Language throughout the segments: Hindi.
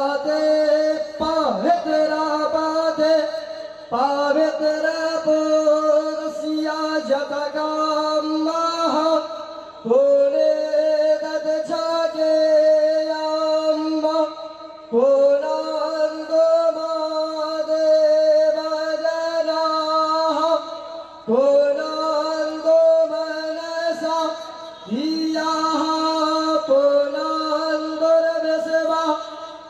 बाते पवित्र बाते पवित्र पुरुषया जगगामः पुरे ददछाके याम पुरांदो मादेव जनाः पुरांदो मनसा धियाः पुरांदुर्विश्वा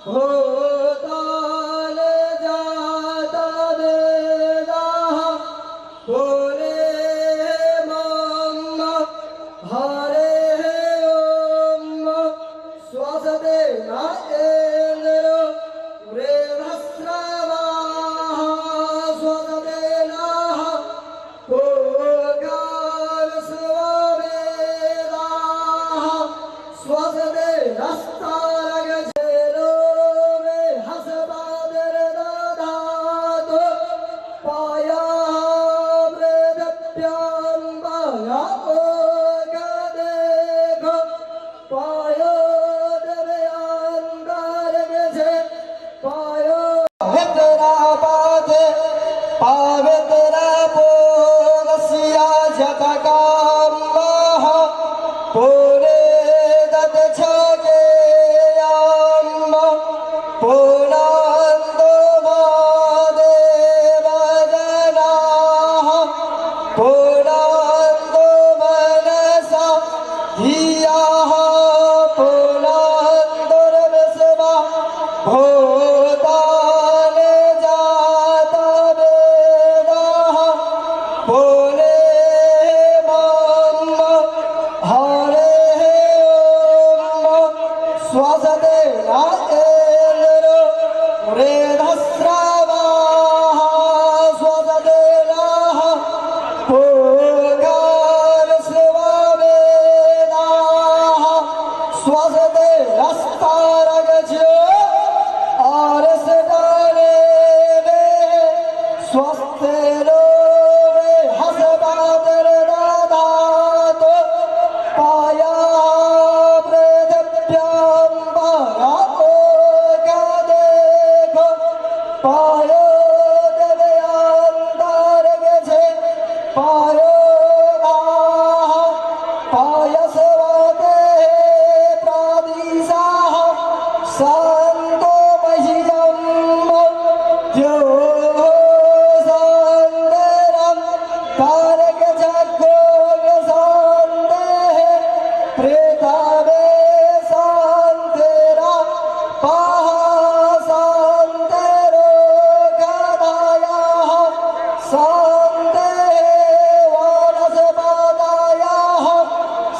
भूतानि जातवेदाः पुरे मम हरे ओम स्वस्ति न इंद्रो वृहस्रवाः स्वस्ति नः पूर्वार्ष्ववेदाः स्वस्ति नस्तारगजेनो बृहस्पतिर्दधातु पाया वृद्धप्यां पाया गदेघ पायो देवयांगारगजे पायो पवित्रापादे पवित्र पुरुषया जगगामः पुरे ददछाके याम पुरांदो मादेव जनाः पुरांदो मनसा धियाः पुरांदुर्विश्वा भूतानि जातवेदाः पुरे मम हरे ओम स्वस्ति न इंद्रो वृहस्रवाः स्वस्ति नः पूर्वार्ष्ववेदाः स्वस्ति नस्तारगज्यो आर्षदानेवे स्वस्ति नो बृहस्पतिर्दधातु पाया वृद्धप्यां पाया गदेघ पायो देवयांगारगजे पायो नाः पायसवते प्रादिशाः सन्तो महिजम् द्योः सन्दरम् तारकजगोगसन्देः प्रेतवे सन्तेरा पाहासन्तेरो गदायाः सन्देः वनस्पतयः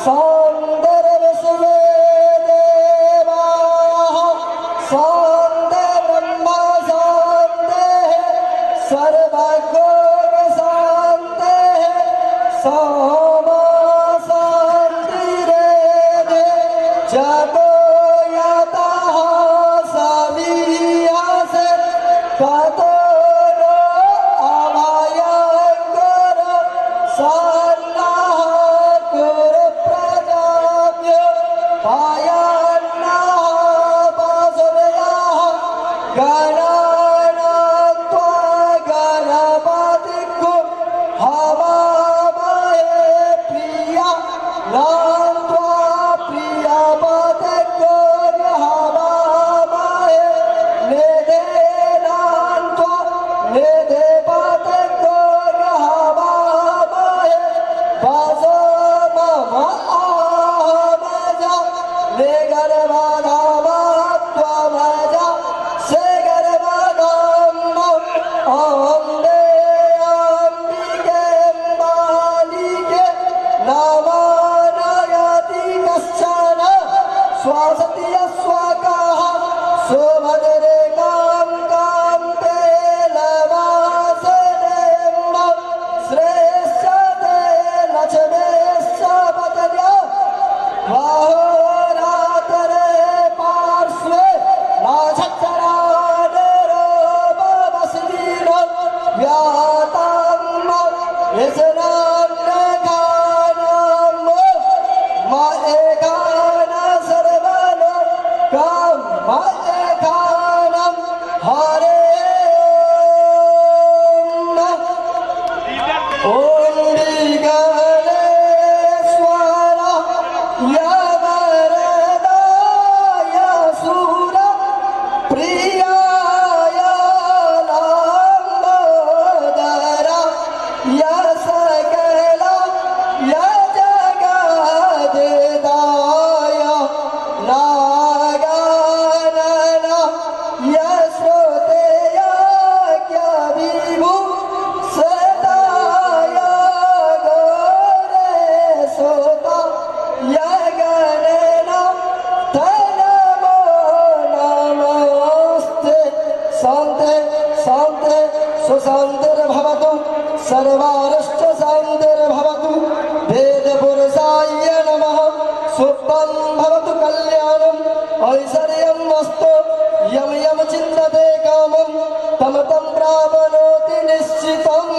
सन्दर्विश्वे देवाः सन्दर्ब्रह्म सन्देः सर्वगोगसन्देः सोमा सन्तिरेधे जगो यतः समीयासे ततो नो अभयङ्कर सन्नः कुरु प्रजाभ्यो पायन्नः वासुदेवः गणानात्वा गणपतिको हवामहे प्रिया नान्त्वा प्रियपतिको हवामहे निधेनान्त्वा निधिपतिको हवामहे वासो मम आहमज निगर्भधामा त्वमज सुशान्तिर्भवतु सर्वारिष्टशान्तिर्भवतु वेदपुरुषाय नमः शुभं भवतु कल्याणम् ऐश्वर्यम् अस्तु यं यं चिन्तते कामं तं तं प्राप्नोति निश्चितम्।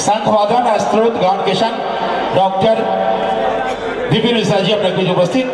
संतवादन स्त्रोत गान किशन डॉक्टर विपिन मिश्रा जी अपने कुछ उपस्थित।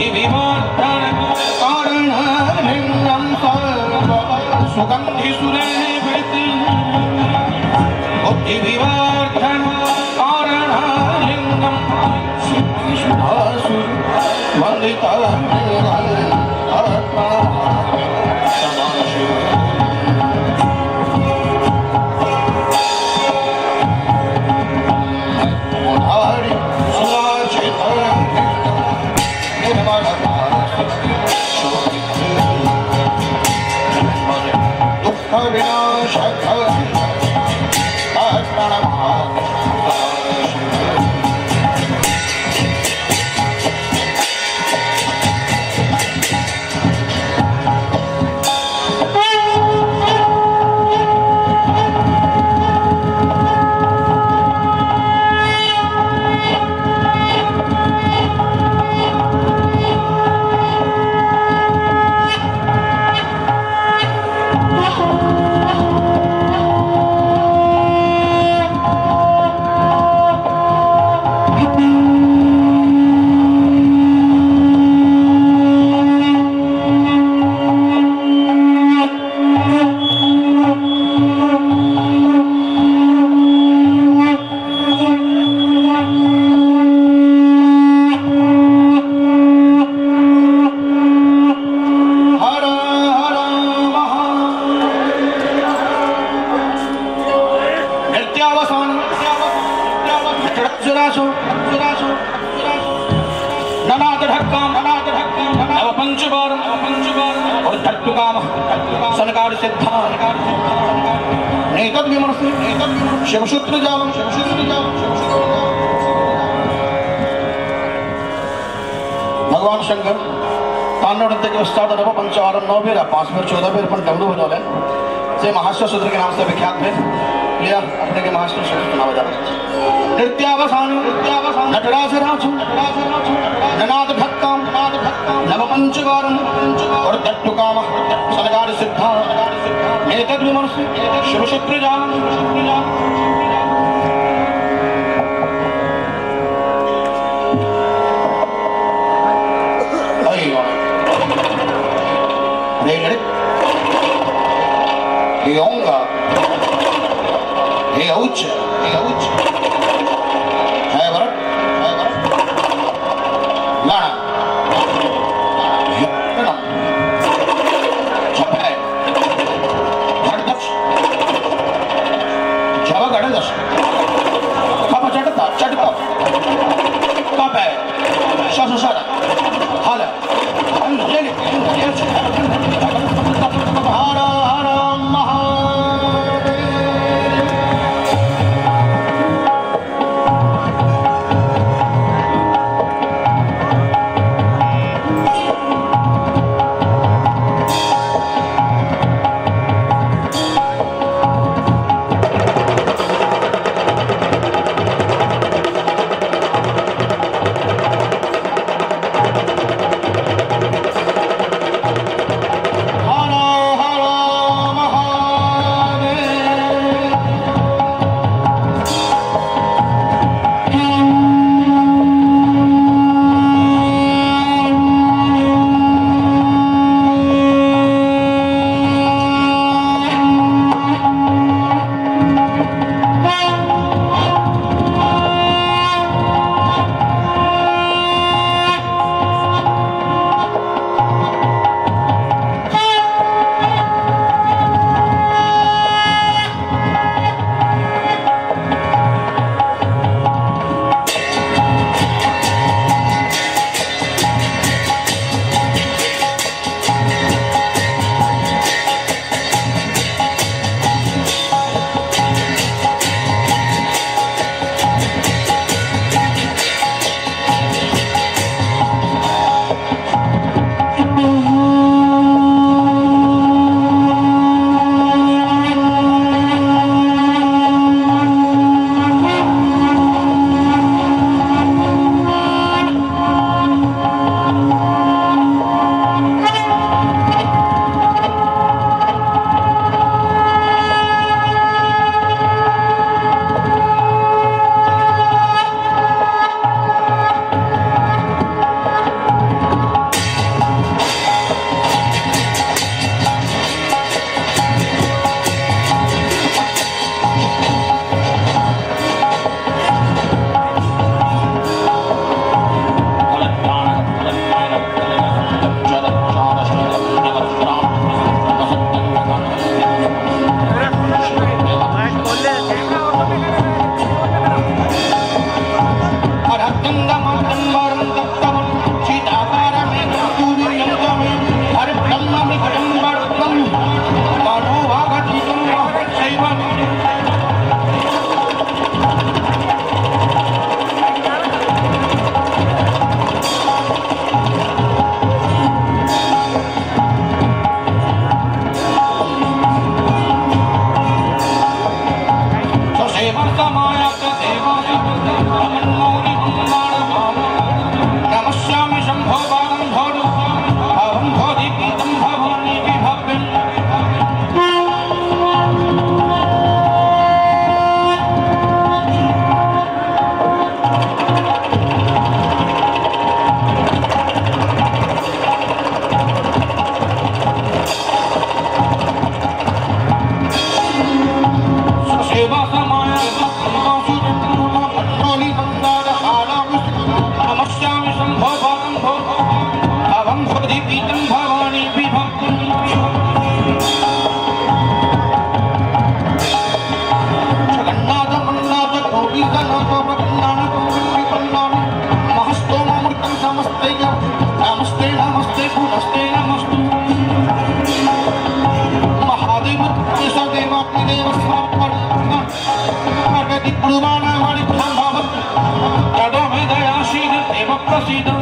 बुद्धिविवर्धन कारणलिङ्गं सुगन्धिसुलेभिः बुद्धिविवर्धन कारणलिङ्गं सिद्धिसुधासु वन्दितं भगवान शंकर तांडव नृत्य के उस्ताद अनुभव पंचवारन 9 बेर 5 बेर 14 बेर पण डमरू बजौले से महाश्वर सूत्र के नाम से विख्यात है लिया अपने के महाश्वर सूत्र सुनावा जा नृत्यावसान नटराज राजू ननाद भक्काम नव पंचवारन और तट्टुकाम सनगार सिद्धा एतद् विमर्श शिवशूत्र जान Yonga, hey ouch, hey barat, lana, lana, chapai, bhardash, java gadash, kapa chatta, kapai, shasa, hala, anjali, hara. प्रसीद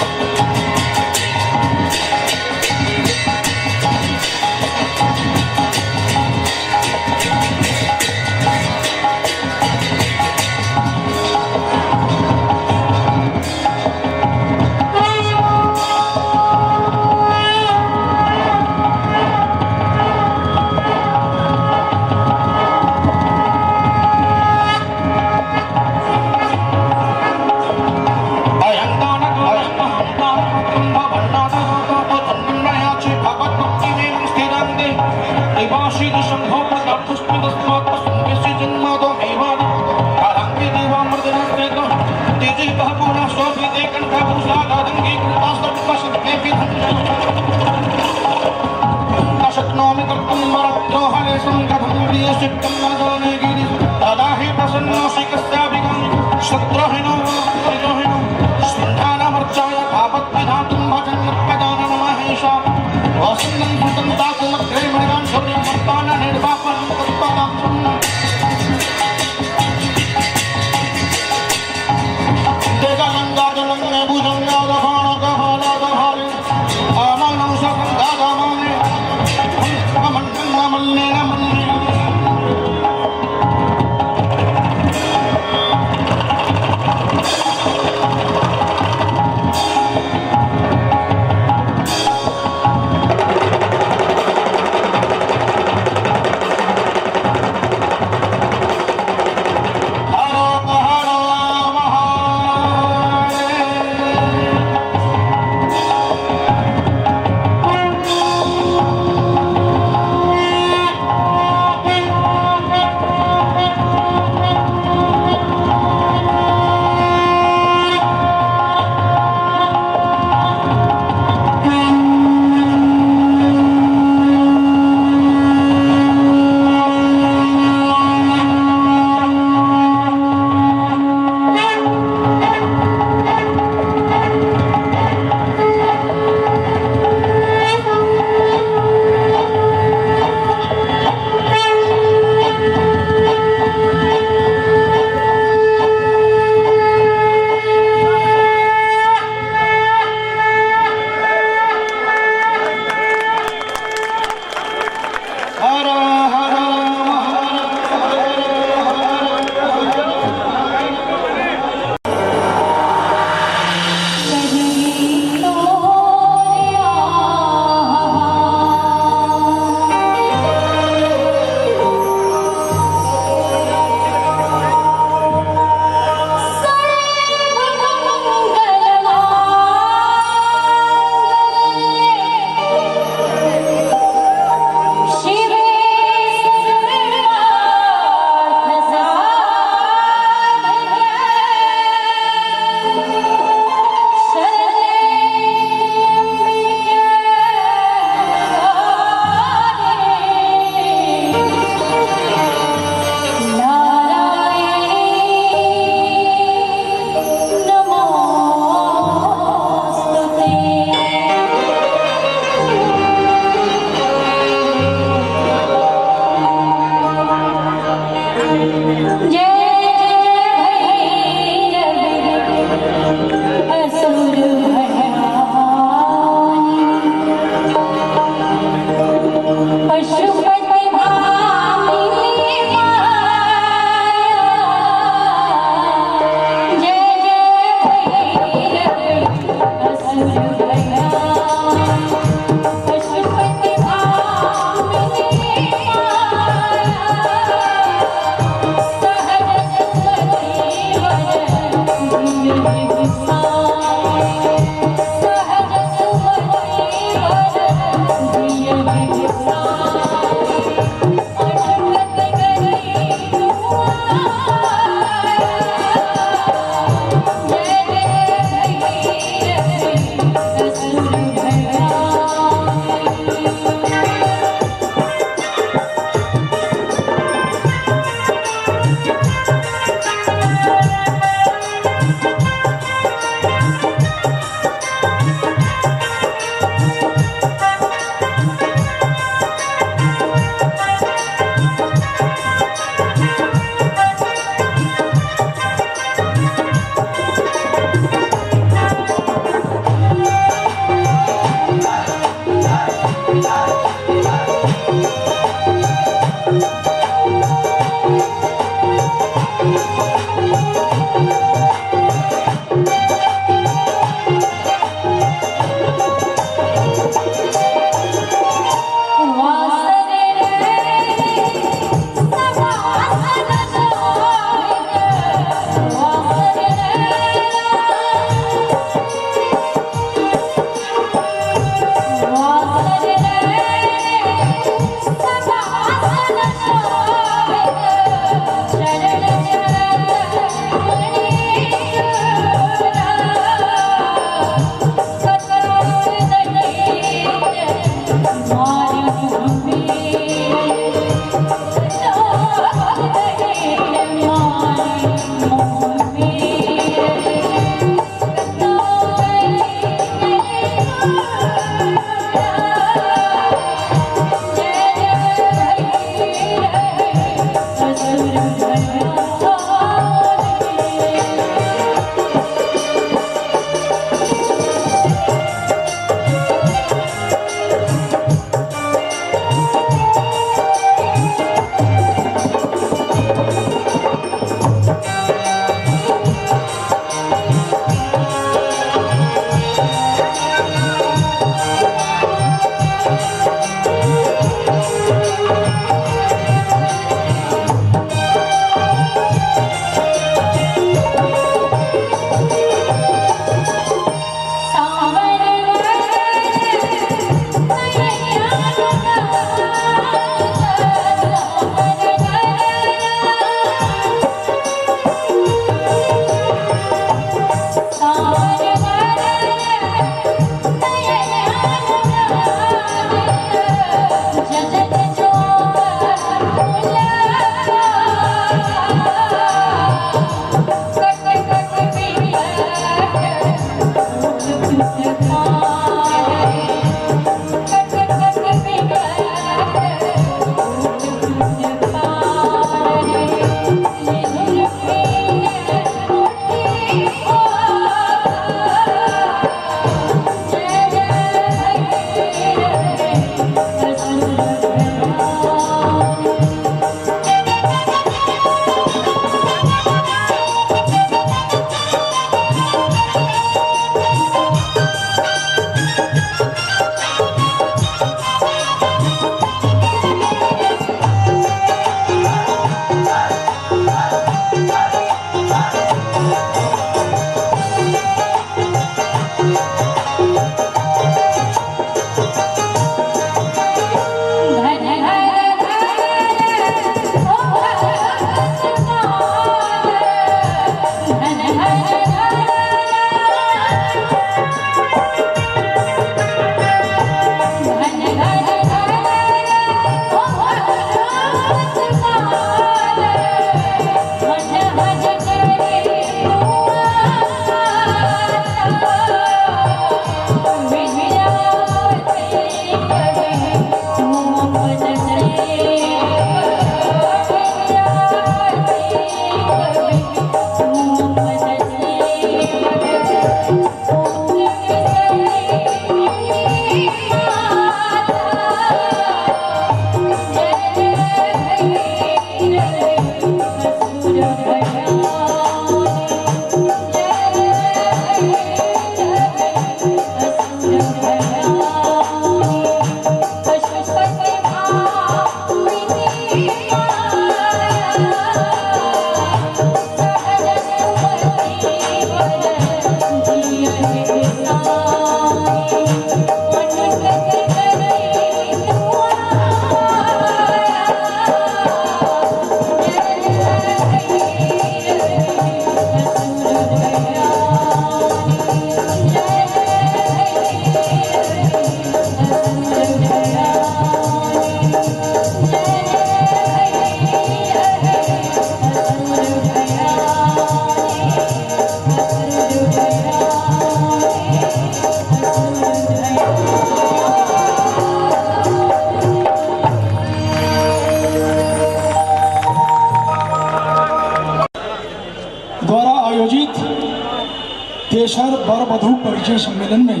तेसर वर वधु परिचय सम्मेलन में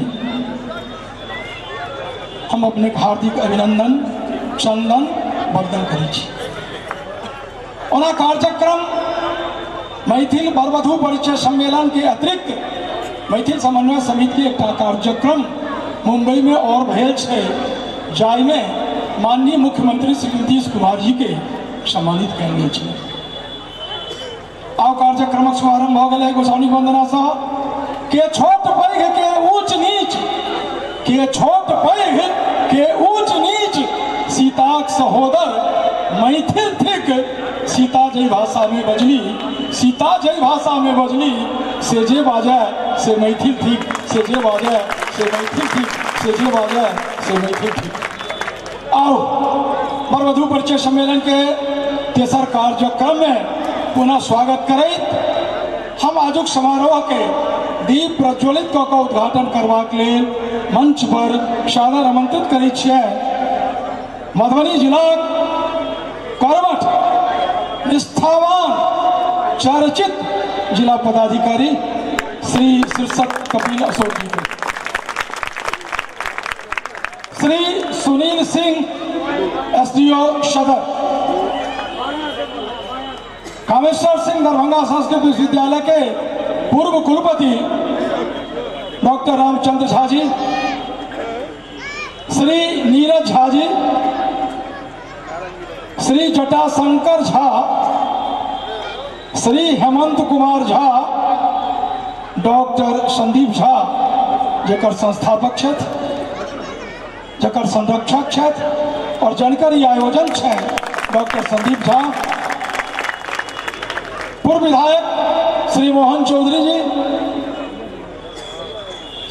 हम अपने हार्दिक अभिनंदन चंदन वंदन करै छी। ओना कार्यक्रम मैथिल वर वधु परिचय सम्मेलन के अतिरिक्त मैथिल समन्वय समिति के एक कार्यक्रम मुंबई में और भेल छै, जाहिमे माननीय मुख्यमंत्री श्री नीतीश कुमार जी के सम्मानित कयल गेल छै। आब कार्यक्रमक शुभारंभ भ गेलै गोसाउनी वंदना सँ। के छोट पैघ के ऊंच नीच, के छोट पैघ के ऊंच नीच, सीताक सहोदर मैथिल थिक। सीता जै भाषा में बजली, सीता जै भाषा में बजली, से जे बाजै से मैथिल थिक, से जे बाजै से मैथिल थिक, से जे बाजै से मैथिल थिक। आओ वर वधु परिचय सम्मेलन के तेसर कार्यक्रम में पुनः स्वागत करैत हम आजुक समारोह के दीप प्रज्वलित कऽ कऽ उद्घाटन करबाक लेल मंच पर सादर आमंत्रित करै छियै मधुबनी जिलाक करवट निष्ठावान चर्चित जिला पदाधिकारी श्री शीर्षक कपिल अशोक जी को, श्री सुनील सिंह एसडीओ सदर, कामेश्वर सिंह दरभंगा संस्कृत विश्वविद्यालय के पूर्व कुलपति डॉक्टर रामचंद्र झा जी, श्री नीरज झा जी, श्री जटाशंकर झा, श्री हेमंत कुमार झा, डॉक्टर संदीप झा जकर संस्थापक छथि, जकर संरक्षक छथि और जनकर ई आयोजन छै डॉक्टर संदीप झा, पूर्व विधायक श्री मोहन चौधरी जी,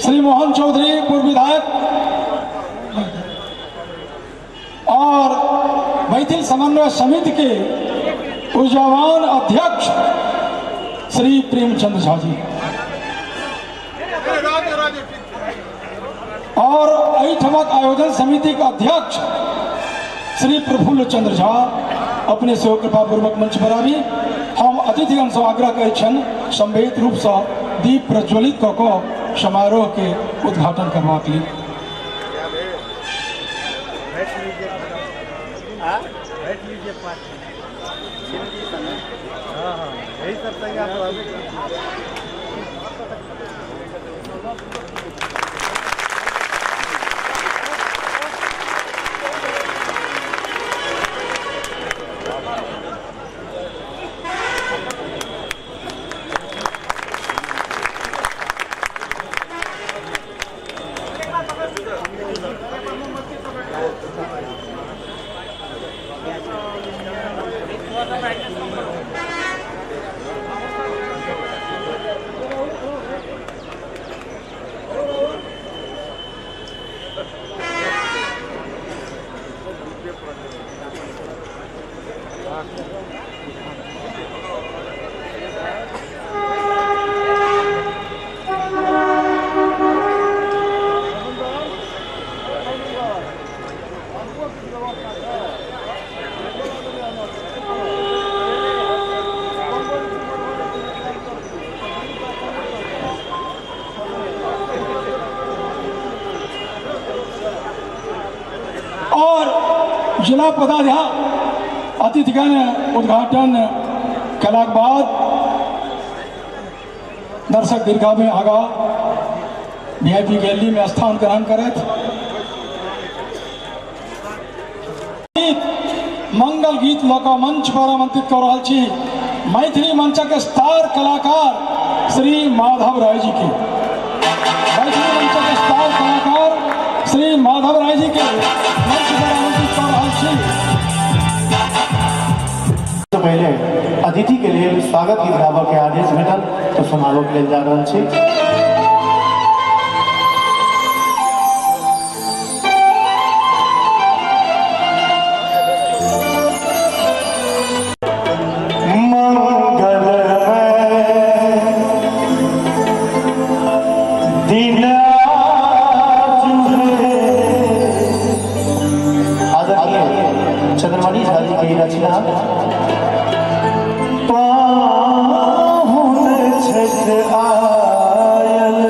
श्री मोहन चौधरी पूर्व विधायक और मैथिल समन्वय समिति के ऊर्जावान अध्यक्ष श्री प्रेमचंद झा जी और एहिठमक आयोजन समिति के अध्यक्ष श्री प्रफुल्ल चंद्र झा अपने से कृपा पूर्वक मंच पर आबी। हम अतिथिगण से आग्रह करै छन सम्मिलित रूप से दीप प्रज्वलित कऽ कऽ समारोह के उद्घाटन करबाक लेल। जिला पदाधिकारी अतिथिगण उद्घाटन कलाक बाद दर्शक दीर्घा में आगा वीआईपी गैलरी में स्थान ग्रहण करत मंगल गीत लऽ कऽ मंच पर आमंत्रित कऽ रहल छी मैथिली मंचक स्टार कलाकार श्री माधव राय जी के। मैथिली मंचक स्टार कलाकार श्री माधव राय जी के मंच पर आमंत्रित कऽ रहल छी। तो पहले अतिथि के लिए स्वागत की बराबर के आदेश भेटल तो समारोह के लिए जा रहल छी। चंद्रमणि झा जी की रचना पाहुन छठ आयल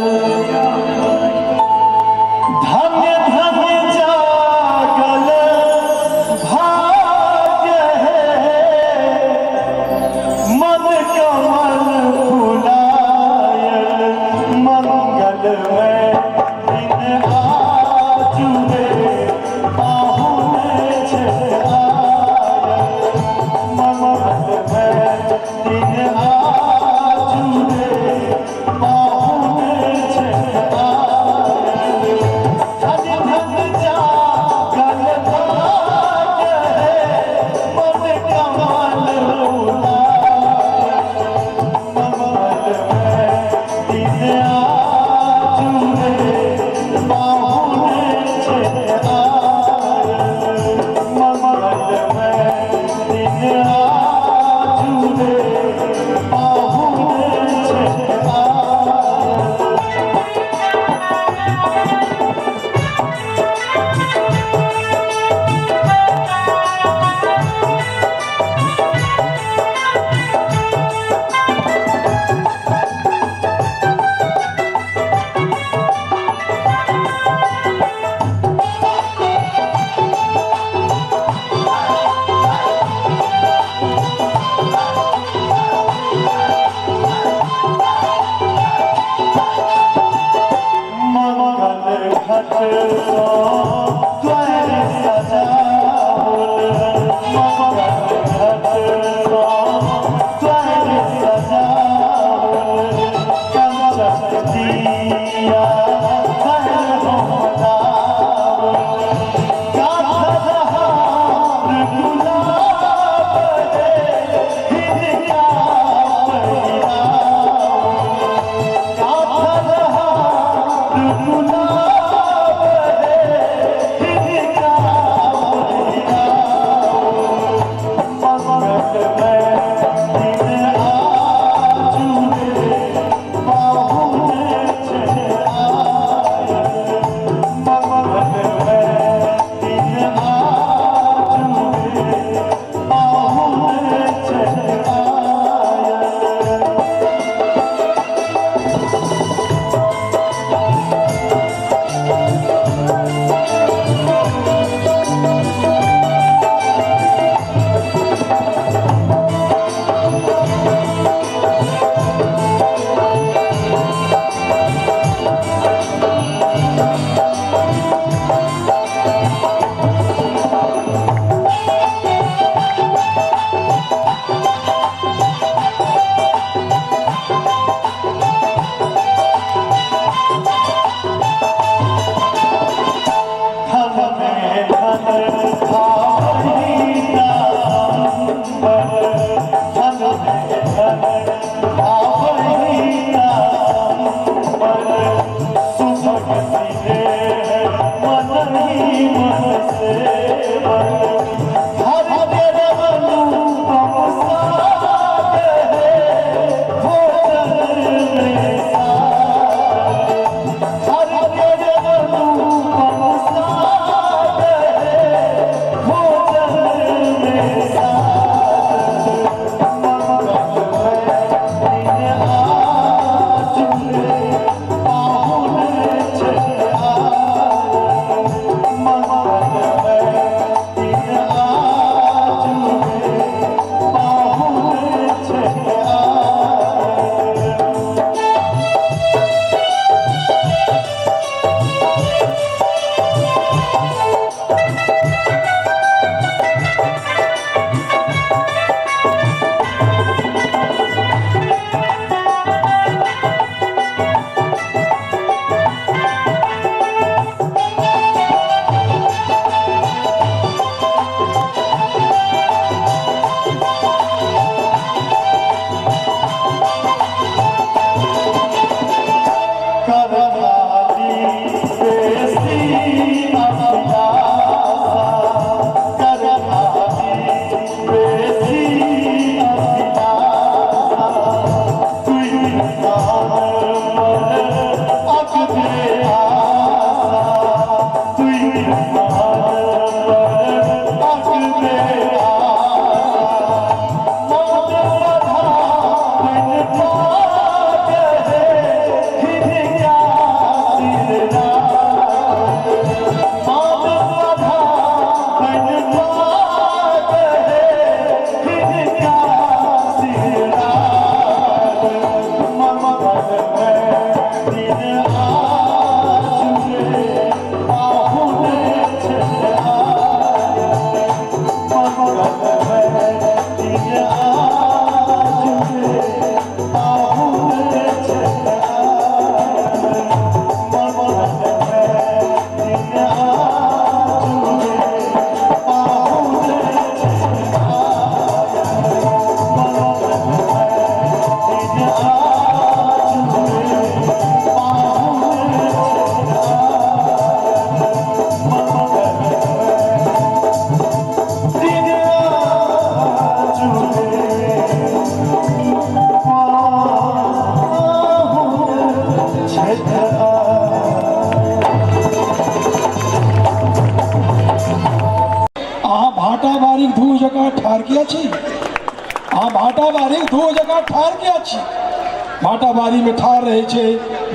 भाटाबारी में ठार रहे छे,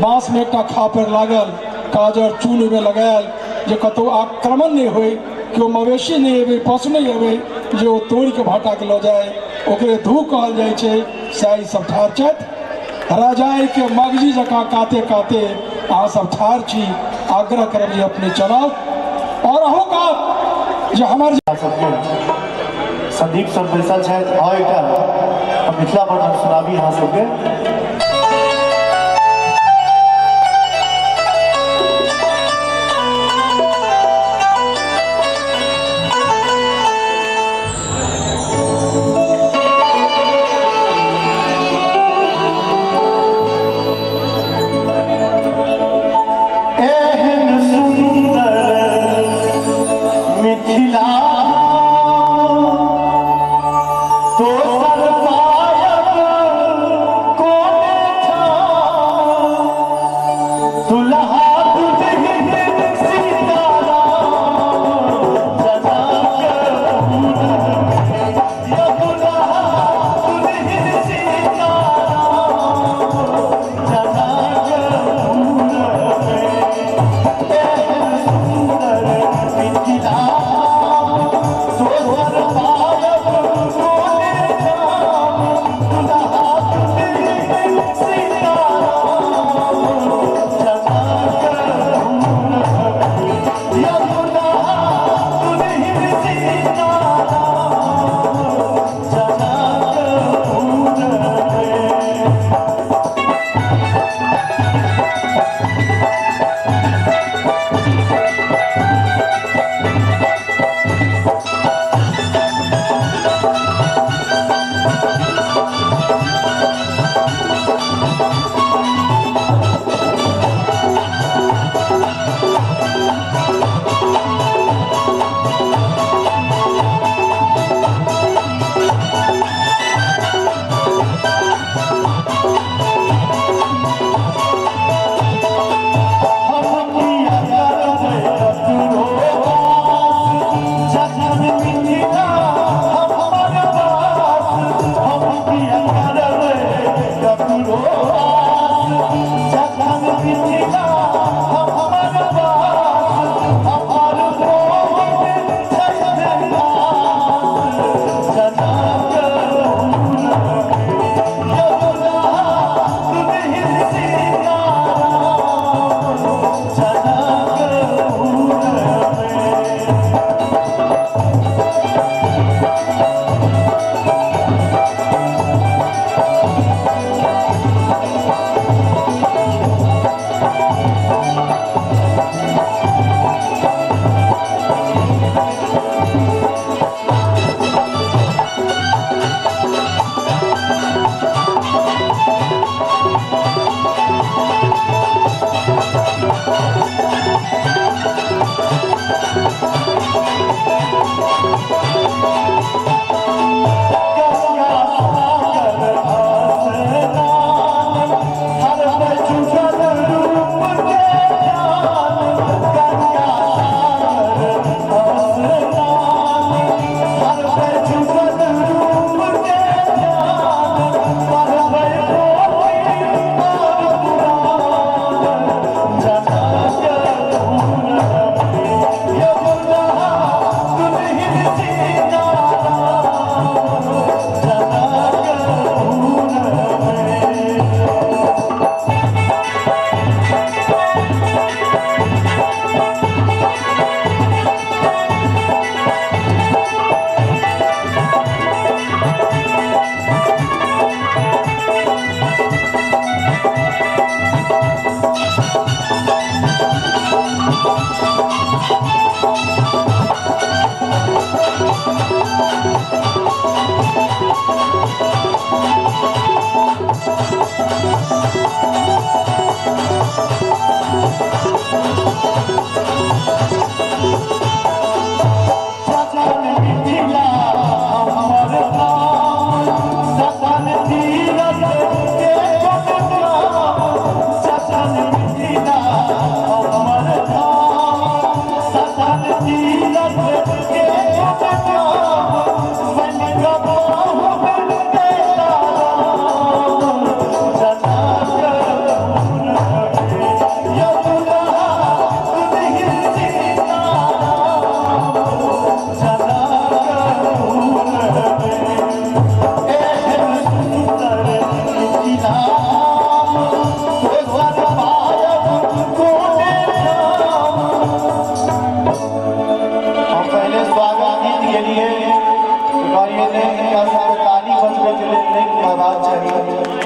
बाँस में एक खापर लागल, काजर चून में लगायल जे कतो आक्रमण नहीं होए, कि मवेशी नहीं अबे, पशु नहीं अबे जो तोड़ के भाटा के लो जाए, ओकरे धू कहल जाए छे। साई सब ठार छथि, राजाई के मगजी जका काते काते अहाँ सब ठार छी। आग्रह करब जे अपने चलाओ और अहू का जे हमार संदीप सर बैसल छथि, और एकटा मिथिला वर्णन सुनाबी अहाँ सबके।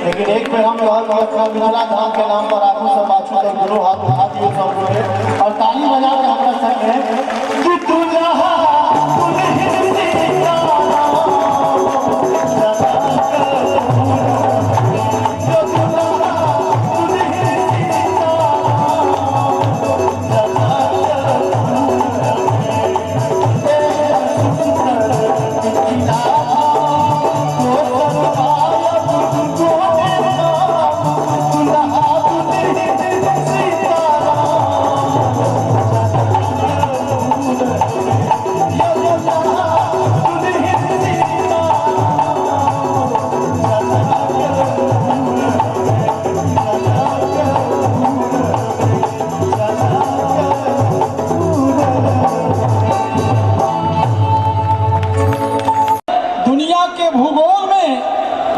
लेकिन एक बेर हम मिथिला धाम के नाम पर आगू सब बाछू तक गुरु हाथ उठा दिए सब लोग और ताली बजा के हमारा संग है कि दुल्हा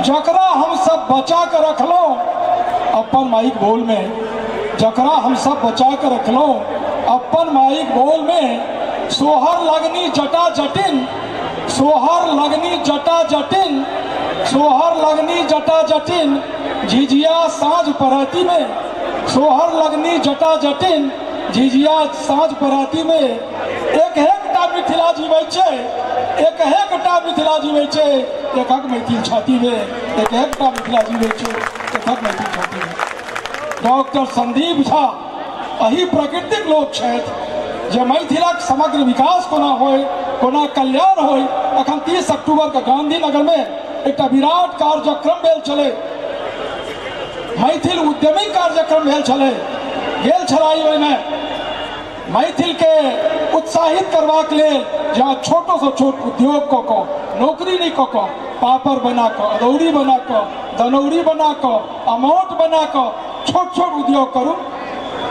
जकरा हम सब बचा कर रख लो अपन माइक बोल में, जकरा हम सब बचा कर रख लो अपन माइक बोल में। सोहर लगनी जटा जटिन, सोहर लगनी जटा जटिन, सोहर लगनी जटा जटिन, झिझिया साँझ पराती में, सोहर लगनी जटा जटिन, झिझिया साँझ पराती में। एक एकटा मिथिला जीवै छै, एक एकटा मिथिला जीवै छै, एकक मैथिल छाती में, एक एकटा मिथिला जीवै छै, एकक मैथिल छाती में। डॉक्टर संदीप झा अही प्राकृतिक लोक छथि जे मैथिलक समग्र विकास कोना होय, कोना कल्याण होय। अखन 30 अक्टूबर के गांधीनगर में एकटा विराट कार्यक्रम भेल छलै, मैथिल उद्यमी कार्यक्रम भेल छलै, गेल छलै ओहिमे मैथिल के उत्साहित करबाक लेल, जहाँ छोटो से छोट उद्योग कऽ कऽ, नौकरी नहीं कऽ कऽ, पापड़ बना कऽ, अदौड़ी बना कऽ, दनौरी बना कऽ, अमौट बना कऽ छोट छोट उद्योग करू,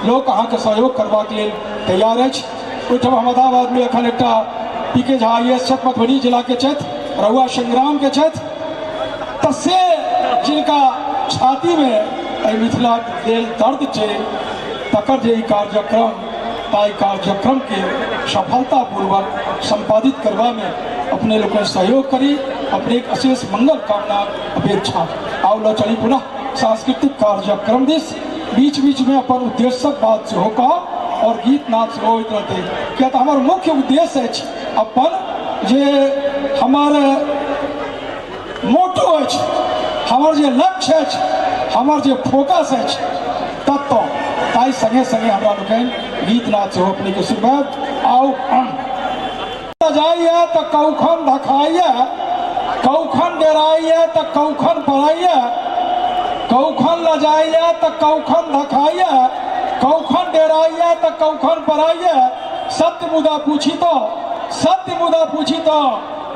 लोक अहाँके सहयोग करबाक लेल तैयार अछि। ओहिठाम अहमदाबाद में एखन एकटा पीके झा IAS छथि, मधुबनी जिला के छथि, रहुआ संग्राम के छथि, तऽ से जिनका छाती में एहि मिथिला देल दर्द छै, तकर जे ई कार्यक्रम, ताई कार्यक्रम के सफलतापूर्वक संपादित करवा में अपने लोग सहयोग करी, अपने एक अशेष मंगल कामना अपेक्षा। आओ चली पुनः सांस्कृतिक कार्यक्रम दिस, बीच बीच में अपन उद्देश्यक बात से होगा और गीत नाच से होते रहते, क्या तो हमार मुख्य उद्देश्य है अपन जे हमार मोटो है, हमार जे लक्ष्य है, हमार जे फोकस है तत्व, ताई संगे संगे हमारा लोग गीत नाच हो अपने के सुबह। आओ जाइए तो कौखन धखाइए, कौखन डेराइए तो कौखन पढ़ाइए, कौखन लजाइए तो कौखन धखाइए, कौखन डेराइए तो कौखन पढ़ाइए। सत्य मुदा पूछी तो, सत्य मुदा पूछी तो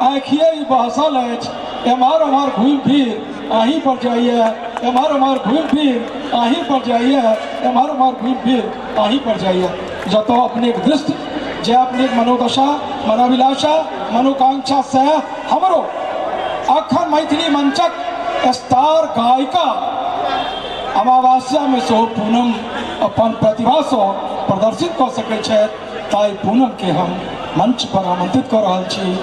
आँखिए बहसल है, एम्हर उम्हर घूम फिर अहीं पर जाइए, एम्हर उम्हर घूम फिर अहीं पर जाइए, एम्हर उम्हर घूम फिर अहीं पर जाइए। जतो अपने दृष्टि जे अपने मनोदशा, मनोभिलाषा, मनोकांक्षा से हमरो अखन मैथिली मंचक स्टार गायिका अमावस्या में सो पूनम अपन प्रतिभा से प्रदर्शित कर सके छे, ताई पूनम के हम मंच पर आमंत्रित कर रहा छी।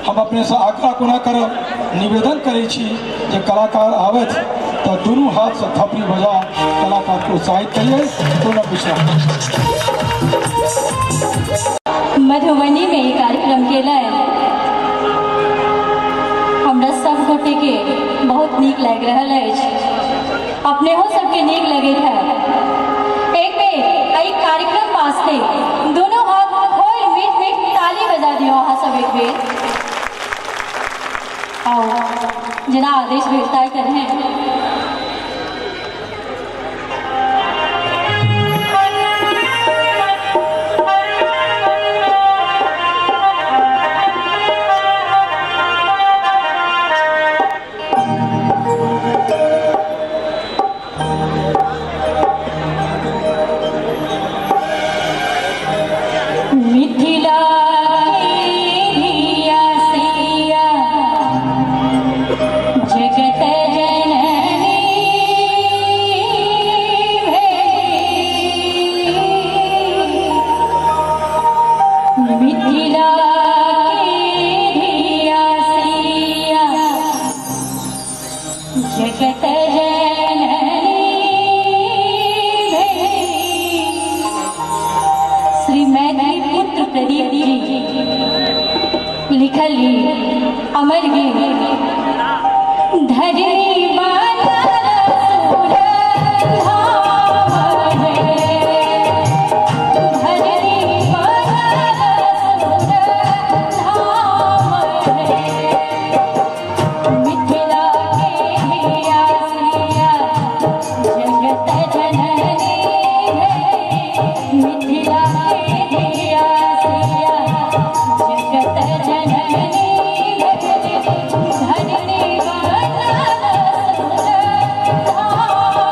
हम अपने से आग्रह कोना करब, निवेदन करे छी जे कलाकार आवे तो दोनों हाथ से थपड़ी बजा कलाकार को उत्साहित करिए। पूनम मिश्रा मधुबनी में ये कार्यक्रम के लिए हमरा सब गोटे के बहुत नीक लग रहा है। अपने हो सबके के नीक लगे था। एक पे एक कार्यक्रम वास्ते दोनों हाथ खोल मीट मीट ताली बजा दियो हाँ सब एक बेर। आओ जना आदेश भेजता है कर हैं। मिथिला धिया सिया जगत जननी भेली। मिथिला धिया सिया जगत जननी भेली। श्री मैथिली पुत्र प्रदीप जी लिखल गीत अमर गीत धरनी माता रसूल धाम है। धरनी माता रसूल धाम है। मिथिला के धिया सिया जगत जननी है। मिथिला के धिया सिया जगत जननी है। धरनी माता रसूल धाम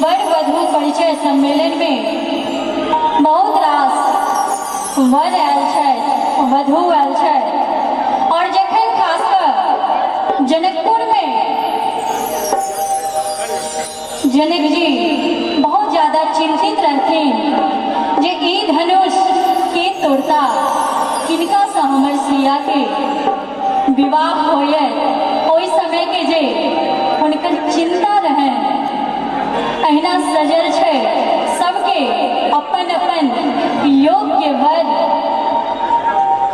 वर वधु परिचय सम्मेलन में बहुत रास वर आयल छै, वधु आयल छै, और जखन खासकर जनकपुर में जनक जी बहुत ज्यादा चिंतित रहथिन जे ई धनुष के तोड़ता किनका से हमर सिया के विवाह होय, ओहि समय के जे हुनकर चिंता रहे। अहिना सजल छै सबके अपन अपन योग्य वर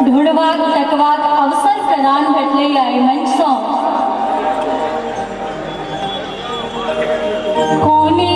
ढूंढबाक तकबाक अवसर प्रदान भेटलै एहि मंच सँ। कोने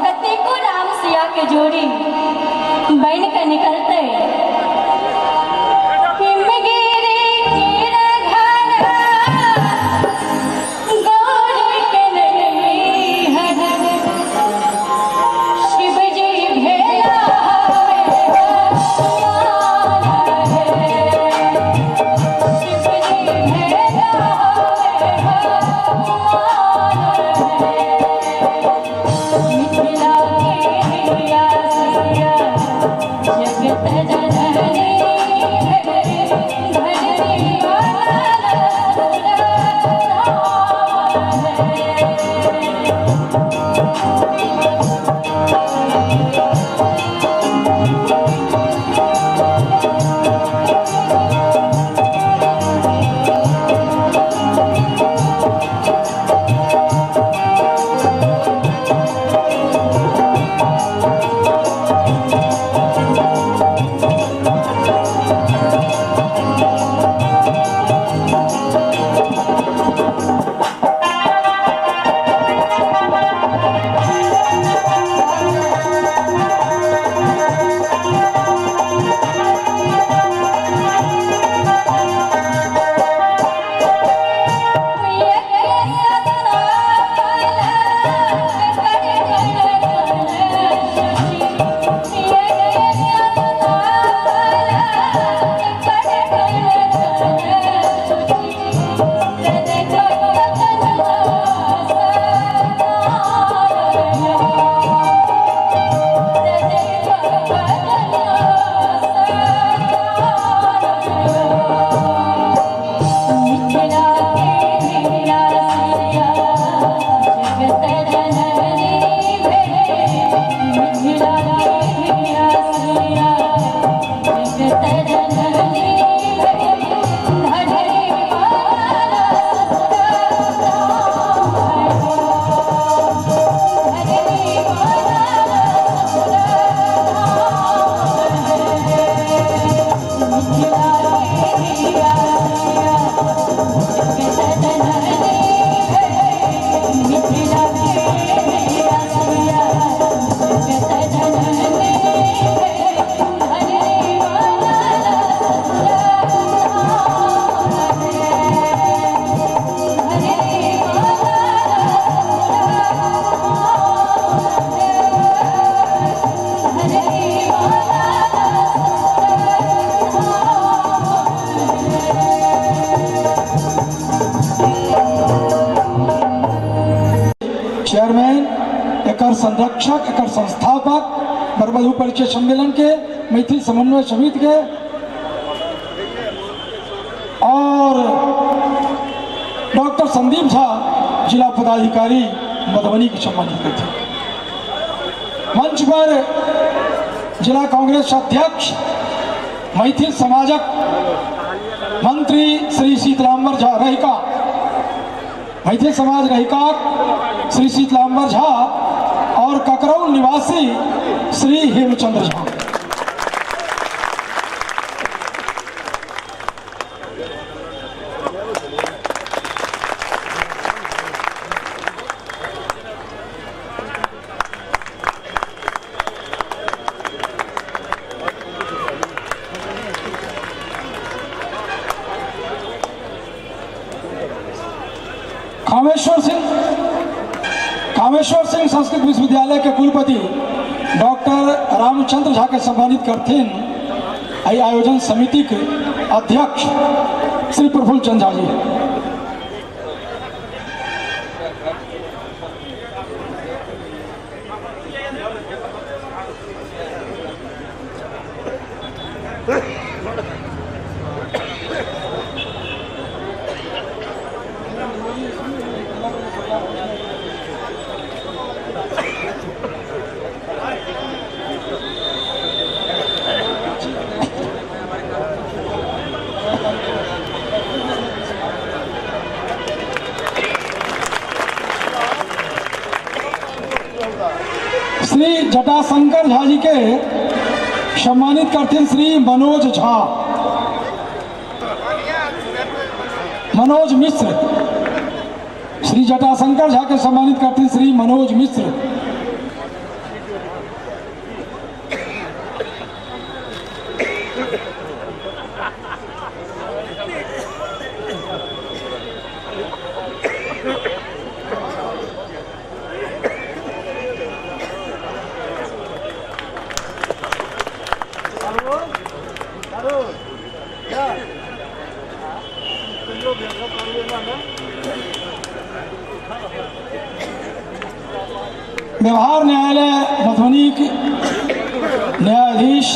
कतेको राम सिया के जोड़ी बन के निकलते। जगत संरक्षक एकर संस्थापक बरबधु परिचय सम्मेलन के मैथिल समन्वय समिति के और डॉक्टर संदीप झा जिला पदाधिकारी मधुबनी की सम्मानित थे। मंच पर जिला कांग्रेस अध्यक्ष मैथिल समाजक मंत्री श्री शीतलांबर झा रहिका, मैथिल समाज रहिका श्री शीतलांबर झा और ककरौल निवासी श्री हेमचंद्र झा। कामेश्वर सिंह संस्कृत विश्वविद्यालय के कुलपति डॉक्टर रामचंद्र झा के सम्मानित करते आयोजन समिति के अध्यक्ष श्री प्रफुल्ल चंद झा जी। श्री जटाशंकर झा जी के सम्मानित करते श्री मनोज झा, मनोज मिश्र। श्री जटाशंकर झा के सम्मानित करते श्री मनोज मिश्र। व्यवहार न्यायालय मधुबनी के न्यायाधीश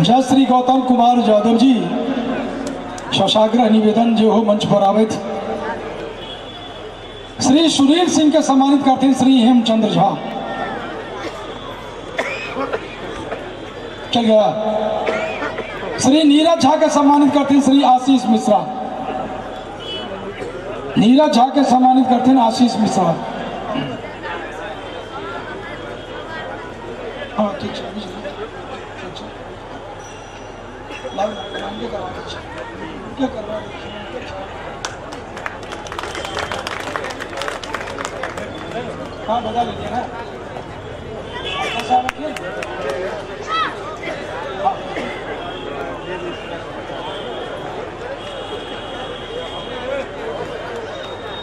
जज श्री गौतम कुमार यादव जी शशाग्रह निवेदन जो हो मंच पर आवे थे। श्री सुनील सिंह के सम्मानित करते हैं श्री हेमचंद्र झा। चल गया। श्री नीरज झा के सम्मानित करते हैं श्री आशीष मिश्रा। नीरज झा के सम्मानित करते हैं आशीष मिश्रा। हाँ ठीक है, क्या कर रहा है? हाँ बता लीजिए ना।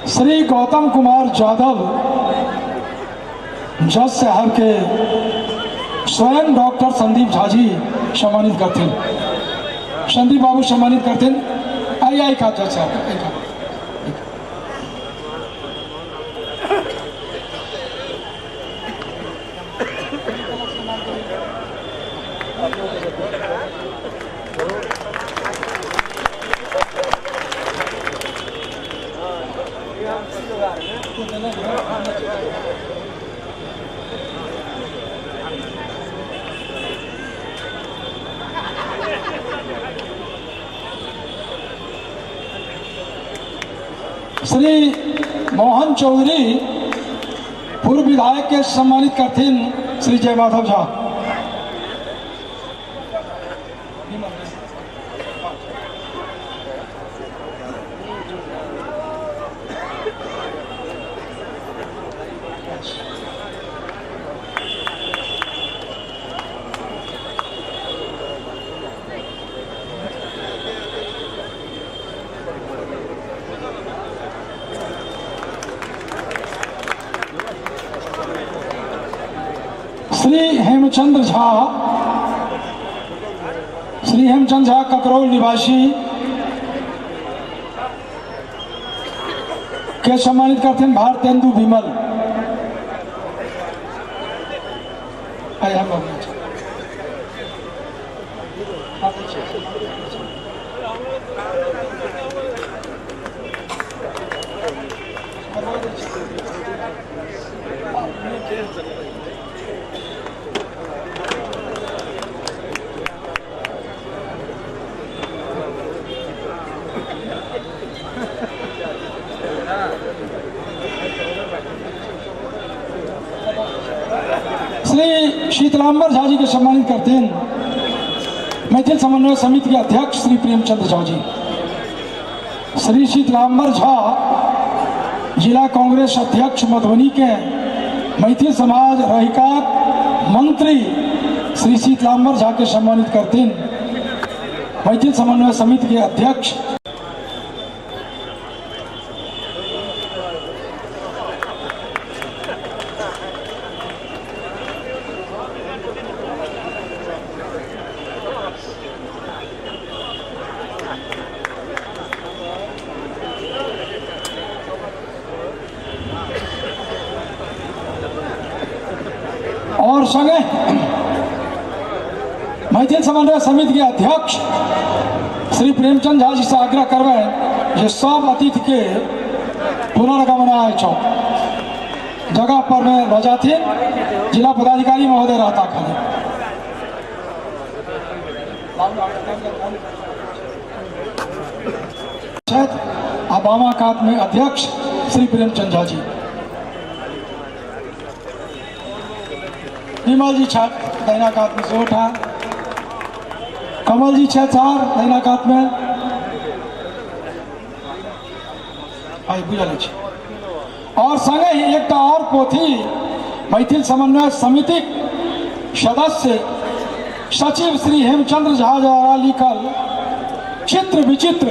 श्री गौतम कुमार यादव जज साहब के स्वयं डॉक्टर संदीप झा जी सम्मानित करते हैं। संदीप बाबू सम्मानित करते हैं। आई का जज साहब श्री मोहन चौधरी पूर्व विधायक के सम्मानित करते हैं श्री जय माधव झा। श्री हेमचंद्र झा, श्री हेमचंद झा ककरौल निवासी के सम्मानित करते हैं भारतेंदु विमल। आया बाबू श्री शीतलांबर झा जी को सम्मानित करते हैं मैथिल समन्वय समिति के अध्यक्ष श्री प्रेमचंद्र झा जी। श्री शीतलांबर झा जिला कांग्रेस अध्यक्ष मधुबनी के मैथिल समाज रहिका मंत्री श्री शीतलांबर झा के सम्मानित करते हैं मैथिल समन्वय समिति के अध्यक्ष और संगे मैथिल समन्वय समिति के अध्यक्ष श्री प्रेमचंद झा जी से आग्रह करबे जे सब अतिथि के पुनर्गमन आए छो जगह पर में रह जाते जिला पदाधिकारी महोदय रहता खाली बामा कात में अध्यक्ष श्री प्रेमचंद झा जी। विमल जी छत दैना कात में से उठा कमल जी 6-4 दैना कात में आई बुझल छी। और संगे ही एक और पोथी मैथिल समन्वय समिति सदस्य सचिव श्री हेमचंद्र झा द्वारा लिखल चित्र विचित्र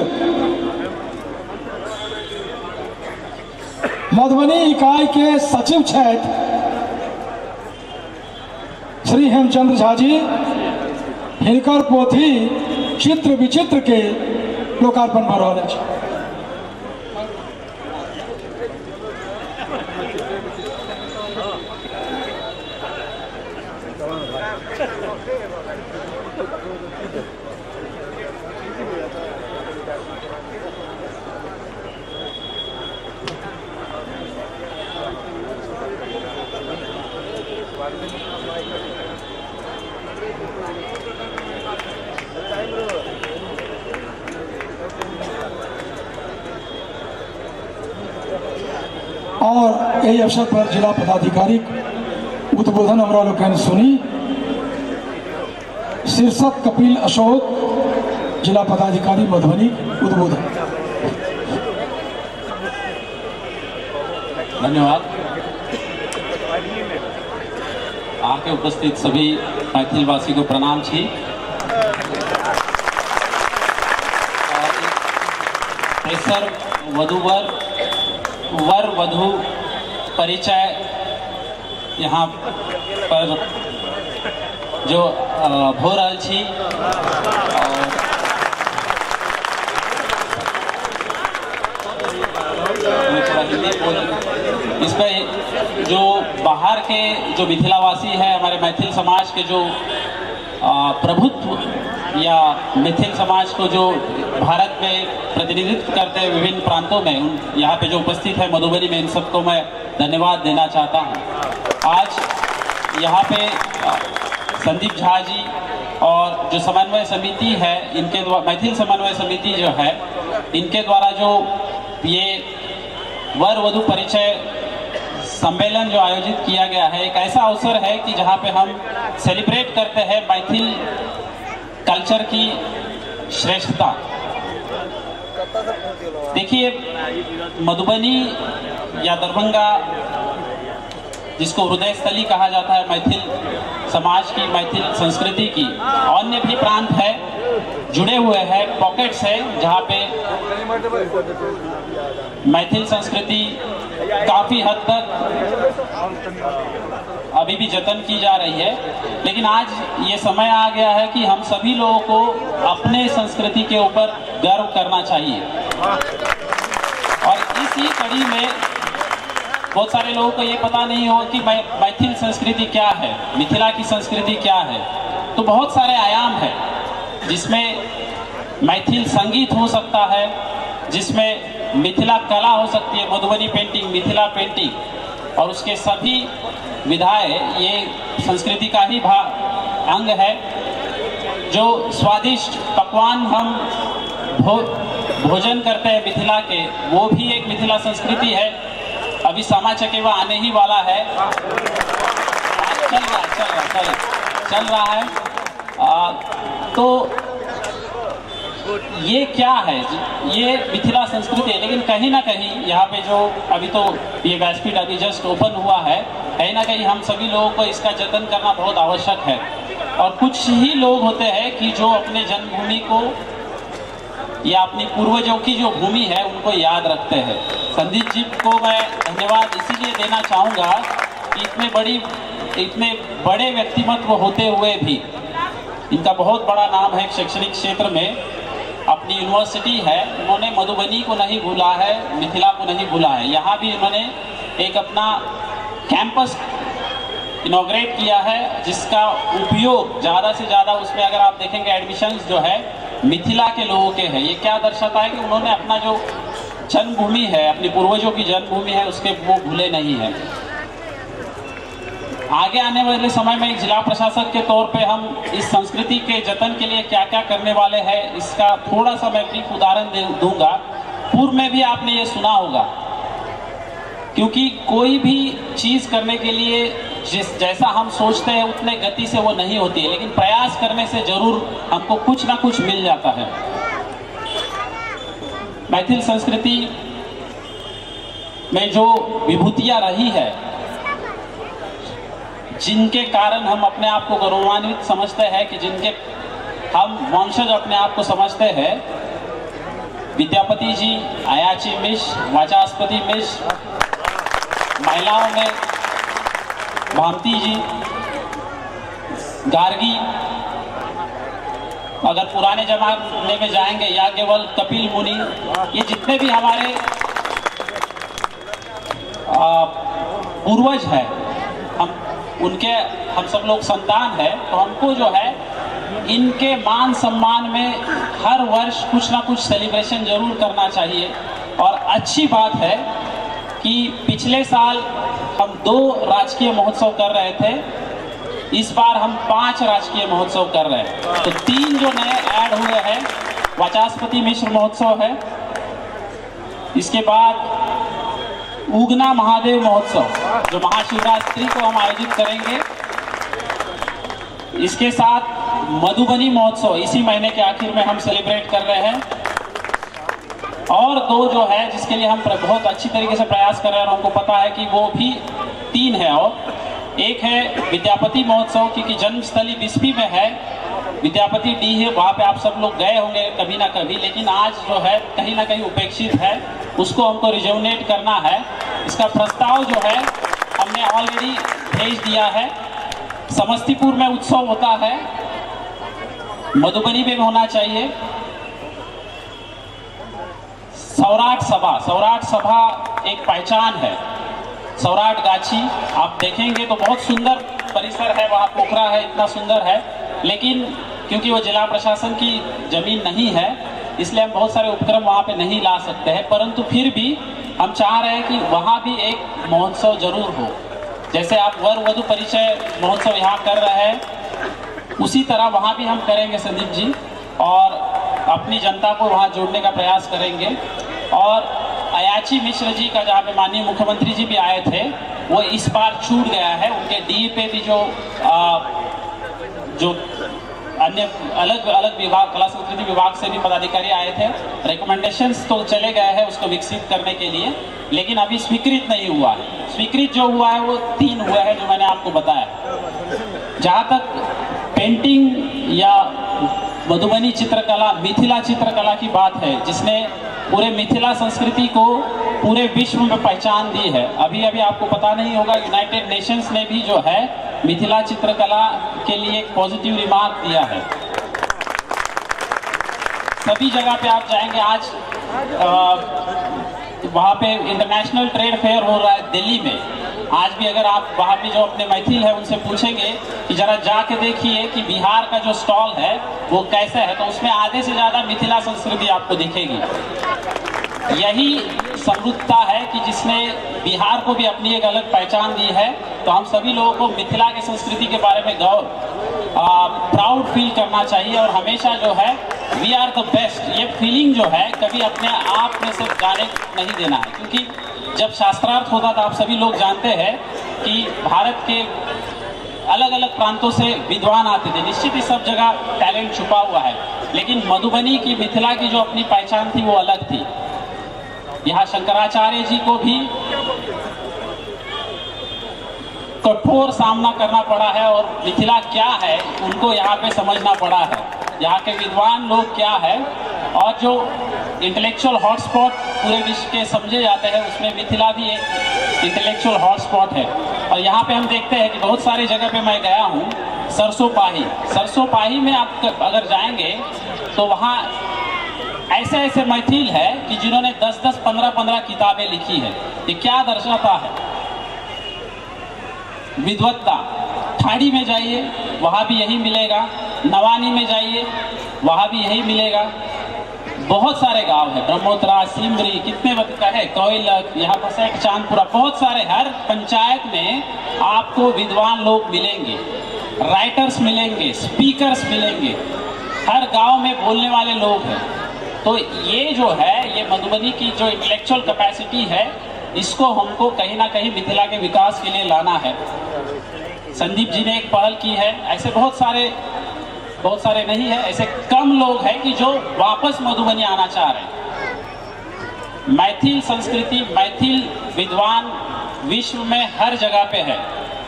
मधुबनी इकाई के सचिव छथि श्री हेमचंद्र झा जी हिनकर पोथी चित्र विचित्र के लोकार्पण भऽ रहल अछि। और यही अवसर पर जिला पदाधिकारी उद्बोधन हमरा लोग सुनी शीर्षक कपिल अशोक जिला पदाधिकारी मधुबनी उद्बोधन। धन्यवाद। आके उपस्थित सभी मैथिलवासी को प्रणाम छी। प्रेसर वधूवर वर वधू परिचय यहाँ पर जो हो रहा छी इस पर जो बाहर के जो मिथिलावासी है हमारे मैथिल समाज के जो प्रभुत्व या मैथिल समाज को जो भारत में प्रतिनिधित्व करते हैं विभिन्न प्रांतों में उन यहाँ पे जो उपस्थित है मधुबनी में इन सबको मैं धन्यवाद देना चाहता हूँ। आज यहाँ पे संदीप झा जी और जो समन्वय समिति है इनके द्वारा मैथिल समन्वय समिति जो है इनके द्वारा जो ये वर वधू परिचय सम्मेलन जो आयोजित किया गया है एक ऐसा अवसर है कि जहाँ पे हम सेलिब्रेट करते हैं मैथिल कल्चर की श्रेष्ठता। देखिए मधुबनी या दरभंगा जिसको हृदय स्थली कहा जाता है मैथिल समाज की मैथिल संस्कृति की अन्य भी प्रांत है जुड़े हुए हैं पॉकेट्स है जहाँ पे मैथिल संस्कृति काफ़ी हद तक अभी भी जतन की जा रही है। लेकिन आज ये समय आ गया है कि हम सभी लोगों को अपने संस्कृति के ऊपर गर्व करना चाहिए और इसी कड़ी में बहुत सारे लोगों को ये पता नहीं हो कि मैथिल संस्कृति क्या है, मिथिला की संस्कृति क्या है। तो बहुत सारे आयाम है जिसमें मैथिल संगीत हो सकता है, जिसमें मिथिला कला हो सकती है, मधुबनी पेंटिंग, मिथिला पेंटिंग, और उसके सभी विधाएं ये संस्कृति का ही अंग है। जो स्वादिष्ट पकवान हम भोजन करते हैं मिथिला के, वो भी एक मिथिला संस्कृति है। अभी सामा चकेवा आने ही वाला है, चल रहा है। तो ये क्या है, ये मिथिला संस्कृति है। लेकिन कहीं ना कहीं यहाँ पे जो अभी तो ये व्यासपीठ अभी जस्ट ओपन हुआ है, कहीं ना कहीं हम सभी लोगों को इसका जतन करना बहुत आवश्यक है। और कुछ ही लोग होते हैं कि जो अपने जन्मभूमि को या अपनी पूर्वजों की जो भूमि है उनको याद रखते हैं। संदीप जी को मैं धन्यवाद इसीलिए देना चाहूँगा कि इतने बड़े व्यक्तिमत्व होते हुए भी इनका बहुत बड़ा नाम है शैक्षणिक क्षेत्र में, अपनी यूनिवर्सिटी है, उन्होंने मधुबनी को नहीं भूला है, मिथिला को नहीं भूला है। यहाँ भी उन्होंने एक अपना कैंपस इनॉग्रेट किया है जिसका उपयोग ज़्यादा से ज़्यादा, उसमें अगर आप देखेंगे एडमिशन्स जो है मिथिला के लोगों के हैं। ये क्या दर्शाता है कि उन्होंने अपना जो जन्मभूमि है, अपनी पूर्वजों की जन्मभूमि है, उसके वो भूले नहीं है। आगे आने वाले समय में एक जिला प्रशासक के तौर पे हम इस संस्कृति के जतन के लिए क्या क्या करने वाले हैं, इसका थोड़ा सा मैं ब्रीफ उदाहरण दूंगा। पूर्व में भी आपने ये सुना होगा, क्योंकि कोई भी चीज करने के लिए जैसा हम सोचते हैं उतने गति से वो नहीं होती है, लेकिन प्रयास करने से जरूर हमको कुछ ना कुछ मिल जाता है। मैथिल संस्कृति में जो विभूतियां रही है, जिनके कारण हम अपने आप को गौरवान्वित समझते हैं, कि जिनके हम वंशज अपने आप को समझते हैं, विद्यापति जी, अयाची मिश्र, वाचस्पति मिश्र, महिलाओं में भामती जी, गार्गी, अगर पुराने जमाने में जाएंगे याज्ञवल्क्य, कपिल मुनि, ये जितने भी हमारे पूर्वज हैं, हम सब लोग संतान है, तो हमको जो है इनके मान सम्मान में हर वर्ष कुछ ना कुछ सेलिब्रेशन जरूर करना चाहिए। और अच्छी बात है कि पिछले साल हम 2 राजकीय महोत्सव कर रहे थे, इस बार हम 5 राजकीय महोत्सव कर रहे हैं। तो 3 जो नए ऐड हुए हैं, वाचस्पति मिश्र महोत्सव है, इसके बाद उगना महादेव महोत्सव जो महाशिवरात्रि को हम आयोजित करेंगे, इसके साथ मधुबनी महोत्सव इसी महीने के आखिर में हम सेलिब्रेट कर रहे हैं। और 2 जो है जिसके लिए हम बहुत अच्छी तरीके से प्रयास कर रहे हैं, और हमको पता है कि वो भी 3 है। और एक है विद्यापति महोत्सव, क्योंकि जन्मस्थली बिस्फी में है, विद्यापति डी है, वहाँ पे आप सब लोग गए होंगे कभी ना कभी, लेकिन आज जो है कहीं ना कहीं उपेक्षित है, उसको हमको रिजुवनेट करना है। इसका प्रस्ताव जो है हमने ऑलरेडी भेज दिया है। समस्तीपुर में उत्सव होता है, मधुबनी में होना चाहिए। सौराठ सभा एक पहचान है। सौराठ गाछी आप देखेंगे तो बहुत सुंदर परिसर है, वहाँ पोखरा है, इतना सुंदर है, लेकिन क्योंकि वो जिला प्रशासन की जमीन नहीं है, इसलिए हम बहुत सारे उपक्रम वहाँ पे नहीं ला सकते हैं। परंतु फिर भी हम चाह रहे हैं कि वहाँ भी एक महोत्सव जरूर हो। जैसे आप वर वधु परिचय महोत्सव यहाँ कर रहे हैं, उसी तरह वहाँ भी हम करेंगे संदीप जी, और अपनी जनता को वहाँ जोड़ने का प्रयास करेंगे। और अयाची मिश्र जी का, जहाँ पे माननीय मुख्यमंत्री जी भी आए थे, वो इस बार छूट गया है। उनके डी पे भी जो अन्य अलग अलग विभाग, कला संस्कृति विभाग से भी पदाधिकारी आए थे, रिकमेंडेशंस तो चले गए हैं उसको विकसित करने के लिए, लेकिन अभी स्वीकृत नहीं हुआ है। स्वीकृत जो हुआ है वो 3 हुआ है, जो मैंने आपको बताया। जहाँ तक पेंटिंग या मधुबनी चित्रकला, मिथिला चित्रकला की बात है, जिसने पूरे मिथिला संस्कृति को पूरे विश्व में पहचान दी है। अभी आपको पता नहीं होगा, यूनाइटेड नेशंस ने भी जो है मिथिला चित्रकला के लिए एक पॉजिटिव रिमार्क दिया है। सभी जगह पे आप जाएंगे, आज वहाँ पे इंटरनेशनल ट्रेड फेयर हो रहा है दिल्ली में। आज भी अगर आप वहाँ पे जो अपने मैथिल है उनसे पूछेंगे कि जरा जाके देखिए कि बिहार का जो स्टॉल है वो कैसा है, तो उसमें आधे से ज़्यादा मिथिला संस्कृति आपको दिखेगी। यही समृद्धता है कि जिसने बिहार को भी अपनी एक अलग पहचान दी है। तो हम सभी लोगों को मिथिला की संस्कृति के बारे में प्राउड फील करना चाहिए और हमेशा जो है वी आर द बेस्ट, ये फीलिंग जो है कभी अपने आप में से जाने नहीं देना है। क्योंकि जब शास्त्रार्थ होता था, आप सभी लोग जानते हैं कि भारत के अलग अलग प्रांतों से विद्वान आते थे। निश्चित ही सब जगह टैलेंट छुपा हुआ है, लेकिन मधुबनी की, मिथिला की जो अपनी पहचान थी वो अलग थी। यहाँ शंकराचार्य जी को भी कठोर सामना करना पड़ा है और मिथिला क्या है उनको यहाँ पे समझना पड़ा है, यहाँ के विद्वान लोग क्या है। और जो इंटेलेक्चुअल हॉटस्पॉट पूरे विश्व के समझे जाते हैं उसमें मिथिला भी एक इंटेलेक्चुअल हॉटस्पॉट है। और यहाँ पे हम देखते हैं कि बहुत सारी जगह पे मैं गया हूँ, सरसों पाही में आप अगर जाएंगे तो वहाँ ऐसे ऐसे मैथिल है कि जिन्होंने 10-10, 15-15 किताबें लिखी है। ये क्या दर्शाता है? विद्वत्ता। ठाड़ी में जाइए वहाँ भी यही मिलेगा, नवानी में जाइए वहाँ भी यही मिलेगा। बहुत सारे गांव है, ब्रह्मोत्रा, सिमरी, कितने का है, कोयलक, यहाँ पर सेठ चांदपुरा, बहुत सारे। हर पंचायत में आपको विद्वान लोग मिलेंगे, राइटर्स मिलेंगे, स्पीकर्स मिलेंगे, हर गांव में बोलने वाले लोग हैं। तो ये जो है, ये मधुबनी की जो इंटेलेक्चुअल कैपेसिटी है, इसको हमको कहीं ना कहीं मिथिला के विकास के लिए लाना है। संदीप जी ने एक पहल की है, ऐसे बहुत सारे नहीं है, ऐसे कम लोग हैं कि जो वापस मधुबनी आना चाह रहे हैं। मैथिल संस्कृति, मैथिल विद्वान विश्व में हर जगह पे है।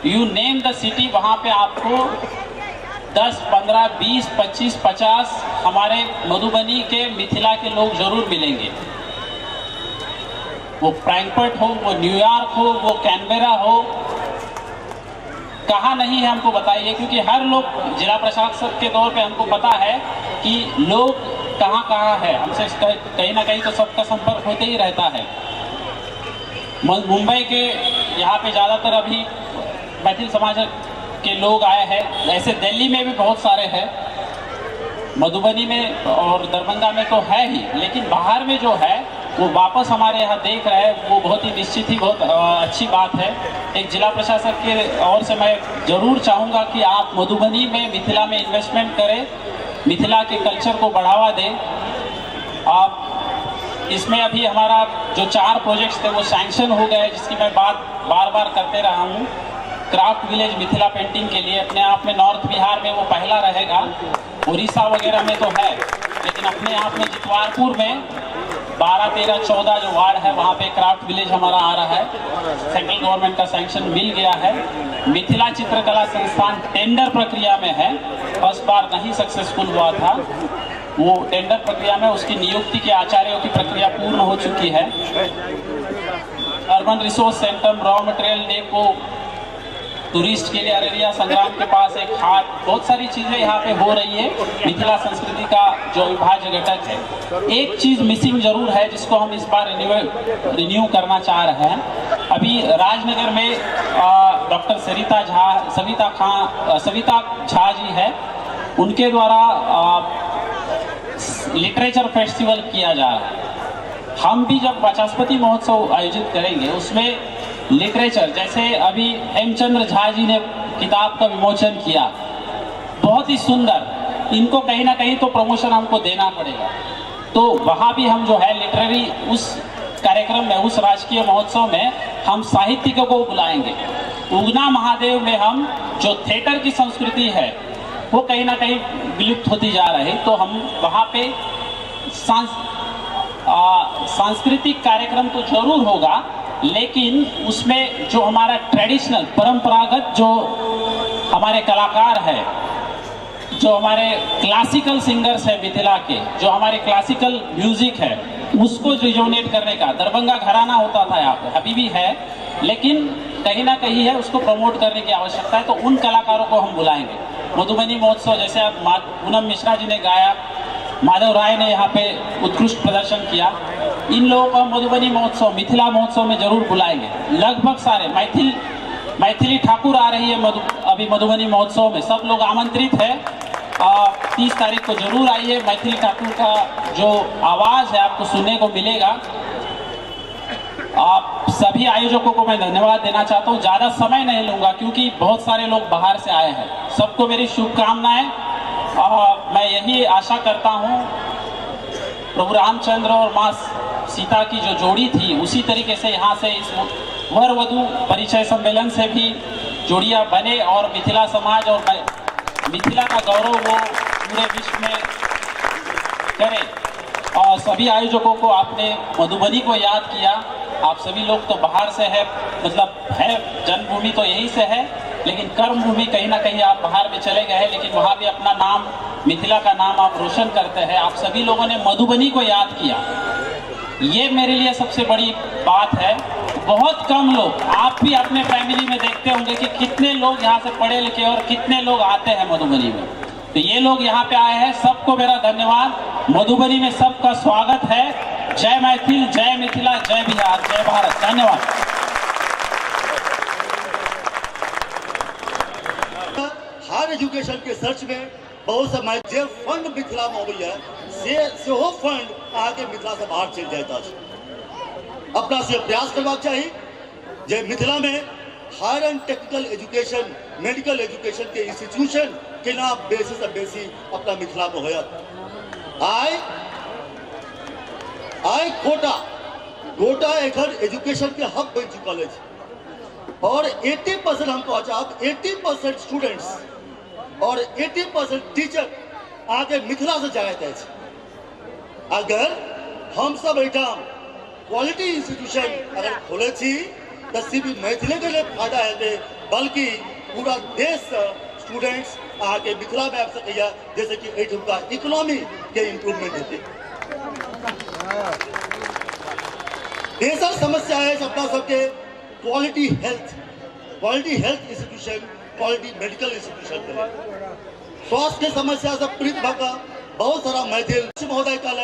यू नेम द सिटी, वहाँ पे आपको 10, 15, 20, 25, 50 हमारे मधुबनी के, मिथिला के लोग जरूर मिलेंगे। वो फ्रैंकफर्ट हो, वो न्यूयॉर्क हो, वो कैनबेरा हो, कहाँ नहीं है हमको बताइए। क्योंकि हर लोग, जिला प्रशासक के तौर पे हमको पता है कि लोग कहाँ कहाँ है, हमसे कहीं ना कहीं तो सबका संपर्क होते ही रहता है। मुंबई के यहाँ पे ज़्यादातर अभी मैथिल समाज के लोग आए हैं, ऐसे दिल्ली में भी बहुत सारे हैं, मधुबनी में और दरभंगा में तो है ही, लेकिन बाहर में जो है वो वापस हमारे यहाँ देख रहे हैं, वो बहुत ही निश्चित ही बहुत अच्छी बात है। एक जिला प्रशासक के ओर से मैं ज़रूर चाहूँगा कि आप मधुबनी में, मिथिला में इन्वेस्टमेंट करें, मिथिला के कल्चर को बढ़ावा दें। आप इसमें अभी हमारा जो 4 प्रोजेक्ट्स थे वो सैंक्शन हो गए, जिसकी मैं बात बार बार करते रहा हूँ। क्राफ्ट विलेज मिथिला पेंटिंग के लिए अपने आप में नॉर्थ बिहार में वो पहला रहेगा, उड़ीसा वगैरह में तो है, लेकिन अपने आप में जितवारपुर में 12, 13, 14 जो वार्ड है वहाँ पे क्राफ्ट विलेज हमारा आ रहा है। सेंट्रल गवर्नमेंट का सैंक्शन मिल गया है। मिथिला चित्रकला संस्थान टेंडर प्रक्रिया में है, फर्स्ट बार नहीं सक्सेसफुल हुआ था, वो टेंडर प्रक्रिया में, उसकी नियुक्ति के आचार्यों की प्रक्रिया पूर्ण हो चुकी है। Urban resource centre, raw material depot, tourist के लिए अररिया संग्राम के पास एक हाट, बहुत सारी चीज़ें यहाँ पे हो रही है। मिथिला संस्कृति का जो अविभाज्य घटक है। एक चीज़ मिसिंग जरूर है जिसको हम इस बार रिन्यू करना चाह रहे हैं। अभी राजनगर में डॉक्टर सविता झा जी है, उनके द्वारा लिटरेचर फेस्टिवल किया जा रहा है। हम भी जब वाचस्पति महोत्सव आयोजित करेंगे उसमें लिटरेचर, जैसे अभी हेमचंद्र झा जी ने किताब का विमोचन किया, बहुत ही सुंदर, इनको कहीं ना कहीं तो प्रमोशन हमको देना पड़ेगा। तो वहाँ भी हम जो है लिटरेरी उस कार्यक्रम में, उस राजकीय महोत्सव में हम साहित्यिकों को बुलाएंगे। उगना महादेव में हम जो थिएटर की संस्कृति है वो कहीं ना कहीं विलुप्त होती जा रही है, तो हम वहाँ पे सांस्कृतिक कार्यक्रम तो जरूर होगा, लेकिन उसमें जो हमारा ट्रेडिशनल, परंपरागत जो हमारे कलाकार है, जो हमारे क्लासिकल सिंगर्स है मिथिला के, जो हमारे क्लासिकल म्यूजिक है, उसको रिजोनेट करने का, दरभंगा घराना होता था यहाँ पे, अभी भी है, लेकिन कहीं ना कहीं है, उसको प्रमोट करने की आवश्यकता है। तो उन कलाकारों को हम बुलाएंगे। मधुबनी महोत्सव, जैसे आप पूनम मिश्रा जी ने गाया, माधव राय ने यहाँ पे उत्कृष्ट प्रदर्शन किया, इन लोगों को मधुबनी महोत्सव, मिथिला महोत्सव में जरूर बुलाएंगे। लगभग सारे मैथिली ठाकुर आ रही है अभी मधुबनी महोत्सव में, सब लोग आमंत्रित है। 30 तारीख को जरूर आइए। मैथिली ठाकुर का जो आवाज़ है आपको सुनने को मिलेगा। आप सभी आयोजकों को मैं धन्यवाद देना चाहता हूँ। ज़्यादा समय नहीं लूँगा क्योंकि बहुत सारे लोग बाहर से आए हैं। सबको मेरी शुभकामनाएं। मैं यही आशा करता हूँ प्रभु रामचंद्र और माँ सीता की जो जोड़ी थी उसी तरीके से यहाँ से इस वर वधु परिचय सम्मेलन से भी जोड़ियाँ बने और मिथिला समाज और मिथिला का गौरव वो पूरे विश्व में करे। और सभी आयोजकों को आपने मधुबनी को याद किया। आप सभी लोग तो बाहर से है, मतलब है जन्मभूमि तो यहीं से है, लेकिन कर्मभूमि कहीं ना कहीं आप बाहर में चले गए हैं, लेकिन वहाँ भी अपना नाम, मिथिला का नाम आप रोशन करते हैं। आप सभी लोगों ने मधुबनी को याद किया, ये मेरे लिए सबसे बड़ी बात है। बहुत कम लोग, आप भी अपने फैमिली में देखते होंगे कि कितने लोग यहाँ से पढ़े लिखे और कितने लोग आते हैं मधुबनी में। तो ये लोग यहाँ पे आए हैं, सबको मेरा धन्यवाद। मधुबनी में सबका स्वागत है। जय मैथिल, जय मिथिला, जय बिहार, जय भारत। धन्यवाद। हायर एजुकेशन के सर्च में बहुत सा जे फंड मिथिला में अबै है से हो फंड आगे मिथिला से बाहर चल जाता है। अपना से प्रयास करना चाहिए जे मिथिला में higher and technical education, medical education के इंस्टीट्यूशन के नाम बेसी से बेसी अपना मिथिला में होयत। आई कोटा एखन एजुकेशन के हब बन चुकल है और 80% हम कहना चाहब 80% स्टूडेंट्स और 80% टीचर आगे मिथिला से जायत है। अगर हम सब एठाम क्वालिटी इंस्टीट्यूशन अगर खोले तो सिर्फ मैथिली के लिए फायदा है, बल्कि पूरा देश से स्टूडेंट्स आगे मिथिला में आ सके, जैसे कि एठुका इकोनॉमी के इम्प्रूवमेंट हेतु। तेसर समस्या है अपना सबके quality health institution, quality medical institution के लिए स्वास्थ्य के समस्या से पीड़ित भागा बहुत सारा मैथिल महोदय काल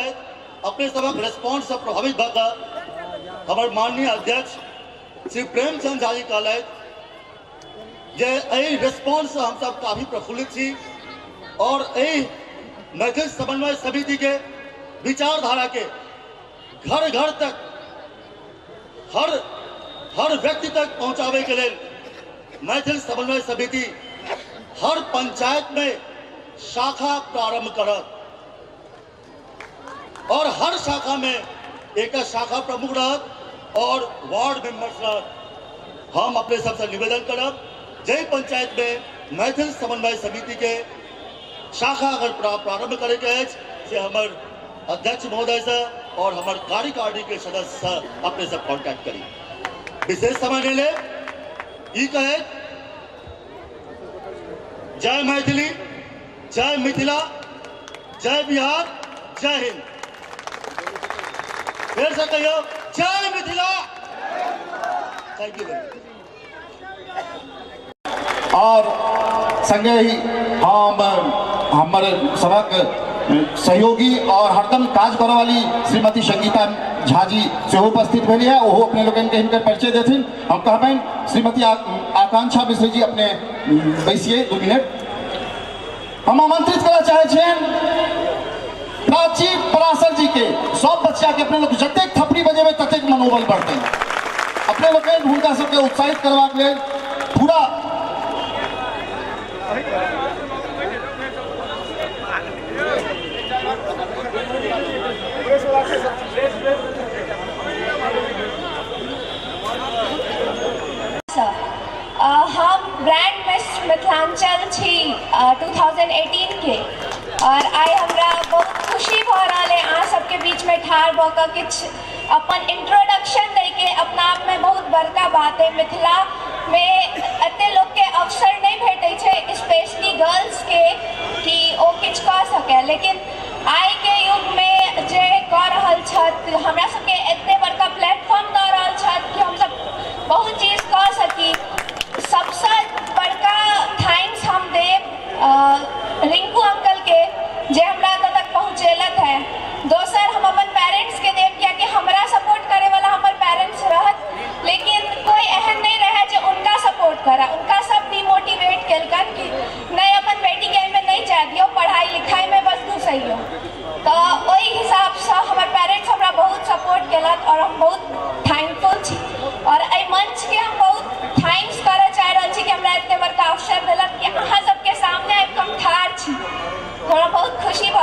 अपने सबक रेस्पॉन्स से प्रभावित भागा हमारे माननीय अध्यक्ष श्री प्रेमचंद झा जी काल जे रेस्पॉन्स हम सब काफी प्रफुल्लित थी और मैथिल समन्वय समिति के विचारधारा के घर घर तक हर व्यक्ति तक पहुंचावे के लिए मैथिल समन्वय समिति हर पंचायत में शाखा प्रारंभ करत और हर शाखा में एक शाखा प्रमुख रहत और वार्ड मेंबर्स रहत। हम अपने सबसे निवेदन करब जय पंचायत में मैथिल समन्वय समिति के शाखा अगर प्रारंभ करे के से हमार अध्यक्ष महोदय से और हमार कार्यकारिणी के सदस्य से अपने सब कांटेक्ट करी। विशेष समय ले ई कहे जय मैथिली, जय मिथिला, जय बिहार, जय हिंद। फिर से कहियो जय मिथिला। Thank you. और संगे ही हम हमारे सबक सहयोगी और हरदम काज करे वाली श्रीमती संगीता झा जी से उपस्थित भेली है। वो अपने लोगन के हिनकर परिचय देथिन। हम कहबेन श्रीमती आकांक्षा मिश्र जी अपने बैसिए 2 मिनट। हम आमंत्रित करना चाहे प्राची पराशर जी के सब बच्चा के अपने लोग जतेक थपड़ी बजेबे ततेक मनोबल बढ़ते अपने लोग हुनका सबके उत्साहित करबाक लेल पूरा हम ग्रैंड मिस मिथिलांचल छी 2018 के और आई हमरा बहुत खुशी भ रहा है अहाँ सबके बीच में ठार भ के किछ अपन इंट्रोडक्शन दे के अपना आप में बहुत बड़का बात है। मिथिला में एते लोग के अवसर नहीं भेटे छे स्पेशली गर्ल्स के कि ओ किछ कह सके, लेकिन आई के युग में जे कह रहल छत हमरा सबके एते बड़का प्लेटफॉर्म द रहल छत कि हम सब बहुत चीज कह सकी। सबसे बड़का थैंक्स हम देव रिंकू अंकल के जे हमरा तक पहुँचेलत है। दोसर हम अपन पेरेंट्स के देव किया कि हमरा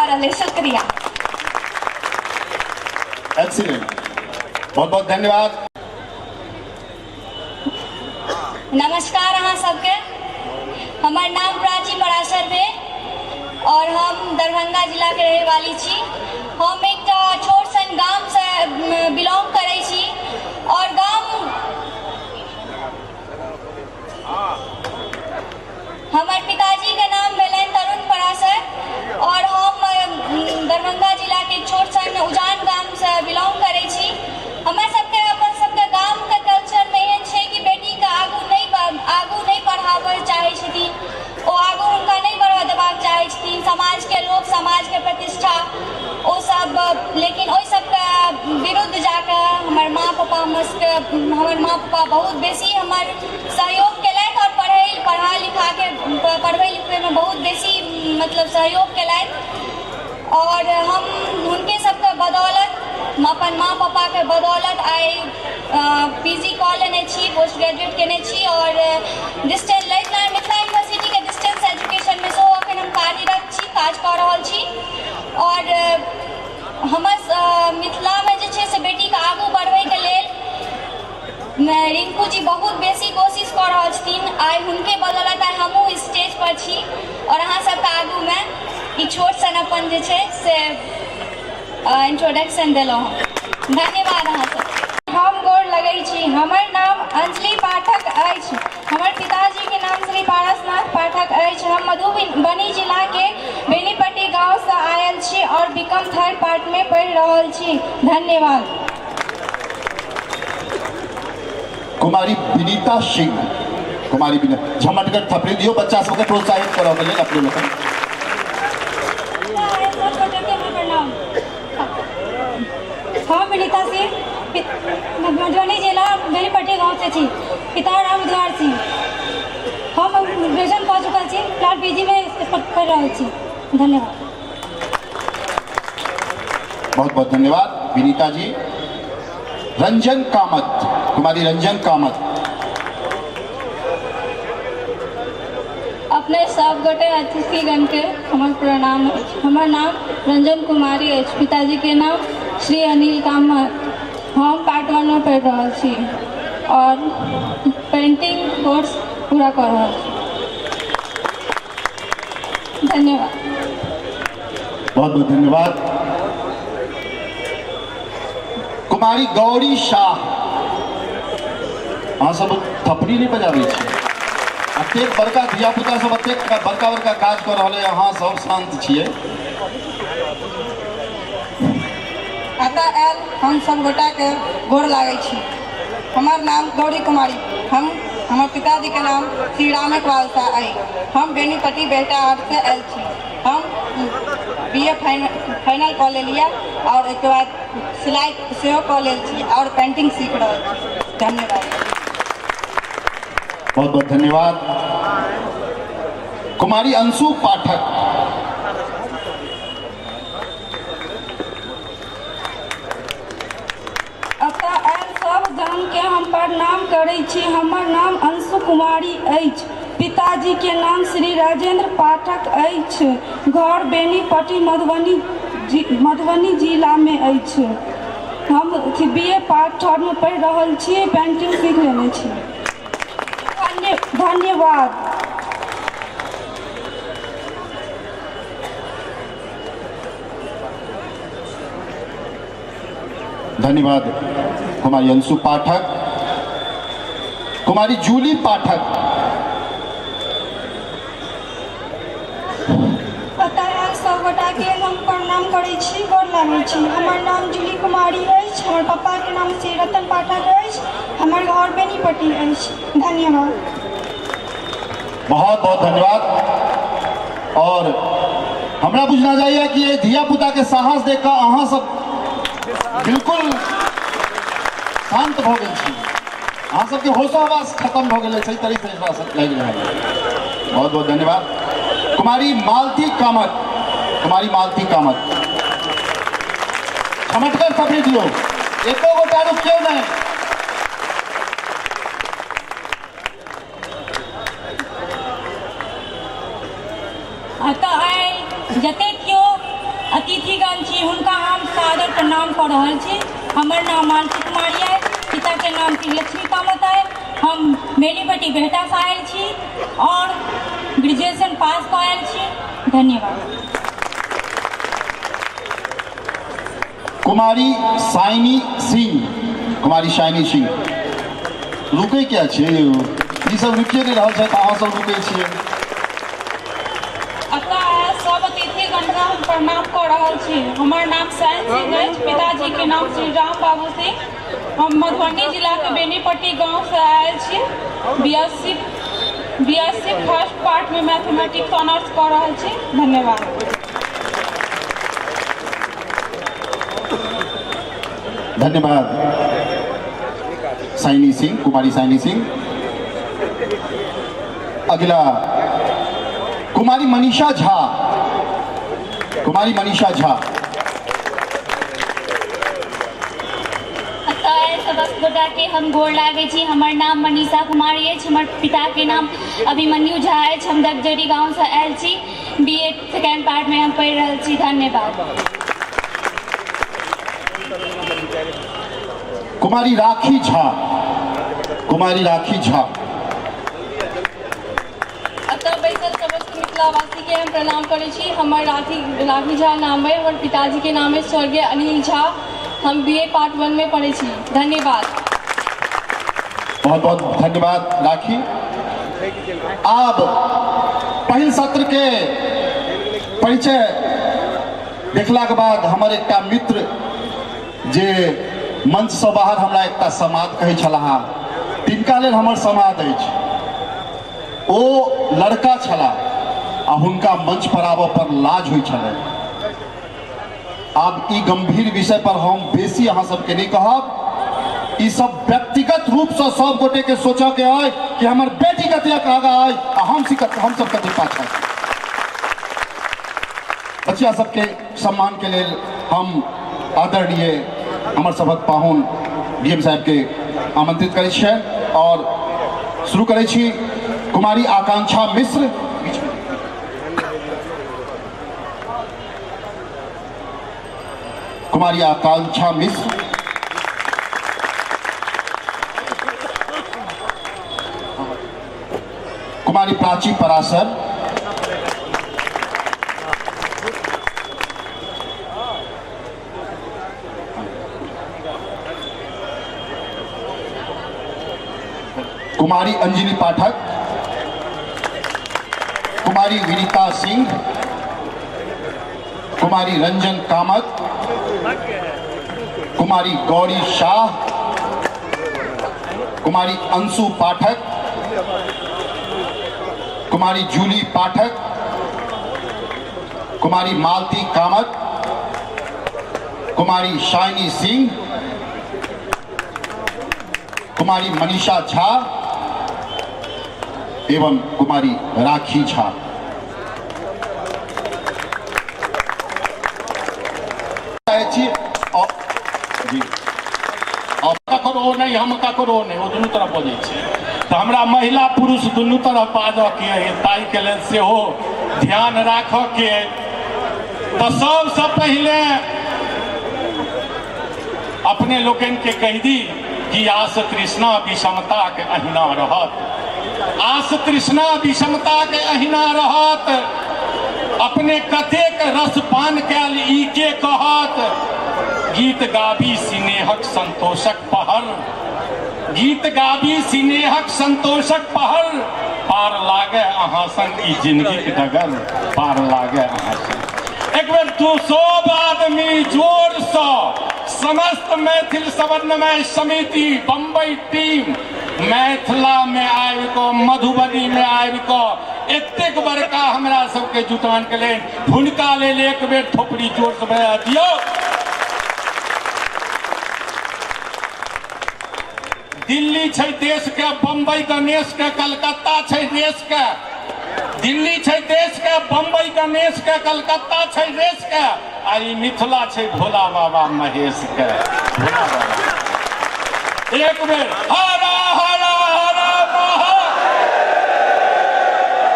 रहे। शुक्रिया। एक्सीलेंट, बहुत बहुत धन्यवाद। नमस्कार अहाँ सबके, हमर नाम प्राची पराशर है और हम दरभंगा जिला के रहे वाली छी। हम एक छोट सन गाम से बिलोंग करै छी और गाम हमर पिताजी के नाम भेलनि तरुण पराशर और हम दरभंगा जिला के छोट सन उजान गाम से बिलोंग करै छी। हमरा सबके अपन सबके गाम के कल्चर में एहन छै कि बेटी के आगू नहीं पढ़ाबय चाहै छथिन, ओ आगू हुनका नहीं बढ़ देबाक चाहै छथिन, समाज के लोग, समाज के प्रतिष्ठा ओ सब, लेकिन ओहि सबके विरुद्ध जाके हमर माँ पापा बहुत बेसी हमर सहयोग केलथि और पढ़बै लिखबैमे बहुत बेसी मतलब सहयोग केलथि और हम हुनके सबके बदौलत, अपन माँ पापा के बदौलत आइ पीजी कऽ लेने छी, पोस्ट ग्रेजुएट केने छी और डिस्टेंस मिथिला यूनिवर्सिटी के डिस्टेंस एजुकेशन में सेहो अखन हम कार्यरत छी, काज कऽ रहल छी। और हमर मिथिला में जे छै से बेटी के आगू बढ़बै के लेल रिंकू जी बहुत बेसी कोशिश कऽ रहल छथिन। आइ हुनके बदौलत आइ हमहूँ स्टेज पर छी और अहाँ सबके आगू में ई छोट सन अपन जे छै से इंट्रोडक्शन देलहुँ। धन्यवाद अहाँ सब। हम गोर लगै छी। हमर नाम अंजलि पाठक अछि। हमर पिताजी के नाम श्री पारसनाथ पाठक अछि। हम मधुबनी जिला के बेनीपट्टी गांव से आयल छी और बीकॉम थर्ड पार्ट में पढ़ि रहल छी। धन्यवाद। कुमारी विनीता सिंह, कुमारी विनीता, झमटगर थपड़ी दियो, बच्चा सबके प्रोत्साहित करो के लेल अपने लोग। हम विनीता सिंह, मधुबनी जिला बेनीपट्टी गाँव से छी। पिता राम द्वार सिंह। हम ग्रेजुएशन कऽ चुकल छी, फिलहाल पीजी में पढ़ि रहल छी। धन्यवाद। बहुत बहुत धन्यवाद विनीता जी। रंजन कामत, कुमारी रंजन कामत। अपने सब गोटे अतिथिगण के हमर प्रणाम अछि। हमर नाम रंजन कुमारी अछि। पिताजी के नाम श्री अनिल कामत। हम पार्ट 1 में पढ़ि रहल छी और पेंटिंग कोर्स पूरा कर रहल छी। धन्यवाद। बहुत बहुत धन्यवाद। कुमारी गौरी शाह, अहाँ सब थपड़ी नहीं बजाबै छी, एतेक बड़का धियापुता सब एतेक बड़का बड़का काज कर रहल है, अहाँ सब शांत छियै। अतः आयल हम सब गोटा के गोर लागै छी। हमर नाम गौरी कुमारी। हमर पिताजी के नाम श्री रामकवाल शाह अछि। हम बेनीपट्टी बेटा आर्ट से आयल छी। हम BA फाइनल कऽ लेलियै और एक बाद सिलाई सेहो कऽ लेल छी और पेंटिंग सीख रहल छी। धन्यवाद। बहुत बहुत धन्यवाद। कुमारी अंशु पाठक। अतः आयल सब जन के हम प्रणाम करै छी। हमर नाम अंशु कुमारी अछि। पिताजी के नाम श्री राजेंद्र पाठक अछि। घर बेनीपट्टी मधुबनी जिला में अछि। हम BA पार्ट 3 में पढ़ि रहल छी, पेंटिंग सीख लेने छी। धन्यवाद। धन्यवाद कुमारी अंशु पाठक। कुमारी जूली पाठक। सब गोटा के हम प्रणाम करै छी, गोर लागै छी। हमर नाम जूली कुमारी अछि। हमर पापा के नाम श्री रतन पाठक अछि। हमर घर बेनीपट्टी अछि। धन्यवाद। बहुत बहुत धन्यवाद। और हमरा बुझना चाहिए कि ये धिया पुता के साहस देखकर अहाँ सब बिल्कुल शांत भ गेल छी। अहाँ सबके होशो हवास खत्म भ गेल, सही तरीके से लागि रहल है। बहुत बहुत धन्यवाद। कुमारी मालती कामत, कुमारी मालती कामत। चमटकर थपड़ी दियो, एको गोटा रुक क्यों नहीं। अतः आइ जते केओ अतिथिगण छी हुनका हम सादर प्रणाम कऽ रहल छी। हमर नाम मानसी कुमारी है, पिता के नाम श्री लक्ष्मी कामत है। हम बेनीपट्टी बेहटा से आयल छी और ग्रेजुएशन पास कऽ आयल छी। धन्यवाद। कुमारी साइनी सिंह, कुमारी साइनी सिंह रुकै क्या छै? ई सब रुकिए नहीं रहल छै, अहाँ सब रुकै छियै। सब अतिथिगण का हम प्रणाम कऽ रहल छी। हमर नाम साइन सिंह अछि, पिताजी के नाम श्री राम बाबू सिंह। हम मधुबनी जिला के बेनीपट्टी गांव से आयल छी। बीएससी फर्स्ट पार्ट में मैथमेटिक्स ऑनर्स कऽ रहल छी। धन्यवाद। धन्यवाद साइनी सिंह, कुमारी साइनी सिंह। अगला कुमारी मनीषा झा, कुमारी मनीषा झा। समस्त गोटा के हम गोर लागे छी। हमर नाम मनीषा कुमारी अछि। हमर पिता के नाम अभिमन्यु झा अछि। हम दगजरी गांव से आयल छी। बीए सेकेंड पार्ट में हम पढ़ि रहल छी। धन्यवाद। कुमारी राखी झा, कुमारी राखी झा। अतः बैसल समस्त मिथिलावासी के हम प्रणाम करै छी। हमर राखी झा नाम है। हमर पिताजी के नाम है स्वर्गीय अनिल झा। हम बीए पार्ट 1 में पढ़े छी। धन्यवाद। बहुत बहुत धन्यवाद राखी। अब पहिल सत्र के परिचय देखला के बाद हमर एकटा मित्र जे मंच से बाहर हमरा एकटा समाद कहै छलाह, तिनका लेल हमर समाद अछि। ओ लड़का छलाह आ हुनका मंच पर आबऽ पर लाज होइ छलै। आब ई गंभीर विषय पर हम बेसी अहाँ सबके नहीं कहब। ई सब व्यक्तिगत रूप से सब गोटे के सोचा के आए कि हमर बेटी कते आगा आए आ हम सब कते पाछा। बच्चा सबके सम्मान के लेल हम आदरणीय हमर सभक पाहुन डीएम साहब के आमंत्रित करै छियै और शुरू करै छी। कुमारी आकांक्षा मिश्र, कुमारी आकांक्षा मिश्र। कुमारी प्राची पराशर, कुमारी अंजलि पाठक, कुमारी विनीता सिंह, कुमारी रंजन कामत, कुमारी गौरी शाह, कुमारी अंशु पाठक, कुमारी जूली पाठक, कुमारी मालती कामत, कुमारी शाइनी सिंह, कुमारी मनीषा झा एवं कुमारी राखी झा। जी ककरो नहीं, हम ककरो नहीं, वो दुनू तरफ बोलै छै। तऽ हमरा महिला पुरुष दुनू तरफ बाजऽ के ताहि के लेल सेहो ध्यान राखऽ के। तऽ सबसे पहले अपने लोकन के कहि दी कि आस तृष्णा विषमता के अहिना रहत। आस तृष्णा विषमता के अहिना रहत। अपने कतेक रसपान कैल ई के कहत। गीत गाबी सिनेहक संतोषक पहर, गीत गाबी सिनेहक संतोषक पहर। पार लागे अहाँ संग ई जिंदगी के डगर, पार लागे अहाँ संग। एक बेर तू सब आदमी जोर से समस्त मैथिल समन्वय समिति बम्बई टीम मैथिला में आबि कऽ, मधुबनी में आबि कऽ एतेक बड़का हमरा सबके जुटान के लेल हुनका लेल एक बेर थोपड़ी जोर से बजा दियौ। दिल्ली छै देश के, बम्बई गणेश के, कलकत्ता छै देश के। दिल्ली छै देश के, बम्बई गणेश के, कलकत्ता छै देश के। आ ई मिथिला छै भोला बाबा महेश के। भोला बाबा एक बेर हरा हरा हरा महा।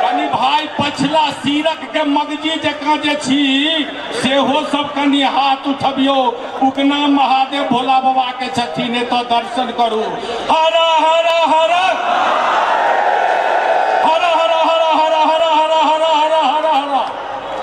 कनि भाई पछला सीरक के मगजी जकाँ जे छी सेहो सब कनि हाथ उठबियो। उगना महादेव भोला बाबा के छथिन, एतऽ दर्शन करू। हर हर हर हर हर हर हर हर हर हर हर हर हर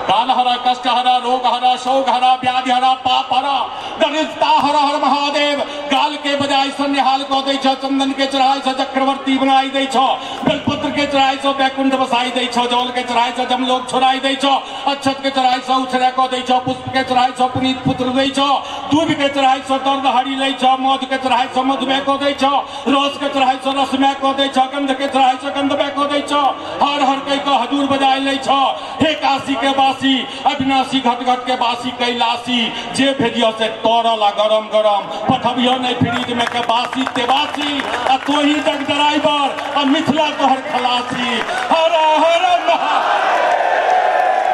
काल हरा, कष्ट हरा, रोग हरा, शोक हरा, व्याधि हरा, पाप हरा, दरिद्रता हर हर महादेव। गाल के बजाय सन्निहाल कऽ दै छ, चंदन के चढ़ाई से चक्रवर्ती बनाई दै छ, बेलपत्र के चढ़ाई से बैकुंठ बसाई दै छ, जल के चढ़ाई से जमलोक छोड़ाई दै छ, अक्षत के चढ़ाई से उछरे कऽ दै छ, पुष्प के चढ़ाई से पुनीत पुत्र दै छ, दूध के चढ़ाई से दर्द हरी लै छ, मध के चढ़ाई से मधुमेह कऽ दै छ, रस के चढ़ाई से रसमय कऽ दै छ, गंध के चढ़ाई से गंधमय कऽ दै छ, हर हर कहि कऽ हजूर बजाई लै छ। हे काशी के वासी, अविनाशी, घट घट के वासी, कैलाशी, जे भेजियो से तोरल आ गरम गरम पठबियो नहीं फ्रिज में के बासी तेवासी, आ तोही जग ड्राइवर आ मिथिला तोहर खलासी। हर हर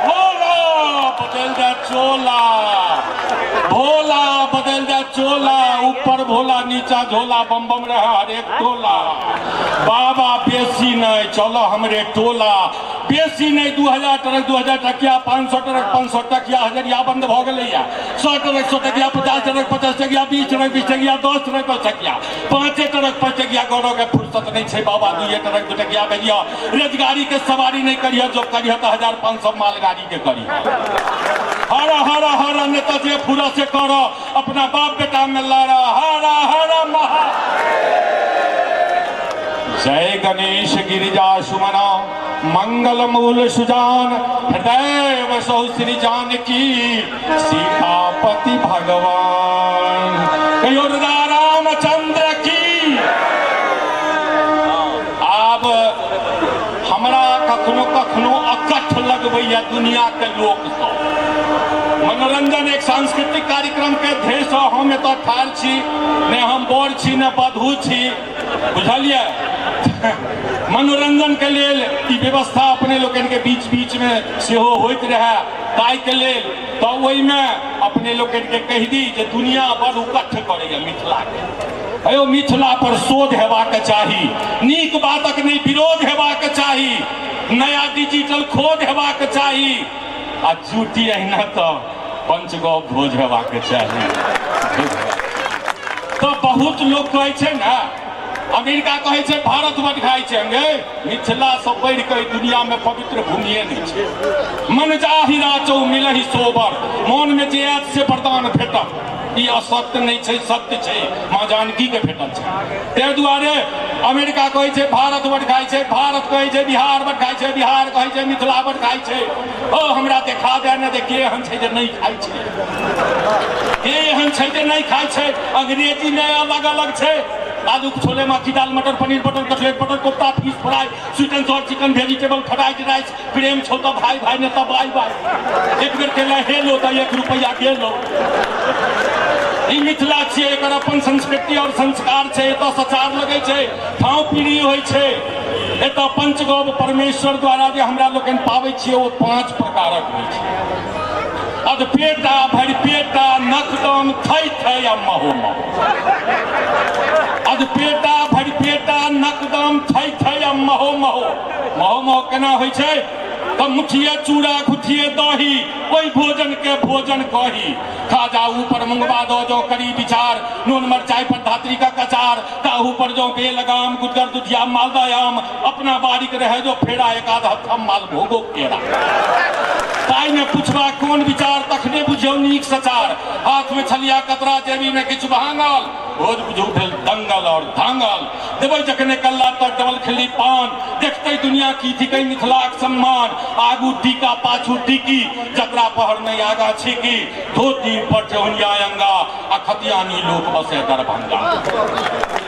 भोला बदल जा चोला, भोला बदल जा चोला, ऊपर भोला नीचा झोला, बम बम रहा हर एक टोला। बाबा बेसी नहीं, चलो हमरे टोला, बेसी नहीं। 2000 टरक 2000 टकिया, 500 टरक 500 टकिया, हजरिया बंद भ गेलै। 100 टरक 100 टकिया, 50 टरक 50 टकिया, 20 टरक 20 टकिया, 10 टरक 10 टकिया, 5 टरक 5 टकिया। गौरव के फुर्सत नहीं छै बाबा, 2 टरक 2 टकिया भेजिया। रेलगाड़ी के सवारी नहीं करियो, जो करियो तो 1500 मालगाड़ी के करियो। हर हर हर नेता जे फुरा से करो, अपना बाप बेटा में लड़ा। हर हर महा जय गणेश गिरिजा सुमना, मंगल मूल सुजान, हृदय वसौ श्री जानकी, सीतापति भगवान। कहियो राजा रामचंद्र की। आब हमरा कखनो कखनो अकठ लगबैया दुनिया के लोक सब। मनोरंजन एक सांस्कृतिक कार्यक्रम के ध्येय से हम एतऽ ठाढ़ छी, ने हम बड़ छी ने बधू छी, बुझलिए। मनोरंजन के लेल ई व्यवस्था अपने लोगन के बीच बीच में सेहो होइत रहे, ताई के लेल तो ओहि में अपने लोगन के कहि दी जे दुनिया बड़ उकट्ठ करैया मिथिला के। अयो मिथिला पर शोध हेबाक चाही, नीक बातक नहीं विरोध हेबाक चाही, नया डिजिटल खोज हेबाक चाही, आ झूठी अहिना तो पंचगौ भोज हेबाक चाही। तो बहुत लोग कहै छै ना, अमेरिका कहे छै भारत बड़ खाई छै, मिथिला सब बढ़ के दुनिया में पवित्र भूमिये नहीं छै। मन जाहि राचौ मिलहि सोबर, मन में जे आयत से वरदान भेटत। ई असत्य नहीं छै, सत्य छै, माँ जानकी के भेटल छै। ताहि दुआरे अमेरिका कहे छै भारत बड़ खाई छै, भारत कहे छै बिहार बड़ खाई छै, बिहार कहे छै मिथिला बड़ खाई छै। ओ हमरा देखा दे न, के एहन छै जे नहीं खाई छै, के एहन छै जे नहीं खाई छै। अंग्रेजी में अलग अलग छै, आलू छोले मक्खी दाल मटर पनीर बटर कटलेट बटर कोफ्ता fish fry sweet and salt chicken vegetable fried rice. Prem छो तो भाई भाई ने तो बाय बाय, एक बेर केला हेलो तो 1 रुपया गेलो। ई मिथिला छियै, एकर अपन संस्कृति और संस्कार छै। एतऽ सचार लगै छै, ठाव पीढ़ी होइ छै। एतऽ पंचगौ परमेश्वर द्वारा जे हमरा लोकनि पाबै छियै ओ 5 प्रकारक होइ छै। अधपेटा, भरपेटा, नकदम, थै थै आ महो महो। अधपेटा, भरपेटा, नकदम, थै थै आ महो महो। महो महो केना होइ छै? तो मुठिए चूड़ा खुठिए दही, ओहि भोजन के भोजन कही। खा जाऊ पर मुंगवा दो जो करी विचार, नून मरचाई पर धात्री का कचार। काहू पर जो बेल लगाम गुदगर दुधिया मालदा आम, अपना बारीक रहे जो फेरा एकाध हथम माल भोगो केरा। ताई में पुछबा कोन विचार, तखने बुझियौ नीक सचार। हाथ में छलिया कतरा, जेबी में किछु भांगल, भोज बुझू भेल दंगल और धांगल। देबै जखने कल्ला तो डबल खिल्ली पान, देखते दुनिया की थिकै मिथिलाक सम्मान। आगू टीका पाछू टीकी, जकरा पहर नहीं आगा छीकी। धोती पर चौनिया अंगा, आ खतियानी लोक बसे दरभंगा।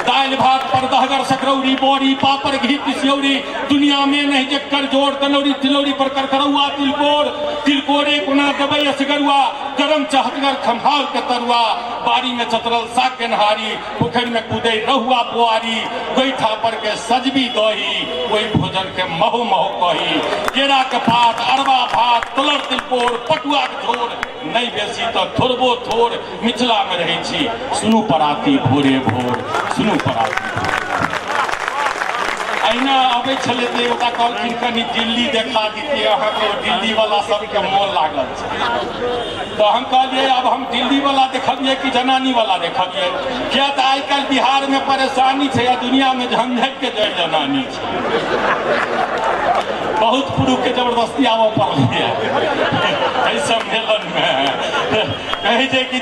दाल भात पर दहगर सकरौरी बोरी, पापड़ घी तिसियौरी। दुनिया में नहीं जक्कर जोड़, तनौरी तिलौरी पर करकरौआ तिलकोर। तिलकोरे कोना देबै असगरुआ, गरम चहटगर खम्हाल के तरुआ। बाड़ी में चतरल साग के नहारी, पोखरि में कूदे रहुआ बुआरी। गोईठा पर के सजबी दही, वही भोजन के महो महो कही। केरा के पात, अरबा भात, तलर तिलकोर, पटुआ के झोर। नहीं बेसी तो थोड़बो थोड़, मिथिला में रही छी। सुनू पराती भोरे भोर, सुनू पराती। अहिना अबै छलै तऽ ओकरा कहलखिन कनि दिल्ली देखा दितियै अहाँके दिल्ली वाला सबके मोन लागल छै तो हम कहलिए अब हम दिल्ली वाला देखबिए कि जनानी वाला देखबिए किया तऽ आइ काल्हि बिहार में परेशानी है या दुनिया में झंझट के जड़ जनानी है बहुत पुरुष के जबरदस्ती आबऽ पड़लै सम्मेलन में कहे कि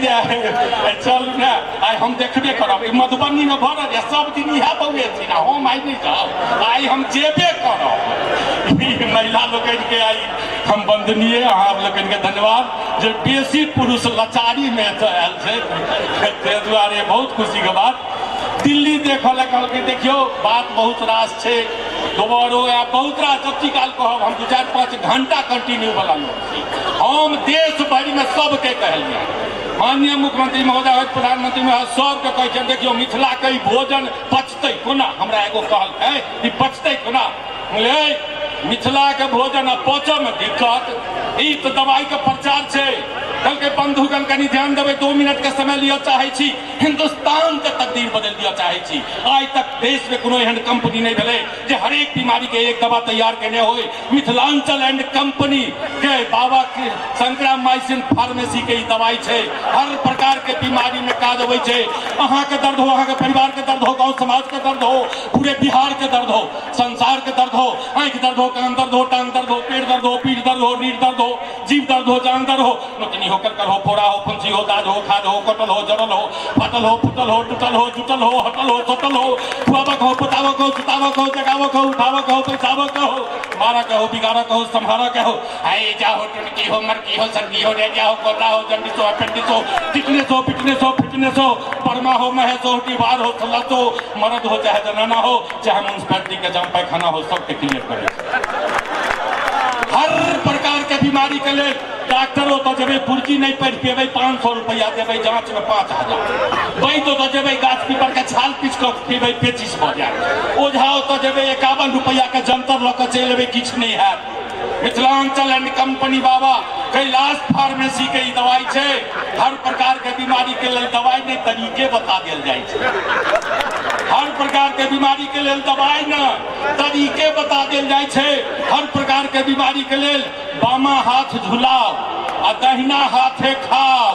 चल ने आइ हम देखबे करब मधुबनी में भरल सब दिन इएह बउए थी ना हम आइ नहीं जाब आइ हम जेबे करब महिला लोगन के आई हम वंदनीय अहाँ लोगन के धन्यवाद जो बेसी पुरुष लाचारी में आयल छै ताहि दुआरे बहुत खुशी के बात दिल्ली देखऽ लए कहलकै देखियो बात बहुत रास छै दोबारो बहुत रास जति काल कहब हम 2-4-5 घंटा कंटिन्यू वाला लोग छी हम देश भरि में सबके कहलिए माननीय मुख्यमंत्री महोदय हो प्रधानमंत्री महोदय सबके कहै छै देखियो मिथिला के भोजन पचतै कोना हमरा एगो कहलकै ई पचतै कोना बोले मिथिला के भोजन पचऽ में दिक्कत ई तो दवाई के प्रचार छै कल के बंधुगण कनी ध्यान देवे 2 मिनट के समय लिया चाहे छी हिंदुस्तान के तकदीर बदल दिया चाहे छी आज तक देश में कोनो एहन कंपनी नहीं भेले जे हर एक बीमारी के एक दवा तैयार करने होए मिथिलांचल एंड कंपनी के बाबा के संक्रामाइसिन फार्मेसी के दवाई छै हर प्रकार के बीमारी में काज होवे छै अहाँ के दर्द हो अहाँ के परिवार के दर्द हो गांव समाज के दर्द हो पूरे बिहार के दर्द हो संसार के दर्द हो आंख दर्द हो कान दर्द हो टांग दर्द हो पेट दर्द हो पीठ दर्द हो रीढ़ दर्द हो जीव दर्द हो जान दर्द हो नोतनी हो कर हो फोड़ा हो फुंसी हो दाद हो खाद हो कटल हो जड़ल हो फटल हो फुटल हो टूटल हो जुटल हो हटल हो सटल हो खुआबक हो पुतावक हो सुतावक हो जगावक हो उठावक हो पैसावक हो मारक हो बिगाड़क हो संभारक हो आए जाओ टुनकी हो मरकी हो सर्दी हो रेजा हो कोबरा हो जंडिस हो अपेंडिस हो टिकनेस हो फिटनेस हो फिटनेस हो परमा हो महस हो दीवार हो सलत हो मर्द हो चाहे जनाना हो चाहे म्यूनसिपैलिटी के जाम पैखाना हो सबके क्लियर करे हर प्रकार के बीमारी के लिए डॉक्टर हो तो जब पुर्जी नहीं पढ़ पेबे 500 रुपया देवे जांच में 5000 वैद तो जब गाछ पीपर के छाल पीस कर पीबे 25 हो जाए ओझा तो जब 51 रुपया के जंतर लऽ चल अबे किछ नहीं है Mithilanchal and company Baba Kailash pharmacy के दवाई छै हर प्रकार के बीमारी के लिए दवाई नहीं तरीके बता दिल जाए हर प्रकार के बीमारी के लिए दवाई न तरीके बता दिल जाए छै हर प्रकार के बीमारी के लिए बामा हाथ झुलाओ आ दहिना हाथे खाओ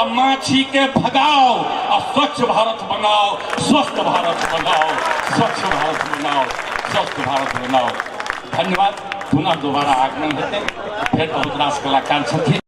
आ माछी के भगाओ आ स्वच्छ भारत बनाओ स्वस्थ भारत बनाओ स्वच्छ भारत बनाओ स्वस्थ भारत बनाओ धन्यवाद पुनः दोबारा आगमन हेतै फिर बहुत रास कलाकार छथिन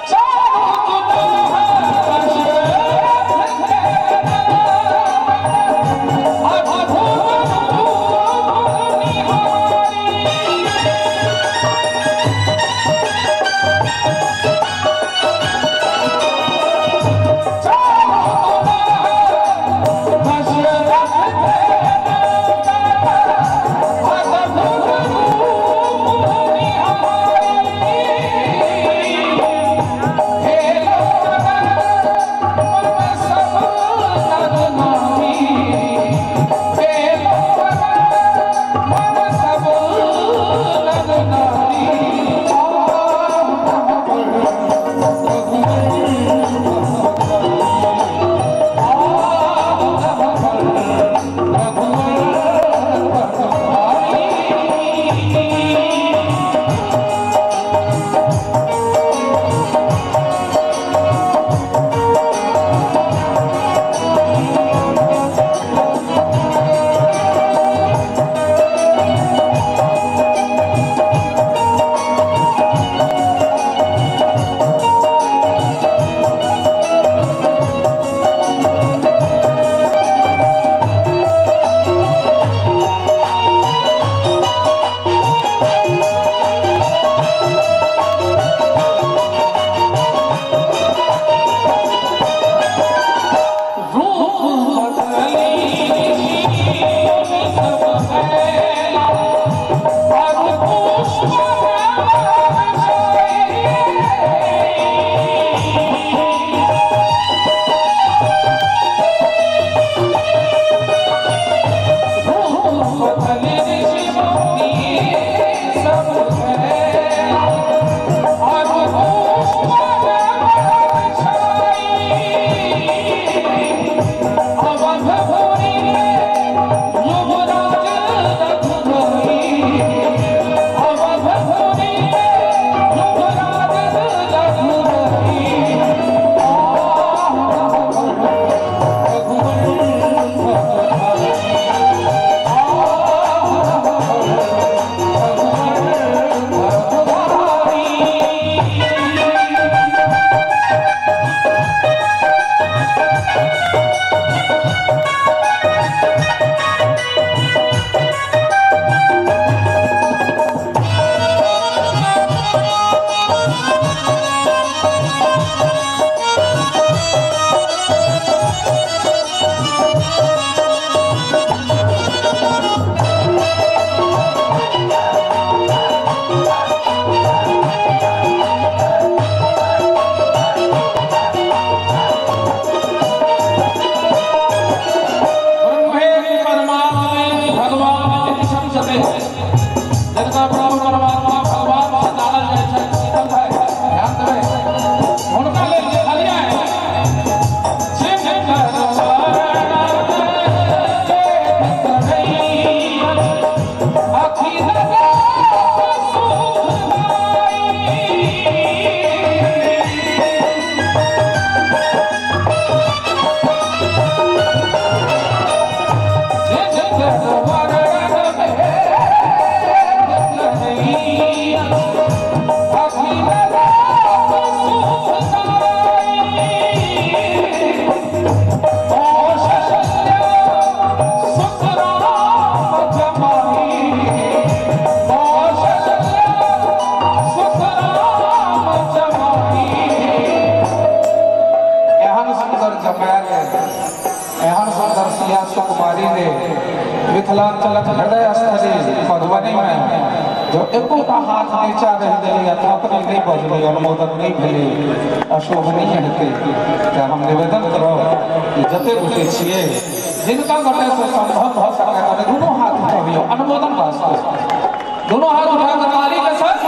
Shut up! मिथिलांचलक हृदय स्थली मधुबनी में जो एकोटा हाथ नीचा रह दिली अथापनी नहीं बजली अनुमोदन नहीं भेली अशोभनीय हेतु तऽ हम निवेदन करब कि जते गोटे छियै जिनका गोटे से संभव भऽ सकै दोनों हाथ उठाबियो अनुमोदन वास्ते दोनों हाथ उठा कर ताली के साथ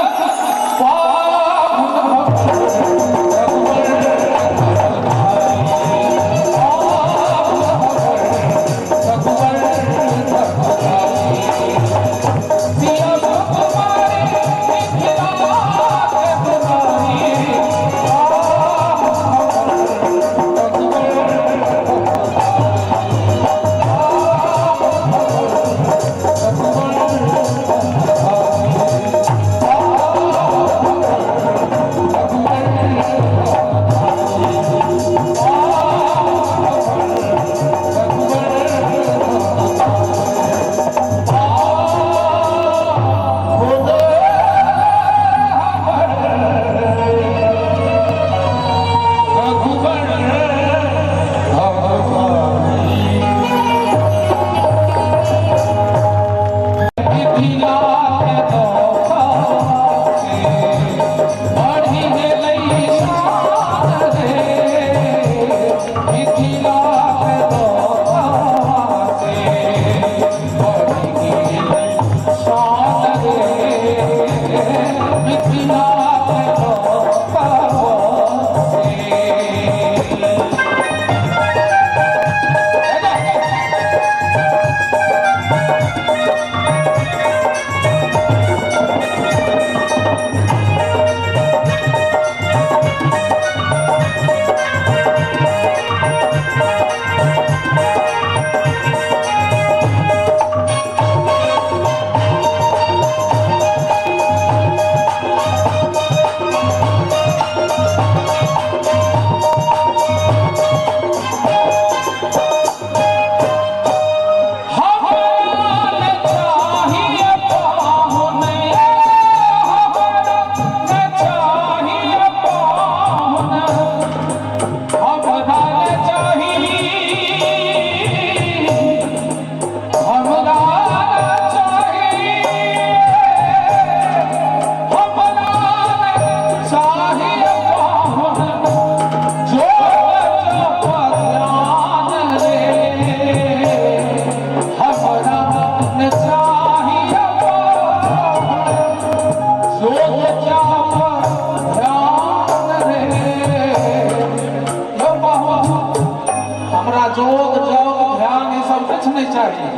जोग जोग ध्यान ये सब कुछ नहीं चाहिए।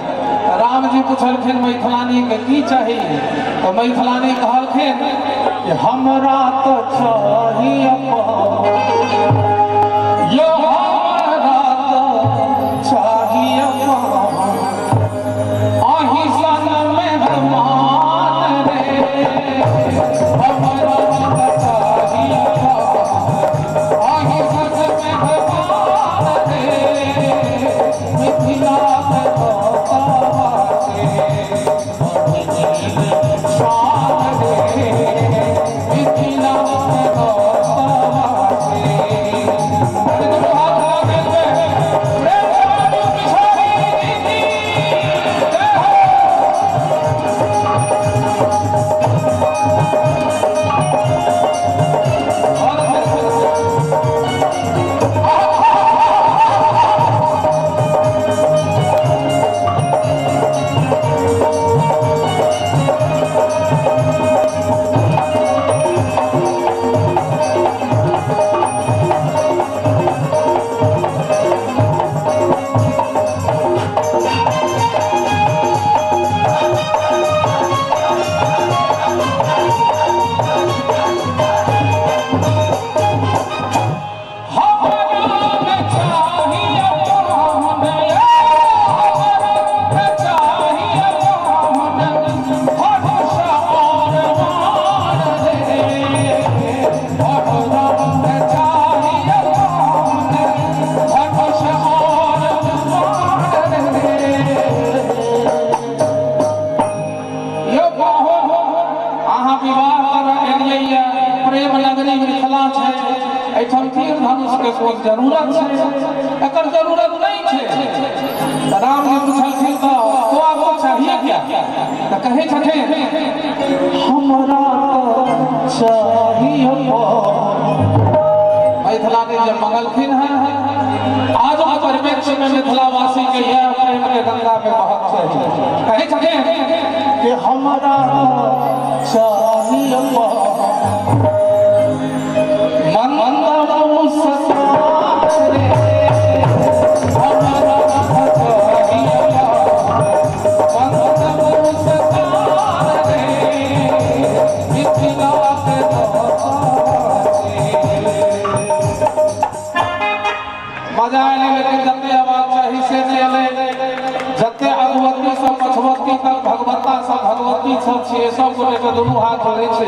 राम जी पूछलखिन मैथिलानी के की चाहिए, तो मैथिलानी कहलखिन कि हमरा तो चाहिए यो हमरा तो चाहिए आही सन मेहमान रे, हमरा तो चाहिए आही सन मेहमान रे, मिथिला में शान रे, मिथिला जरूरत है, एकर जरूरत नहीं है। राम जी पूछलखिन तो आपको चाहिए क्या, तो कहे छथिन हमरा चाहिए मैथिलानी जब मंगलखिन है। आज परिप्रेक्ष्य में मिथिलावासी के यह प्रेम के गंगा में बहुत चाहिए। कहे छथिन कि हमरा चाहिए मजा आने लेकिन जते आवाज चाहिए से नहीं आले, जते अगवती सब पछवती तक भगवता सब भगवती सब छे सब को लेकर दोनों हाथ जोड़े छे,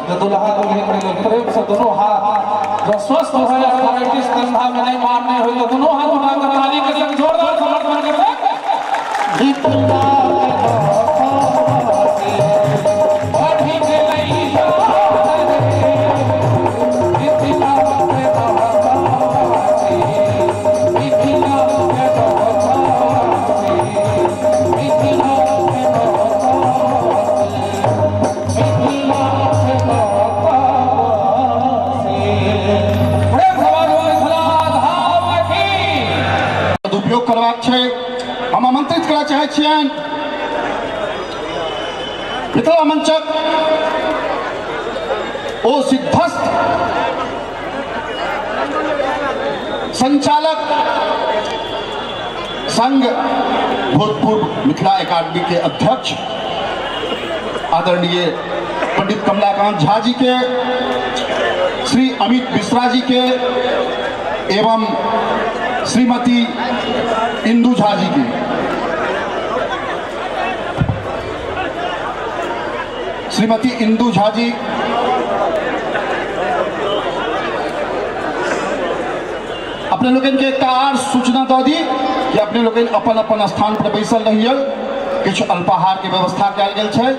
जो दुल्हा दुल्हन के प्रेम से दोनों हाथ जो स्वस्थ हो या आर्थराइटिस कंधा में नहीं मारने हो तो दोनों हाथ उठाकर ताली के संग जोरदार समर्थन करते उपयोग करबाक छै। हम आमंत्रित करय चाहै छियनि मिथिला मंचक ओ सिद्धस्थ संचालक संघ भूतपूर्व मिथिला एकेडमी के अध्यक्ष आदरणीय पंडित कमलाकांत झा जी के, श्री अमित मिश्रा जी के एवं श्रीमती इंदू झा जी की, श्रीमती इंदू झा जी अपने लोगन के कार सूचना दऽ दी कि अपने लोगन अपन अपन स्थान पर बैसल रहिए। किछु अल्पाहार के व्यवस्था कयल गेल छै,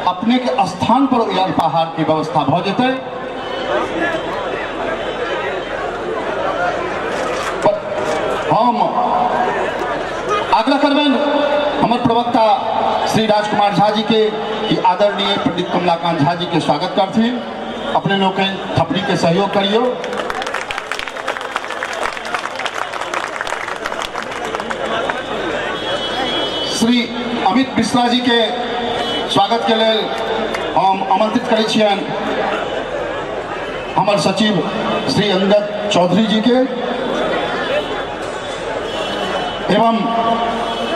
अपने के स्थान पर ओहि अल्पाहार के व्यवस्था भऽ जेतै। हम आग्रह करबेन हमर प्रवक्ता श्री राजकुमार झा जी के कि आदरणीय पंडित कमलाकांत झा जी के स्वागत करथिन। अपने लोग के थपड़ी के सहयोग करियो। श्री अमित मिश्रा जी के स्वागत के लेल हम आमंत्रित करै छियनि हमर सचिव श्री अंगद चौधरी जी के। एवं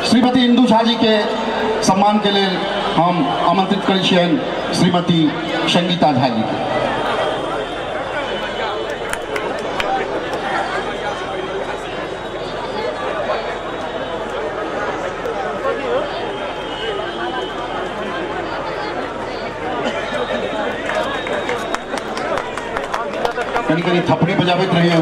श्रीमती इंदू झा जी के सम्मान के लिए हम आमंत्रित करै छियनि श्रीमती संगीता झा जी के। कनी कनी थपड़ी बजाबैत रहिए।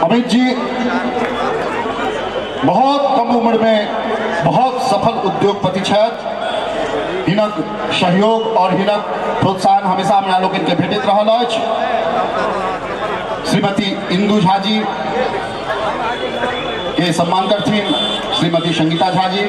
अमित जी बहुत कम उम्र में बहुत सफल उद्योगपति छथि। हिनक सहयोग और हिनक प्रोत्साहन हमेशा हमरा लोकनि के भेटैत रहल अछि। श्रीमती इंदू झा जी के सम्मान करथिन श्रीमती संगीता झा जी।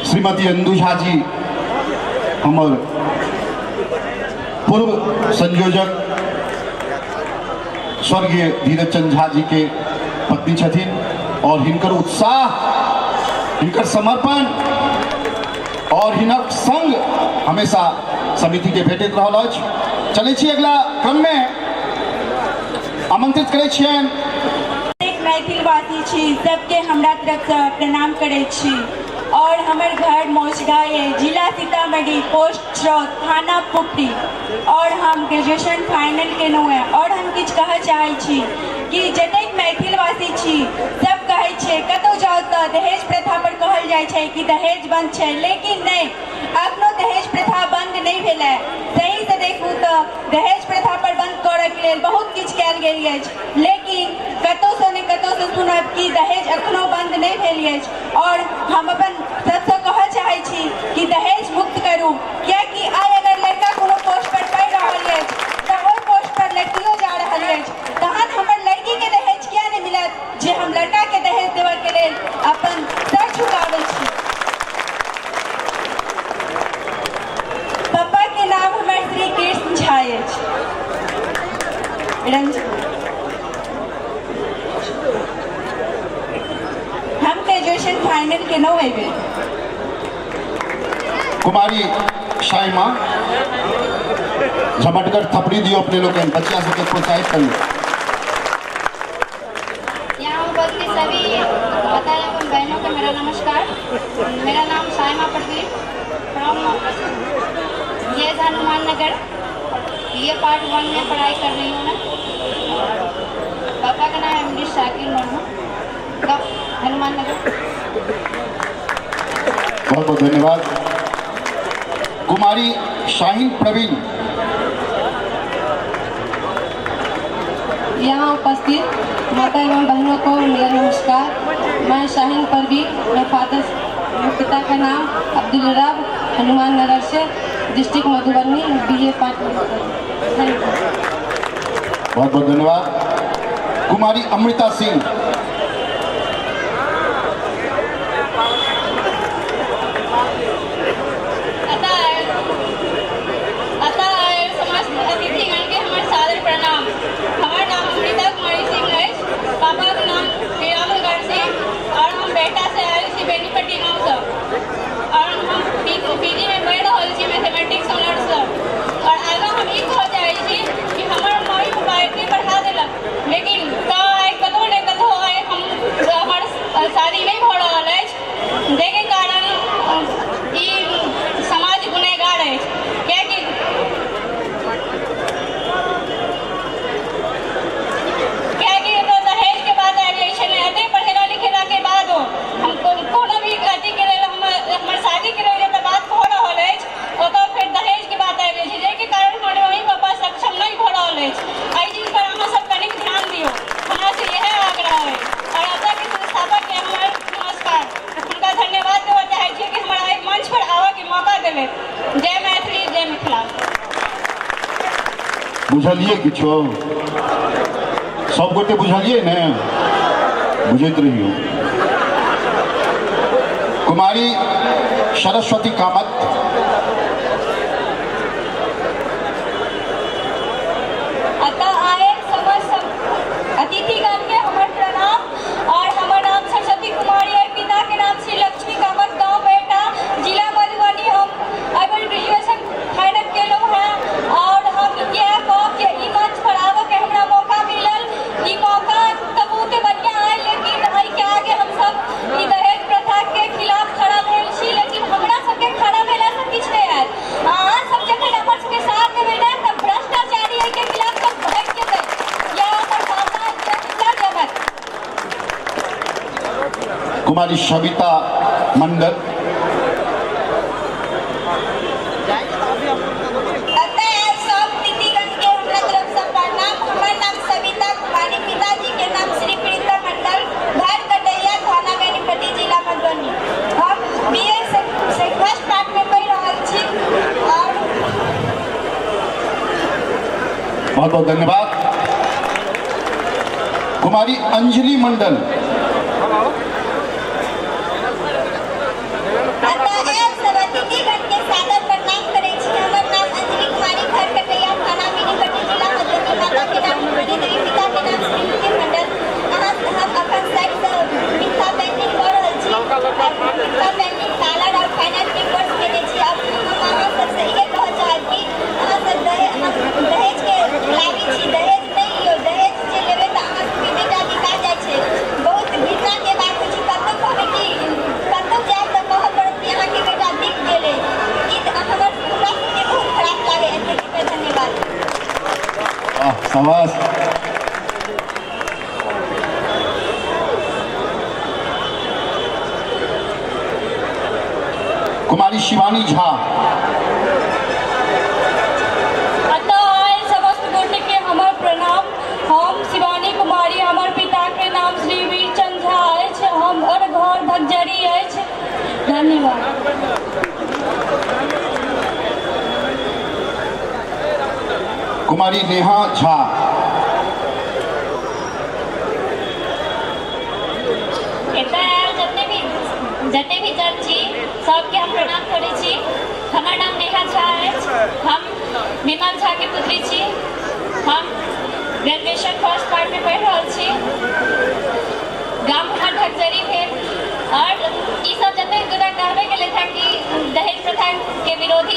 श्रीमती इंदू झा जी हमर पूर्व संयोजक स्वर्गीय धीरज चंद झा जी के पत्नी छथिन और हिनकर उत्साह, हिनकर समर्पण और हिनक संग हमेशा समिति के भेटैत रहल अछि। चलै छी अगला क्रम में आमंत्रित करै छियनि। एक मैथिलवासी छी, सबके हमरा तरफ से प्रणाम करै छी और हमर घर मौसगाय है, जिला सीतामढ़ी, पोस्ट चौथ, थाना पुपरी और हम ग्रेजुएशन फाइनल केलहुँ है। और हम किछु कहऽ चाहै छी कि जतेक मैथिलवासी छी सब कहै छै कतौ जाउ तऽ दहेज प्रथा पर कहल जाइ छै कि दहेज बंद छै, लेकिन नहीं, अखनो दहेज प्रथा बंद नहीं भेल है। सही से देखू तऽ दहेज प्रथा पर बंद करऽ के लेल बहुत किछु कयल गेल अछि, लेकिन कतौ से ने कतौ से सुनब कि दहेज अखनो बंद नहीं भेल अछि। और हम अपन सबसे कहऽ चाहै छी कि दहेज मुक्त करू, कियाकि आइ अगर लड़का कोनो पोस्ट पर पढ़ि रहल अछि तऽ ओहि पोस्ट पर लड़कियो जा रहल अछि, तहन हमर लड़की के दहेज किया नहीं मिलत जे हम लड़का के दहेज देबऽ के लेल अपन सर झुकाबै छी। पापा के नाम हमर श्री कृष्ण झा अछि। हम ग्रेजुएशन फाइनल केलहुँ एहि बेर। कुमारी शाइमा झमटकर थपड़ी दियो अपने लोग बच्चा सबके प्रोत्साहित करिए। यहाँ उपस्थित सभी माता एवं बहनों को मेरा नमस्कार। मेरा नाम शाइमा परवीन फ्रॉम ये हनुमान नगर, ये पार्ट 1 में पढ़ाई कर रही हूँ मैं। पापा का नाम है एमडी शाकिर मुर्मू, हनुमान नगर। बहुत बहुत धन्यवाद। कुमारी शाहीन प्रवीण। यहाँ उपस्थित माता एवं बहनों को मेरा नमस्कार। मैं शाहीन परवीन, मेरे पिता का नाम अब्दुल रब, हनुमान नगर से, डिस्ट्रिक्ट मधुबनी, BA पार्ट 1। बहुत बहुत धन्यवाद। कुमारी अमृता सिंह। समस्त अतिथिगण के हमारे सादर प्रणाम। हमारा नाम अमृता कुमारी सिंह है, पापा का नाम श्रीरामगढ़ सिंह और हम बेटा से आए छी बेनीपट्टी गाँव से और हम पीजी में पढ़ रहा छी मैथमेटिक्स ऑनर्स से। और आगे हम ई कह चाहे छी कि हमारे मम्मी पापा इतनी पढ़ा दिलक, लेकिन कतौ ने कतौ आए हम हमार शादी नहीं हो रहा है, जेके कारण ई समाज गुनहगार है। क्या तो दहेज के बाद अति पढ़ेला लिखेला के बाद हमको कोनो भी अथी के लेल हमर शादी के लेल बात हो रहल अछि, तो फिर दहेज के बात आबि छै, जेके कारण हमर मम्मी पापा सक्षम नहीं हो रहल अछि। एहि चीज पर अहाँ सब कनिक ध्यान दियो, हमरा से यह आग्रह है। और एतऽ के संस्थापक के हमर नमस्कार, हुनका धन्यवाद देबऽ चाहै छी कि हमरा एहि मंच पर आबऽ के मौका देले। जय मैथिली, जय मिथिला। बुझलिए किछो सब गोटे बुझलिए ने, बुझैत रहियो। कुमारी सरस्वती कामत, अतः आए समस्त अतिथिगण के हमर प्रणाम और हमर नाम सरस्वती कुमारी है। पिता के नाम श्री लक्ष्मी कामत, गांव बेटा, जिला मधुबनी। हम अगर ग्रेजुएशन फाइनल केलो है और हम यह कह के ई मंच पर आवे के हमरा मौका मिलल। ई मौका तो बहुत बढ़िया है, लेकिन एहि के आगे हम सब ई दहेज प्रथा के खिलाफ खड़ा भेल छी, लेकिन हमरा सबके खड़ा भेला से किछ नहीं है। अहाँ सब जखन हमर सबके साथ देबै ने त भ्रष्टाचारी एहि के खिलाफ सब भटक जेतै। या हमर भाषा जनता जगत। कुमारी सविता मंडल, अतः सब दीदीगण के हमरा तरफ से प्रणाम। हमर नाम सविता कुमारी, पिताजी के नाम श्री प्रीतम मंडल, घर कटैया, थाना बेनीपट्टी, जिला मधुबनी। हम बीए से फर्स्ट पार्ट में पढ़ि रहल छी और बहुत बहुत धन्यवाद। कुमारी अंजलि मंडल, दीदीगण के सादर प्रणाम करै छी। हमर नाम अंजलि कुमारी, घर कटैया, थाना बेनीपट्टी, जिला मधुबनी। माता के नाम मणि देवी, पिता के नाम श्री मंडल। हम अखन साइड मिथिला पेंटिंग कर रहल छी। मिथिला पेंटिंग कलर और फाइन आर्ट के कोर्स केने छी। अब हम अहाँ सबसे इहे कहऽ चाहब कि अहाँ सब दहेज के खिलाफी छी। दहेज नहीं लियो। दहेज जे लेबै तऽ अहाँ सबके बेटा बिका जाइ छै। बहुत घृणा के बात होइ छै। कतौ कहबै कि कतौ जायब तऽ कहऽ पड़त कि अहाँ के बेटा बिक गेलै। ई हमर हमरा सबके बहुत खराब लागे। एते पे धन्यवाद। शाबाश। कुमारी शिवानी झा, अतः आए समस्त गोटे के हमर प्रणाम। हम शिवानी कुमारी, हमर पिता के नाम श्री वीरचंद झा अछि। हमर घर धगजरी अछि। धन्यवाद। कुमारी नेहा झा, जते भी जन छी सबके हम प्रणाम करै छी। हमर नाम नेहा झा अछि। हम विमल झा के पुत्री छी। हम ग्रेजुएशन फर्स्ट पार्ट में पढ़ि रहल छी। गाम हमर धगजरी भेल। और ई सब जते गोटा कहबे केले था कि दहेज प्रथा के विरोध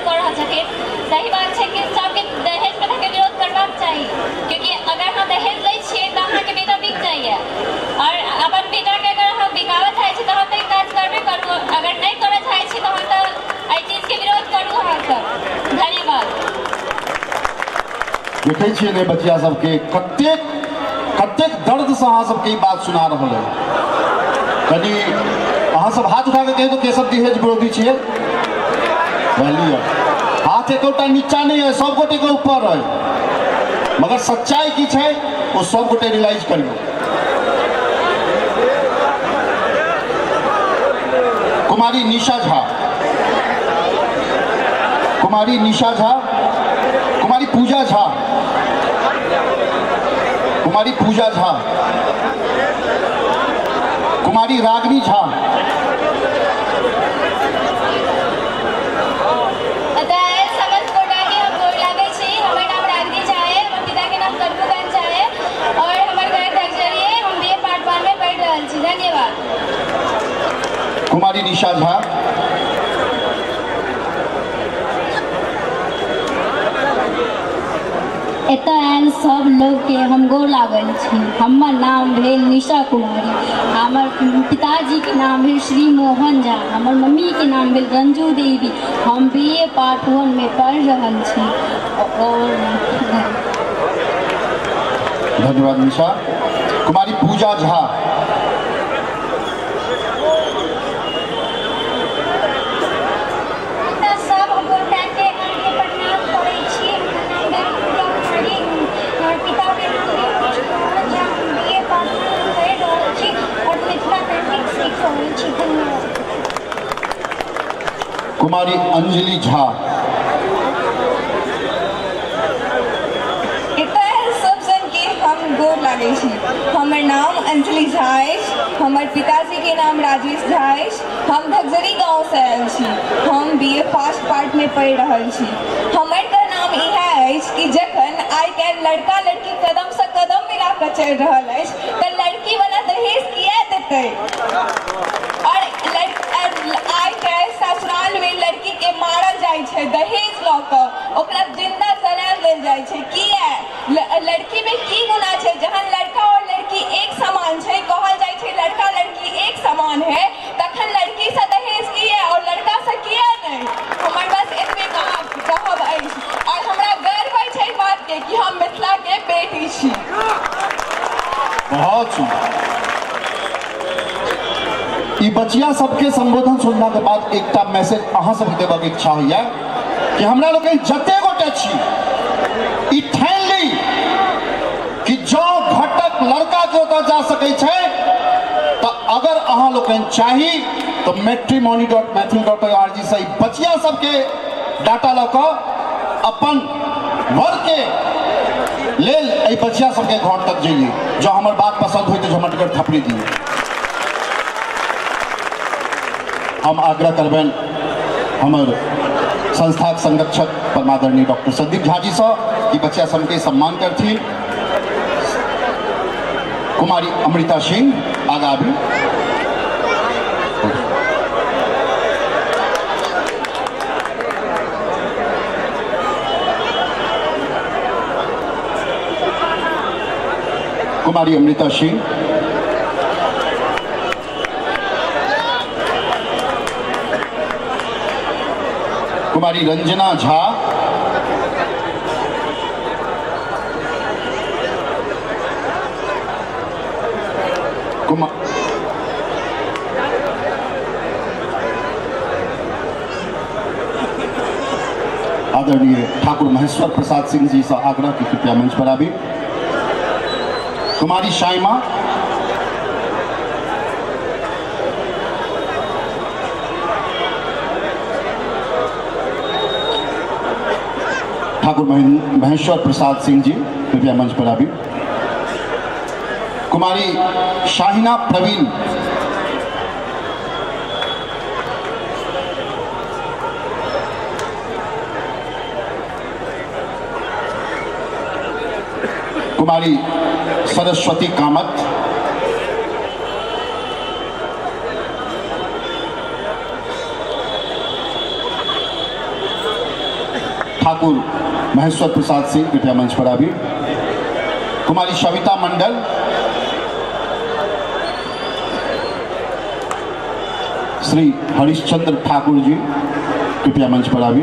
कर रहल छथिन। सही बात छै कि सबके दहेज प्रथा के विरोध करबाक चाही, क्योंकि अगर हम दहेज लै छियै तऽ अहाँके बेटा बिक जाइए। और अपन बेटा के अगर अहाँ बिकाबऽ चाहै छी तऽ अहाँ तऽ ई काज करबे करू। अगर नहि करऽ चाहै छी तऽ अहाँ तऽ एहि चीज के विरोध करू अहाँ सब। धन्यवाद। देखे छियै ने बच्चा सबके कतेक दर्द से अहाँ सबके ई बात सुना रहल है। कनी अहाँ सब हाथ उठा के कहियो तो के सब दहेज विरोधी छियै? बुझलियै, हाथ एकोटा नीचा नहीं है, सब गोटे के ऊपर है। मगर सच्चाई की छै वो सब गोटे रियलाइज करियो। कुमारी निशा झा, कुमारी निशा झा, कुमारी पूजा झा, कुमारी पूजा झा, कुमारी रागनी झा, समस्त गोटा के हम गोर लागै छी। हमर नाम रागनी झा है, हमर पिता के नाम कनपुगंज झा है और हमर घर धगजरी है। हम बीए पार्ट 1 में पढ़ि रहल छी। धन्यवाद। कुमारी निशा झा, एतऽ आयल सब लोग के हम गोर लागल छी। हमर नाम भेल निशा कुमारी। हमर पिताजी के नाम भेल श्री मोहन झा। हमर मम्मी के नाम भेल रंजू देवी। हम बीए पार्ट 1 में पढ़ि रहल छी। और धन्यवाद निशा। कुमारी पूजा झा, सब गोटा के आगे प्रणाम करै छी। हमर नाम पूजा कुमारी, हमर पिता के नाम भेल मोहन झा। हम बीए पार्ट 1 में पढ़ि रहल छी और मिथिला पेंटिंग सीख रहल छी। धन्यवाद। कुमारी अंजलि झा, एतऽ सब सन के हम गोर लागै छी। हमर नाम अंजलि झा अछि। हमार पिताजी के नाम राजेश झा अछि। हम धगजरी गाँव से आयल छी। हम BA फर्स्ट पार्ट में पढ़ि रहल छी। हमर कहनाम इएह अछि कि जखन आइ काल्हि लड़का लड़की कदम से कदम मिला कऽ चलि रहल अछि तऽ लड़की वाला दहेज किया देतै? और आइ काल्हि ससुराल में लड़की के मारल जाइ छै दहेज लऽ कऽ, ओकरा जिंदा जला देल जाइ छै। किया? लड़की में की गुना छै? जहन लड़का और लड़की एक समान छै, कहल जाइ छै लड़का लड़की एक समान है, तखन लड़की से दहेज किया और लड़का से किया नहीं? हमर बस एतबे कहब अछि और हमरा गर्व अछि एहि बात के कि हम मिथिला के बेटी छी। बहुत सुंदर। ई बचिया सबके संबोधन सुनला के बाद एकटा मैसेज अहाँ सबके देबाक इच्छा होइए कि हमरा लोग जते गोटे छी ई ठानि ली कि जो घटक लड़का के ओतऽ जा सकै छै तऽ अगर अहाँ लोग चाही तो matrimony.maithil.org से बचिया सबके डाटा लऽ कऽ अपन वर के लेल एहि बचिया सबके घर तक जाइए। जो हमर बात पसंद होई तो हमर टिकट थपड़ी दिए। हम आग्रह करबेन हमर संस्था संरक्षक परमादरणीय डॉक्टर संदीप झा जी से कि बच्चा सबके सम्मान करथिन। कुमारी अमृता सिंह आगा भी। कुमारी अमृता सिंह, कुमारी रंजना झा, आदरणीय ठाकुर महेश्वर प्रसाद सिंह जी से आग्रह की कृपया मंच पर आबी। कुमारी शाइमा, ठाकुर महेश्वर प्रसाद सिंह जी कृपया मंच पर आबी। कुमारी शाहिना प्रवीण, कुमारी सरस्वती कामत, ठाकुर महेश्वर प्रसाद सिंह कृपया मंच पर आबी। कुमारी सविता मंडल, श्री हरिश्चंद्र ठाकुर जी कृपया मंच पर आबी।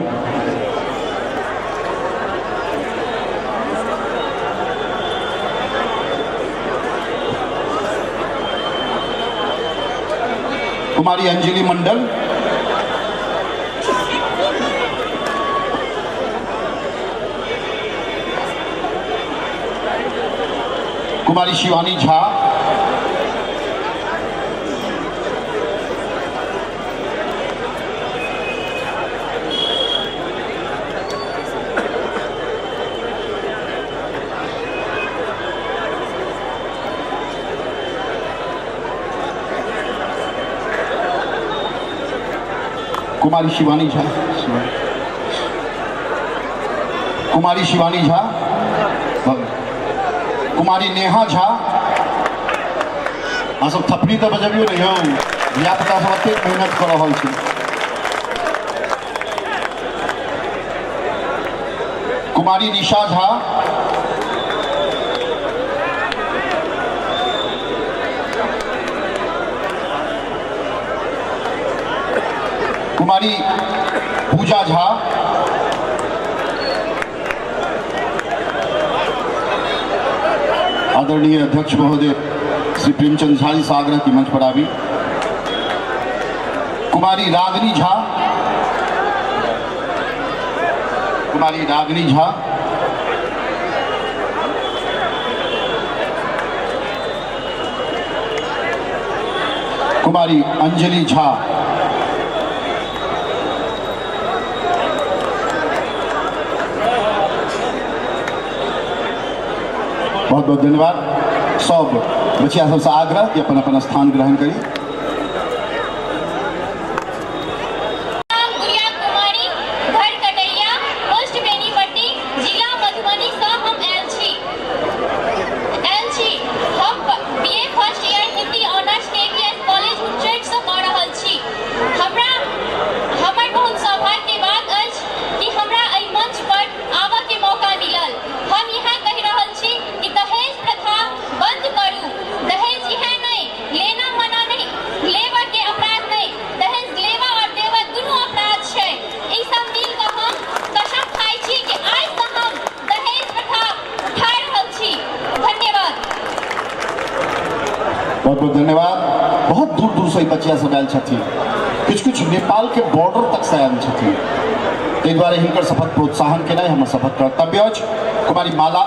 कुमारी अंजलि मंडल, कुमारी शिवानी झा, कुमारी शिवानी झा, कुमारी शिवानी झा, कुमारी नेहा झा। अहाँ सब थपड़ी तो बजबियो नहीं हो, धियापुता सब एतेक मेहनत कर रहल छै। कुमारी निशा झा, कुमारी पूजा झा, आदरणीय अध्यक्ष महोदय श्री प्रेमचंद झा जी से आग्रह की मंच पर आवी। कुमारी रागनी झा, कुमारी रागनी झा, कुमारी अंजलि झा, बहुत बहुत धन्यवाद। सब बचिया सबसे आग्रह कि अपन अपन स्थान ग्रहण करी। बहुत बहुत धन्यवाद। बहुत दूर दूर से बच्चिया सब आयल छथिन, कुछ नेपाल के बॉर्डर तक से आयल छथिन, ताहि दुआरे हिनकर शपथ प्रोत्साहन केनाइ हमर शपथ कर्तव्य अछि। कुमारी माला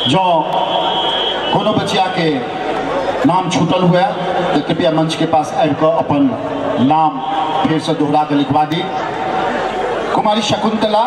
जो कोनो बच्चिया के नाम छूटल हुए तो कृपया मंच के पास आबिकऽ अपन नाम फिर से दोहरा के लिखवा दी। कुमारी शकुंतला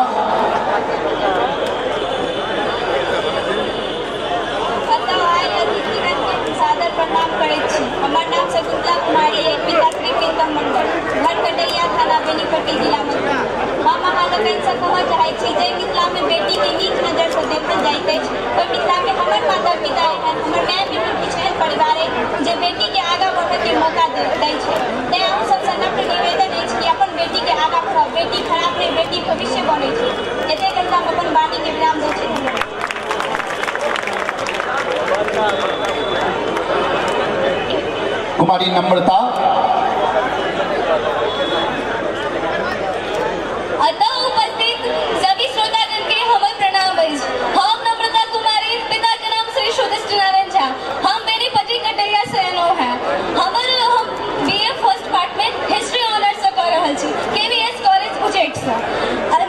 प्रणाम करै छी। हमर नाम शकुंतला कुमारी है, पिता श्री प्रीतम मंडल, घर कटैया थाना बेनीपट्टी जिला मधुबनी। हम अहाँ लोकनि से कहऽ चाहै छी जे मिथिला में बेटी के नीक नजर से देखल जाइत अछि। ओहि मिथिला में हमर माता पिता एहन, हमर माय बिल्कुल पिछड़ल परिवार अछि जे बेटी के आगाँ बढ़य के मौका दै छै। तेँ अहूँ सबसे नम्र निवेदन अछि कि अपन बेटी के आगाँ बढ़ाउ। बेटी खराब नहीं, बेटी भविष्य बनै छै। एतेक हम अपन वाणी के विराम दै छी। कुमारी नम्रता अतः उपस्थित सभी श्रोतागण के हमर प्रणाम अछि। हम नम्रता कुमारी, पिता के नाम श्री सुधिष्ठ नारायण झा, हम बेनीपट्टी कटैया से एलहुँ हैं। हम BA फर्स्ट पार्ट में हिस्ट्री ऑनर्स से कऽ रहल छी KVS कॉलेज उच्चैठ से।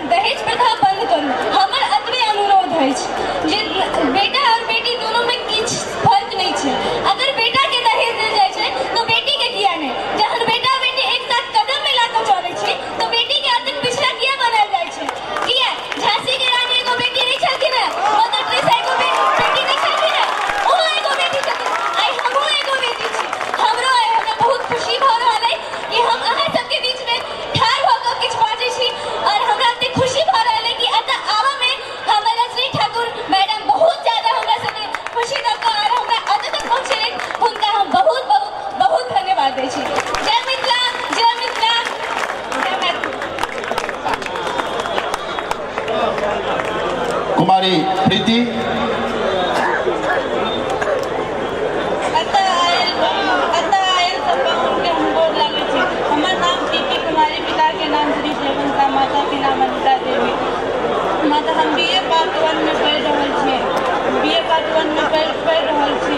दहेज प्रथा बंद करू, हमर अतबे अनुरोध अछि जे बेटा और बेटी दोनों में किछु फर्क नहीं छै। अगर बेटा के दहेज देल जाइ छै तो बेटी के किया नहीं? जहन बेटा बेटी एक साथ कदम मिला कर चलै छै तो बेटी के अतक पिछड़ा किया बनायल जाइ छै? किया झांसी के रानी एगो बेटी नहीं छलखिन है, मदर टेरेसा एगो बेटी नहीं छलखिन है, ओहो एगो बेटी छथिन। आइ हमहूँ एगो बेटी छी। हमरो आइ हमरा बहुत खुशी भऽ रहल अइ कि हम अहाँ सबके बीच में ठाढ़ भऽ कऽ किछु बाजै छी और हमरा एते खुशी भऽ रहल अइ कि एतऽ आबऽ में हमर रजनी ठाकुर मैडम बहुत ज्यादा हमरा सबके खुशी दऽ कऽ और हमरा एतऽ तक पहुँचेलनि। हुनका हम बहुत बहुत बहुत धन्यवाद दै छी। जय मिथिला, जय मिथिला, जय मैथिली। कुमारी प्रीति हमर नाम प्रीति कुमारी, पिता के नाम श्री जयवंता, माता के नाम अनिता देवी। माता हम BA पार्ट 1 में पढ़ि रहल छी। BA पार्ट 1 में पढ़ि रहल छी।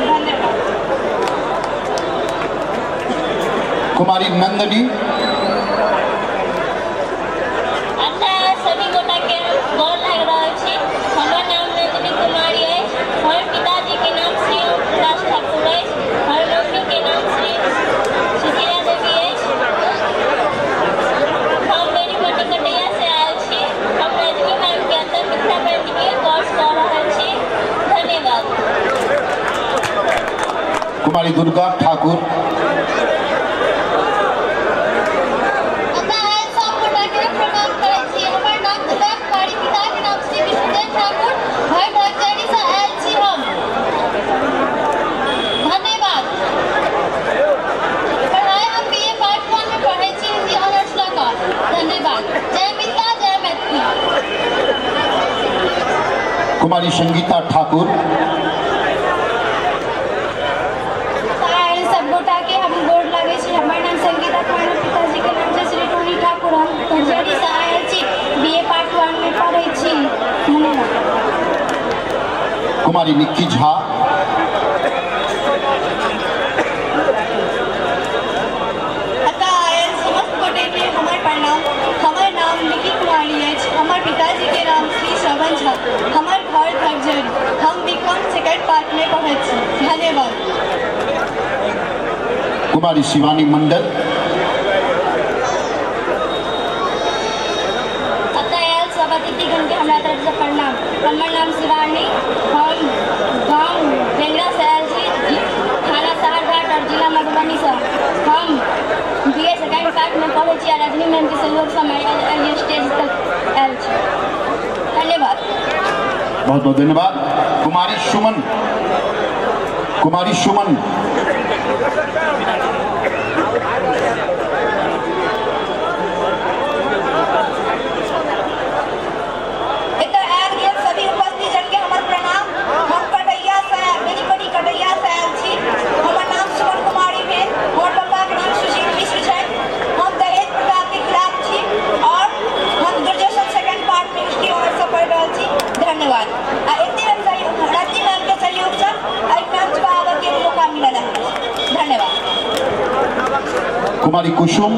धन्यवाद। कुमारी नंदनी सभी गोटा के गोर लागि रहल छी। हमर नाम नंदनी कुमारी अछि। हमर पिताजी के नाम श्री ओम प्रकाश ठाकुर अछि। हमर मम्मी के नाम श्री सुशीला देवी अछि। हम बेनीपट्टी कटैया से आयल छी। हम रजनी मैम के अंदर मिथिला पेंटिंग कोर्स कऽ रहल छी। धन्यवाद। कुमारी दुर्गा ठाकुर कुमारी संगीता ठाकुर सब गोटा के हम गोर लागै छी। हमर नाम संगीता कुमारी, पिताजी के नाम छै श्री टोनी ठाकुर। हम कर्जरी से आयल छी, BA पार्ट 1 में पढ़ै छी। धन्यवाद। कुमारी निक्की झा समस्त गोटे के हमर प्रणाम। हमर नाम निक्की कुमारी अछि। हमर पिताजी के नाम कुमारी शिवानी मंडल, सब अतिथिगण के हमारा तरफ से प्रणाम। हमार नाम शिवानी, हम गांव बेंगरा से आयल छी, थाना सहरघाट और जिला मधुबनी से। हम BA सेकेंड पार्ट में पढ़े छी और रजनी मैम के सहयोग से हम स्टेज तक आयल छी। धन्यवाद। बहुत बहुत धन्यवाद। कुमारी सुमन, कुमारी सुमन, धन्यवाद। रजनी मैम के सहयोग से मंच पर आगे के मौका मिला है। धन्यवाद। कुमारी कुसुम,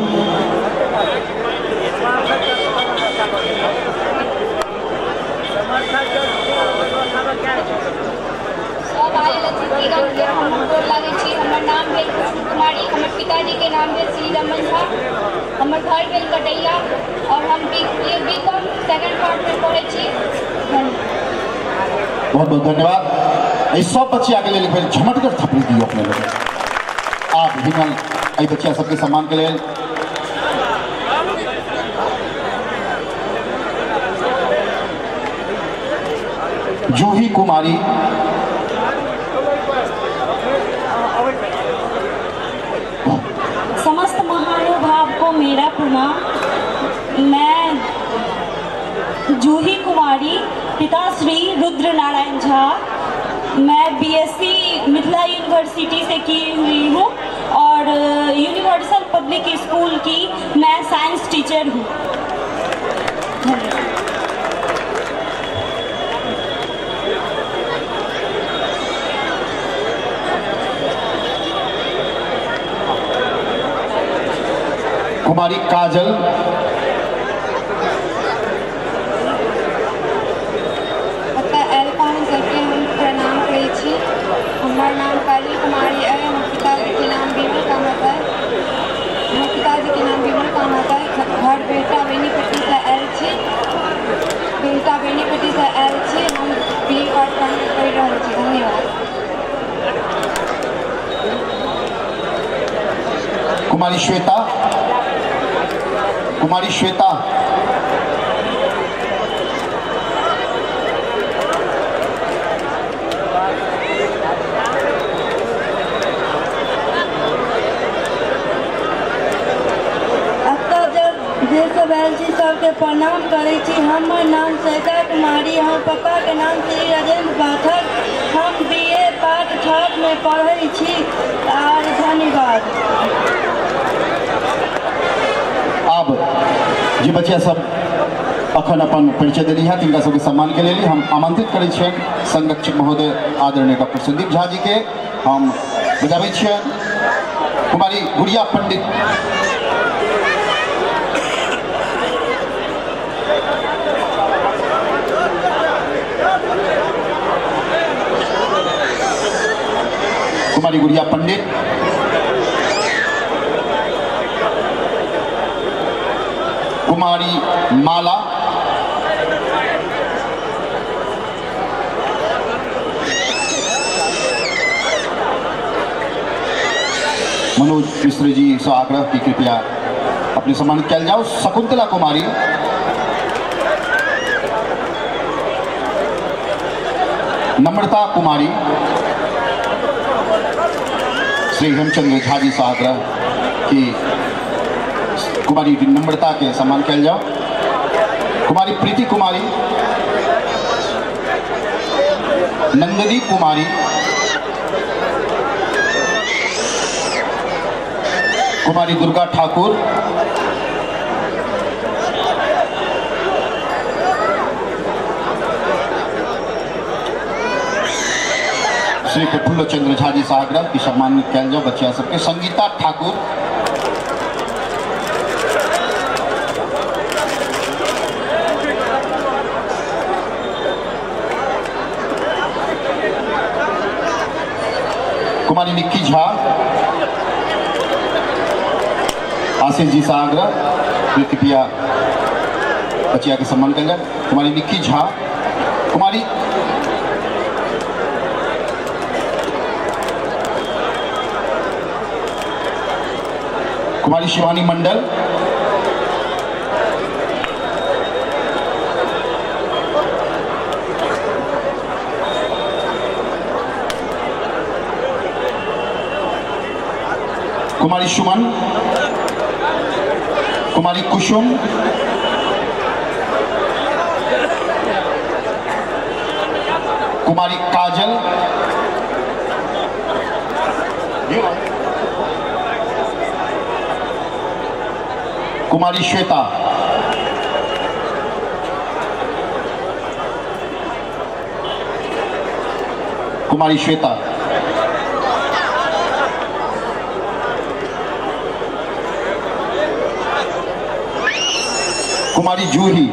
सब आयल अतिथिगण के हम गोर लागै छी। हमर नाम भेल कुसुम कुमारी, हमर पिताजी के नाम भेल श्री रमन झा, हमर घर भेल कटैया और हम B.Com सेकेंड पार्ट में पढ़े छी। बहुत बहुत धन्यवाद। ये सब बच्चे आगे ले फिर झमटकर थपड़ी दियो अपने लोग। आप हिनल ये बच्चा सबके सम्मान के लिए जूही कुमारी, समस्त महानुभाव को मेरा प्रणाम। मैं जूही कुमारी, पिता श्री रुद्र नारायण झा, मैं BSc मिथिला यूनिवर्सिटी से की हुई हूँ और यूनिवर्सल पब्लिक स्कूल की मैं साइंस टीचर हूँ। कुमारी काजल, सबके हम प्रणाम करै छी। हमार नाम काली कुमारी है। हमर पिताजी के नाम विमल कामत है। हमर पिताजी के नाम विमल कामत है। घर बेटा बेनीपट्टी से आयल छी। बेटा बेनीपट्टी से आयल छी। हम BA पार्ट पढ़ि रहल छी। धन्यवाद। कुमारी श्वेता, कुमारी श्वेता, जे सब आयल छी सबके प्रणाम करै छी। हमर नाम श्वेता कुमारी, हमर पापा के नाम श्री राजेंद्र पाठक। हम BA पार्ट थर्ड में पढ़ै छी और धन्यवाद। अब जे बच्चा सब अखन अपन परिचय देली है तिनका सबके सम्मान के लिए हम आमंत्रित करै छियन संरक्षक महोदय आदरणीय डॉक्टर संदीप झा जी के हम बजाबै छियन। कुमारी गुड़िया पंडित, कुमारी गुड़िया पंडित, कुमारी माला, मनोज मिश्र जी से आग्रह की कृपया अपने सम्मानित किया जाओ। शकुंतला कुमारी, नम्रता कुमारी, श्री हेमचंद्र झा जी से आग्रह कि कुमारी नम्रता के सम्मान किया जाओ। कुमारी प्रीति कुमारी, नंदिनी कुमारी, कुमारी दुर्गा ठाकुर, श्री प्रफुल्ल चंद्र झा जी से आग्रह की सम्मानित किया जाओ बच्चा सबके। संगीता ठाकुर, कुमारी निक्की झा, आशीष जी से आग्रह कि कृपया बचिया के सम्मान करेंगे। कुमारी निक्की झा, कुमारी शिवानी मंडल, कुमारी सुमन, कुमारी कुसुम, कुमारी काजल, कुमारी श्वेता, कुमारी श्वेता, कुमारी जूही,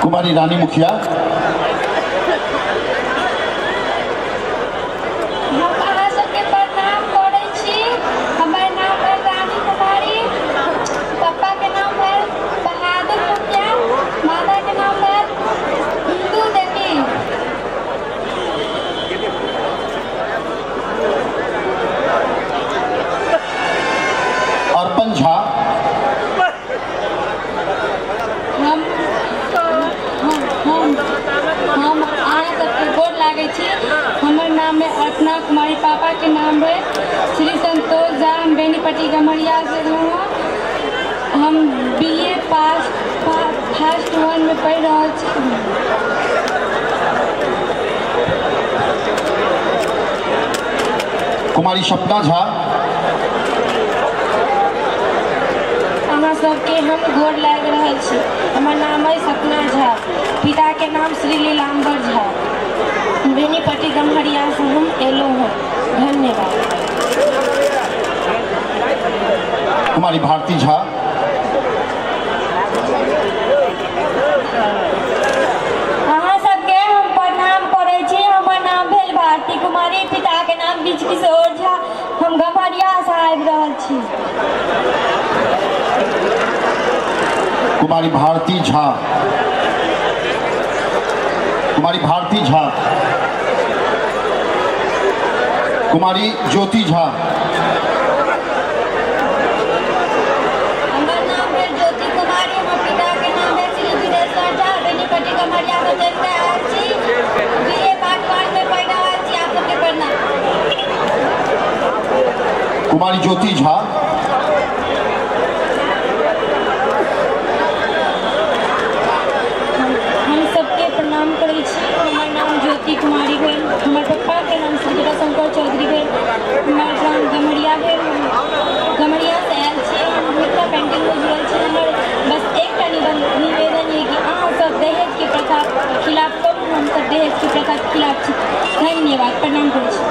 कुमारी रानी मुखिया, कुमारी पापा के नाम है श्री संतोष झा, हम बेनीपट्टी गम्हरिया से हूँ। हम BA पास फर्स्ट 1 में पढ़ रहा छी। कुमारी सपना झा, अहाँ सबके हम गोर लाग रहल छी। हमर नाम है सपना झा, पिता के नाम श्री लीलाम्बर झा, बेनीपट्टी गम्हरिया से हम एलो हैं। धन्यवाद। कुमारी भारती झा, अहाँ सबके हम प्रणाम करै छी। हमर नाम भेल भारती कुमारी, पिता के नाम बीच किशोर झा, हम गम्हरिया से आबि रहल छी। कुमारी भारती झा, कुमारी भारती झा, कुमारी ज्योति झा, हमर नाम है ज्योति कुमारी, हमर पिता के नाम है श्री दिनेश्वर झा, बेनीपट्टी गम्हरिया से चलते आयल छी। BA पार्ट 1 में पढ़ रहल छी। आप सबके प्रणाम। कुमारी ज्योति झा, हम सबके प्रणाम करै छी। हमर नाम ज्योति कुमारी भेल, हमर पप्पा के नाम श्री शंकर चौधरी भेल, हमर गाँव गम्हरिया भेल, गम्हरिया से आयल छी। हम मिथिला पेंटिंग में जुड़ल छी। हमर बस एकटा निवेदन है कि अहाँ सब दहेज के प्रथा खिलाफ करू, हम सब दहेज के प्रथा के खिलाफ छी। धन्यवाद, प्रणाम करै छी।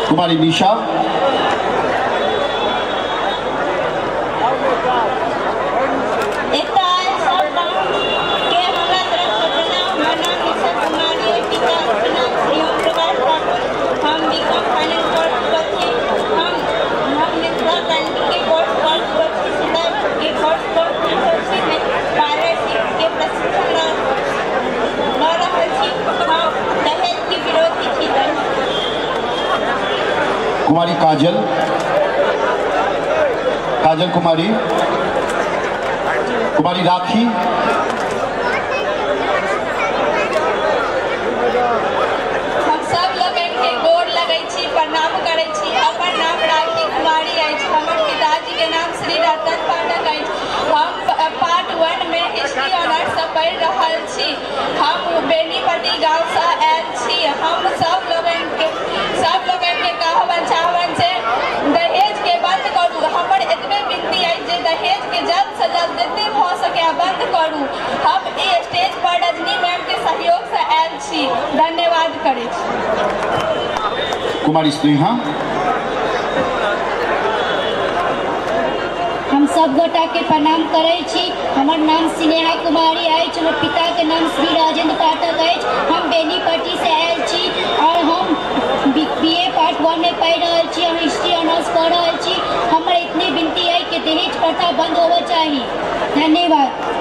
कुमारी निशा, कुमारी काजल, काजल कुमारी, कुमारी राखी, हम सब लोग के गोर लगै छी, प्रणाम करै छी। हमर नाम राखी कुमारी अछि। हमर पिताजी के नाम श्री रतन पाठक अछि। हम पार्ट 1 में हिस्ट्री ऑनर्स से पढ़ि कुमारी स्नेहा। हम सब गोटा के प्रणाम करे छी। हमर नाम स्नेहा कुमारी अछि। हमर पिता के नाम श्री राजेंद्र पाठक अछि। हम बेनीपट्टी से आयल छी और हम बीए पार्ट 1 में पढ़ रहा छी। हम हिस्ट्री ऑनर्स कर रहा छी। हमर इतनी विनती है कि दहेज प्रथा बंद होना चाहिए। धन्यवाद।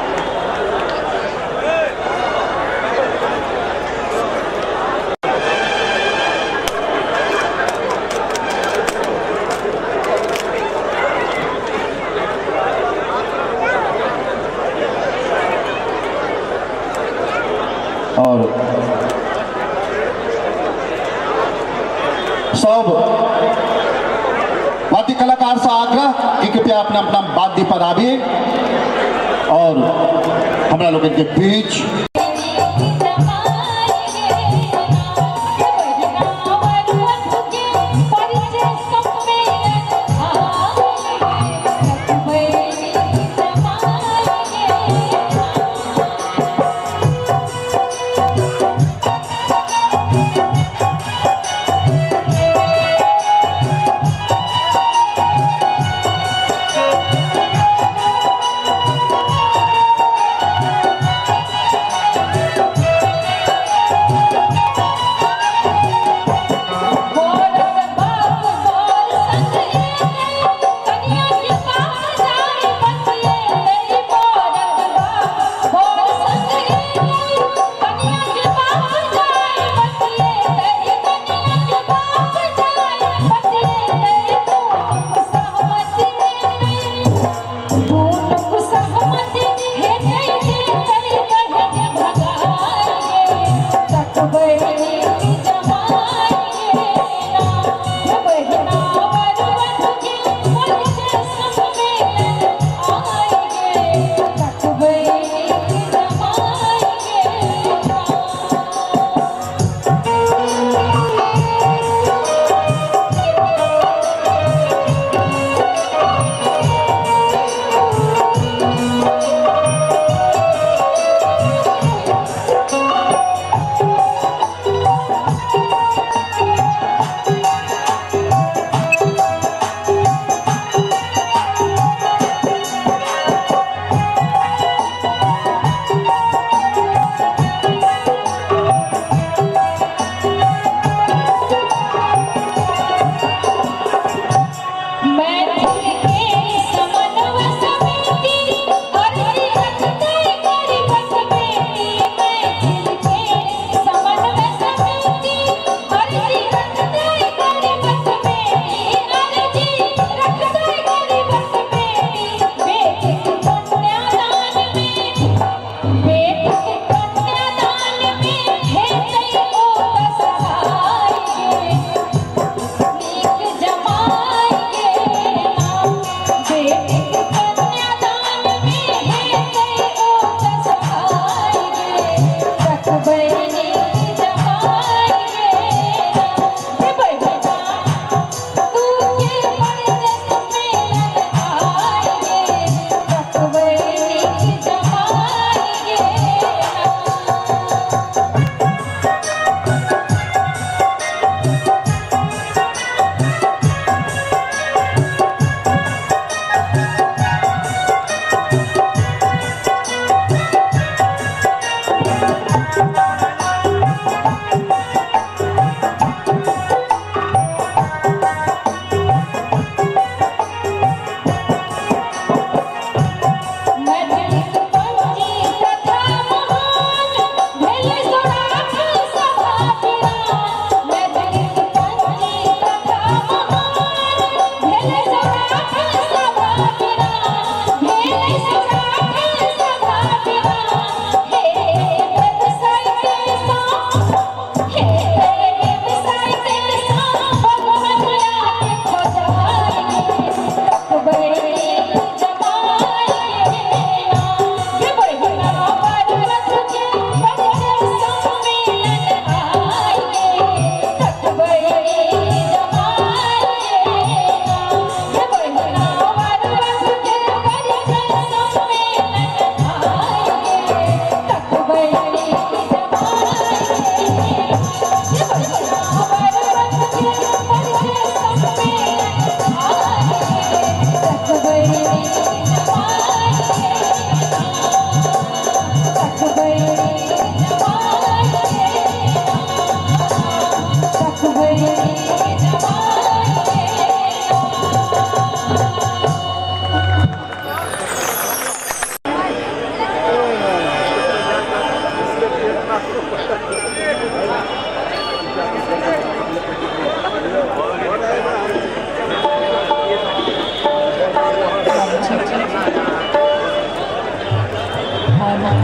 और सब वाद्य कलाकार से आग्रह कि कृपया अपना अपना वाद्य पर आवे और हमरा लोग के बीच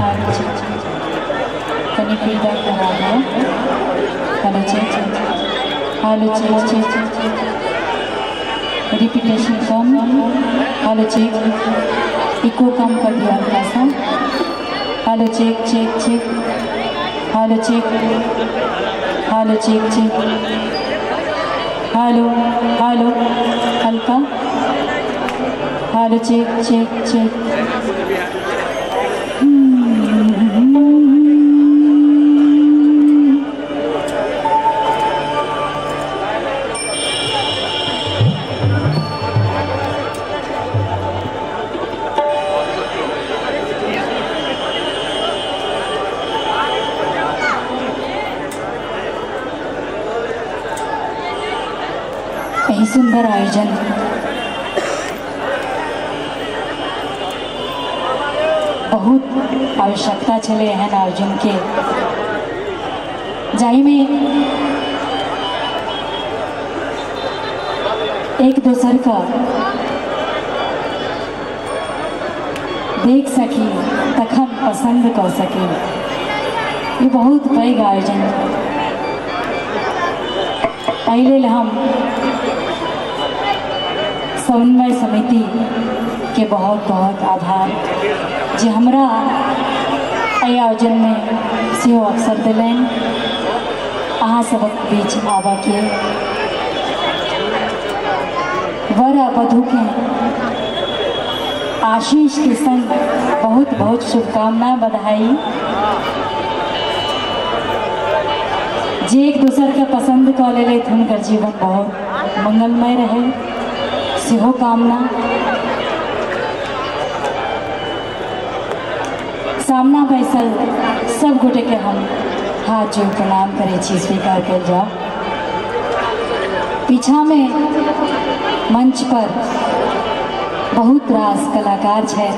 हेलो चेक कनी फीडबैक करा दो hello check hello check repetition कम हेलो चेक इको कम कर दिया हल्का सा hello check check check hello check hello check check hello hello हल्का हेलो चेक चेक चेक यही सुंदर आयोजन बहुत आवश्यकता चले एहन आयोजन के जाहि में एक दोसर का देख सकी तखन पसंद कर सकी ये बहुत पैघ आयोजन पहले हम समन्वय समिति के बहुत बहुत आभार जे हमरा एहि आयोजन में सेहो अवसर दिलनि अहाँ सबक बीच आबऽ के वर आ वधू के आशीष के संग बहुत बहुत शुभकामना बधाई जे एक दूसर के पसंद कऽ लेलथि हुनकर जीवन बहुत मंगलमय रहे सेहो कामना सामना बैसल सब गोटे के हम हाथ जोड़ प्रणाम करे छी स्वीकार कर जाओ पीछा में मंच पर बहुत रास कलाकार है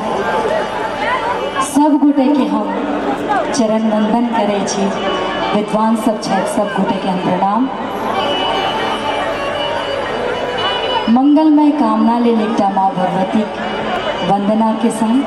सब गोटे के हम चरण वंदन करे छी विद्वान सब है सब गोटे के हम प्रणाम मंगलमय कामना ले एकटा माँ भगवती वंदना के संग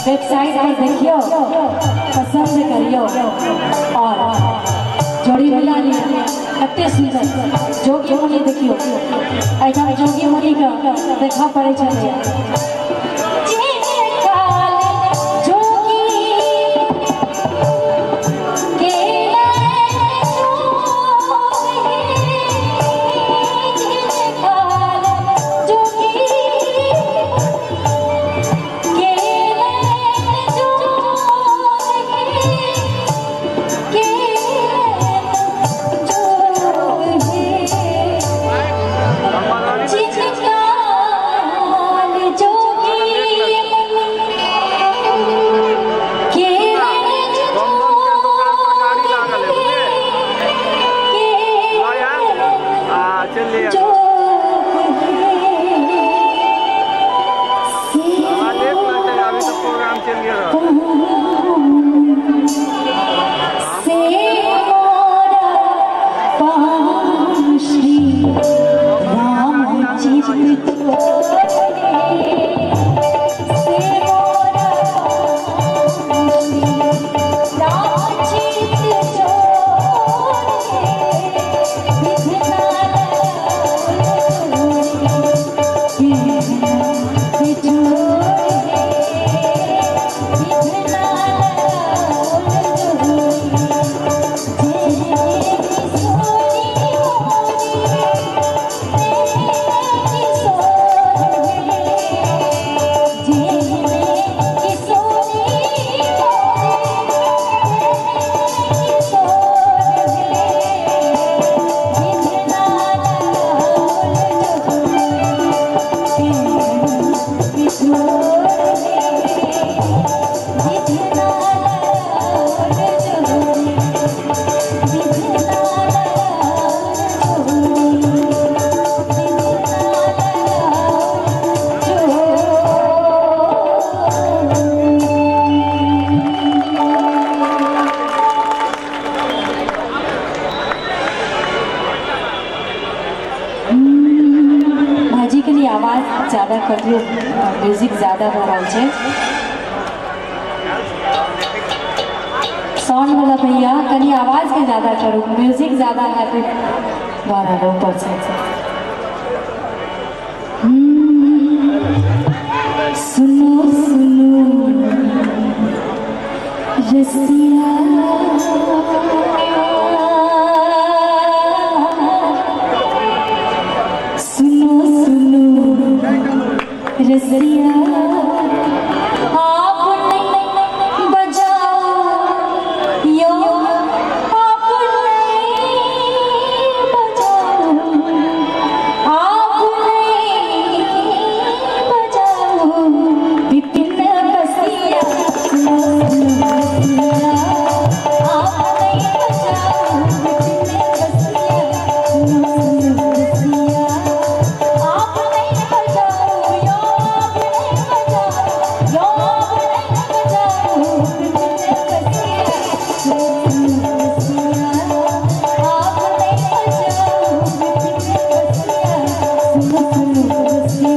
वेबसाइट पर देखियो, पसंद करियो और जोड़ी मिला लिया। कते सुंदर जोगी मुनि देखियो, ऐठा जोगी मुनि का देखा पड़े चले। जोगी ज़्यादा करियो, म्यूजिक ज़्यादा हो रहा है। साउंड वाला भैया कनी आवाज़ के ज़्यादा करो, म्यूजिक ज़्यादा है तो बारह लो ऊपर से। सुनो सुनो रसिया, सुनो सुनो रसिया, आप नहीं बजाओ यो, आप नहीं बजाओ, आप नहीं बजाओ विपिन बसिया, सुनो सुनो रसिया, आप नहीं बजाओ विपिन बसिया, सुनो सुनो रसिया, आप नहीं बजाओ यो, आप नहीं बजाओ यो, आप नहीं बजाओ विपिन बसिया, सुनो सुनो रसिया, आप नहीं बजाओ विपिन बसिया, सुनो सुनो रसिया।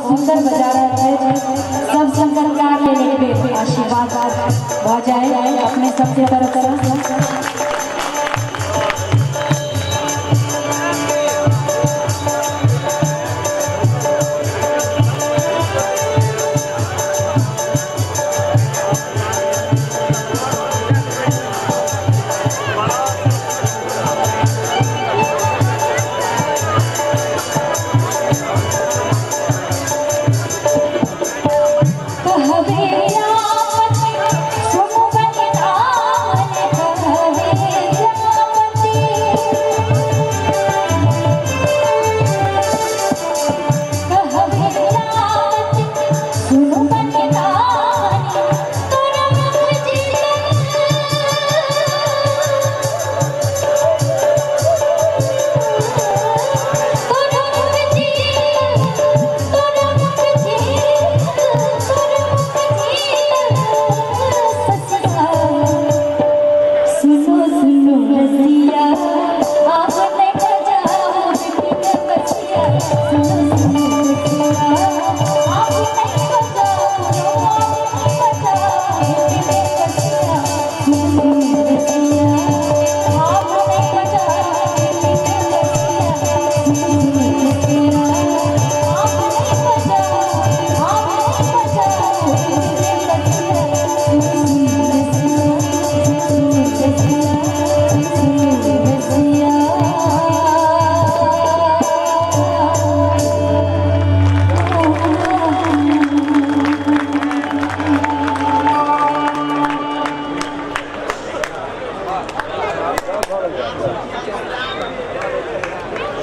सुंदर बजा रहे थे। सब संगीतकार लेने के आशीर्वाद हो जाए अपने सबसे तरह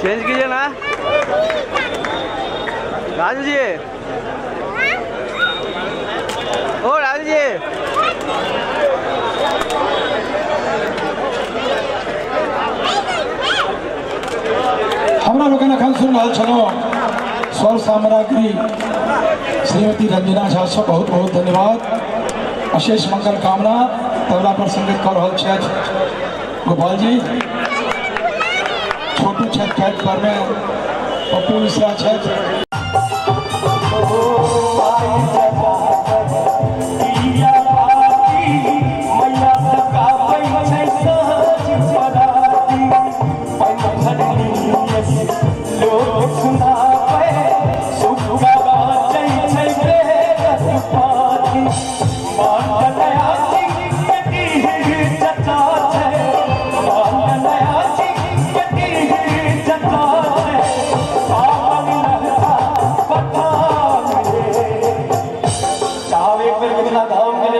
चेंज कीजिए ना राजू जी। ओ राजू जी, हमरा लोग अखन सुन रहा छो स्वर सामग्री श्रीमती रंजना झा से बहुत बहुत धन्यवाद। अशेष मंगल कामना। तबला पर संगीत कर रहा छथि गोपाल जी, छोटू छथि कैट पर में पप्पू मिश्रा छथि।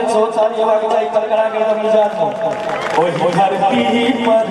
सोच सारी हवा के करा के मिजाज में ओए धरती पर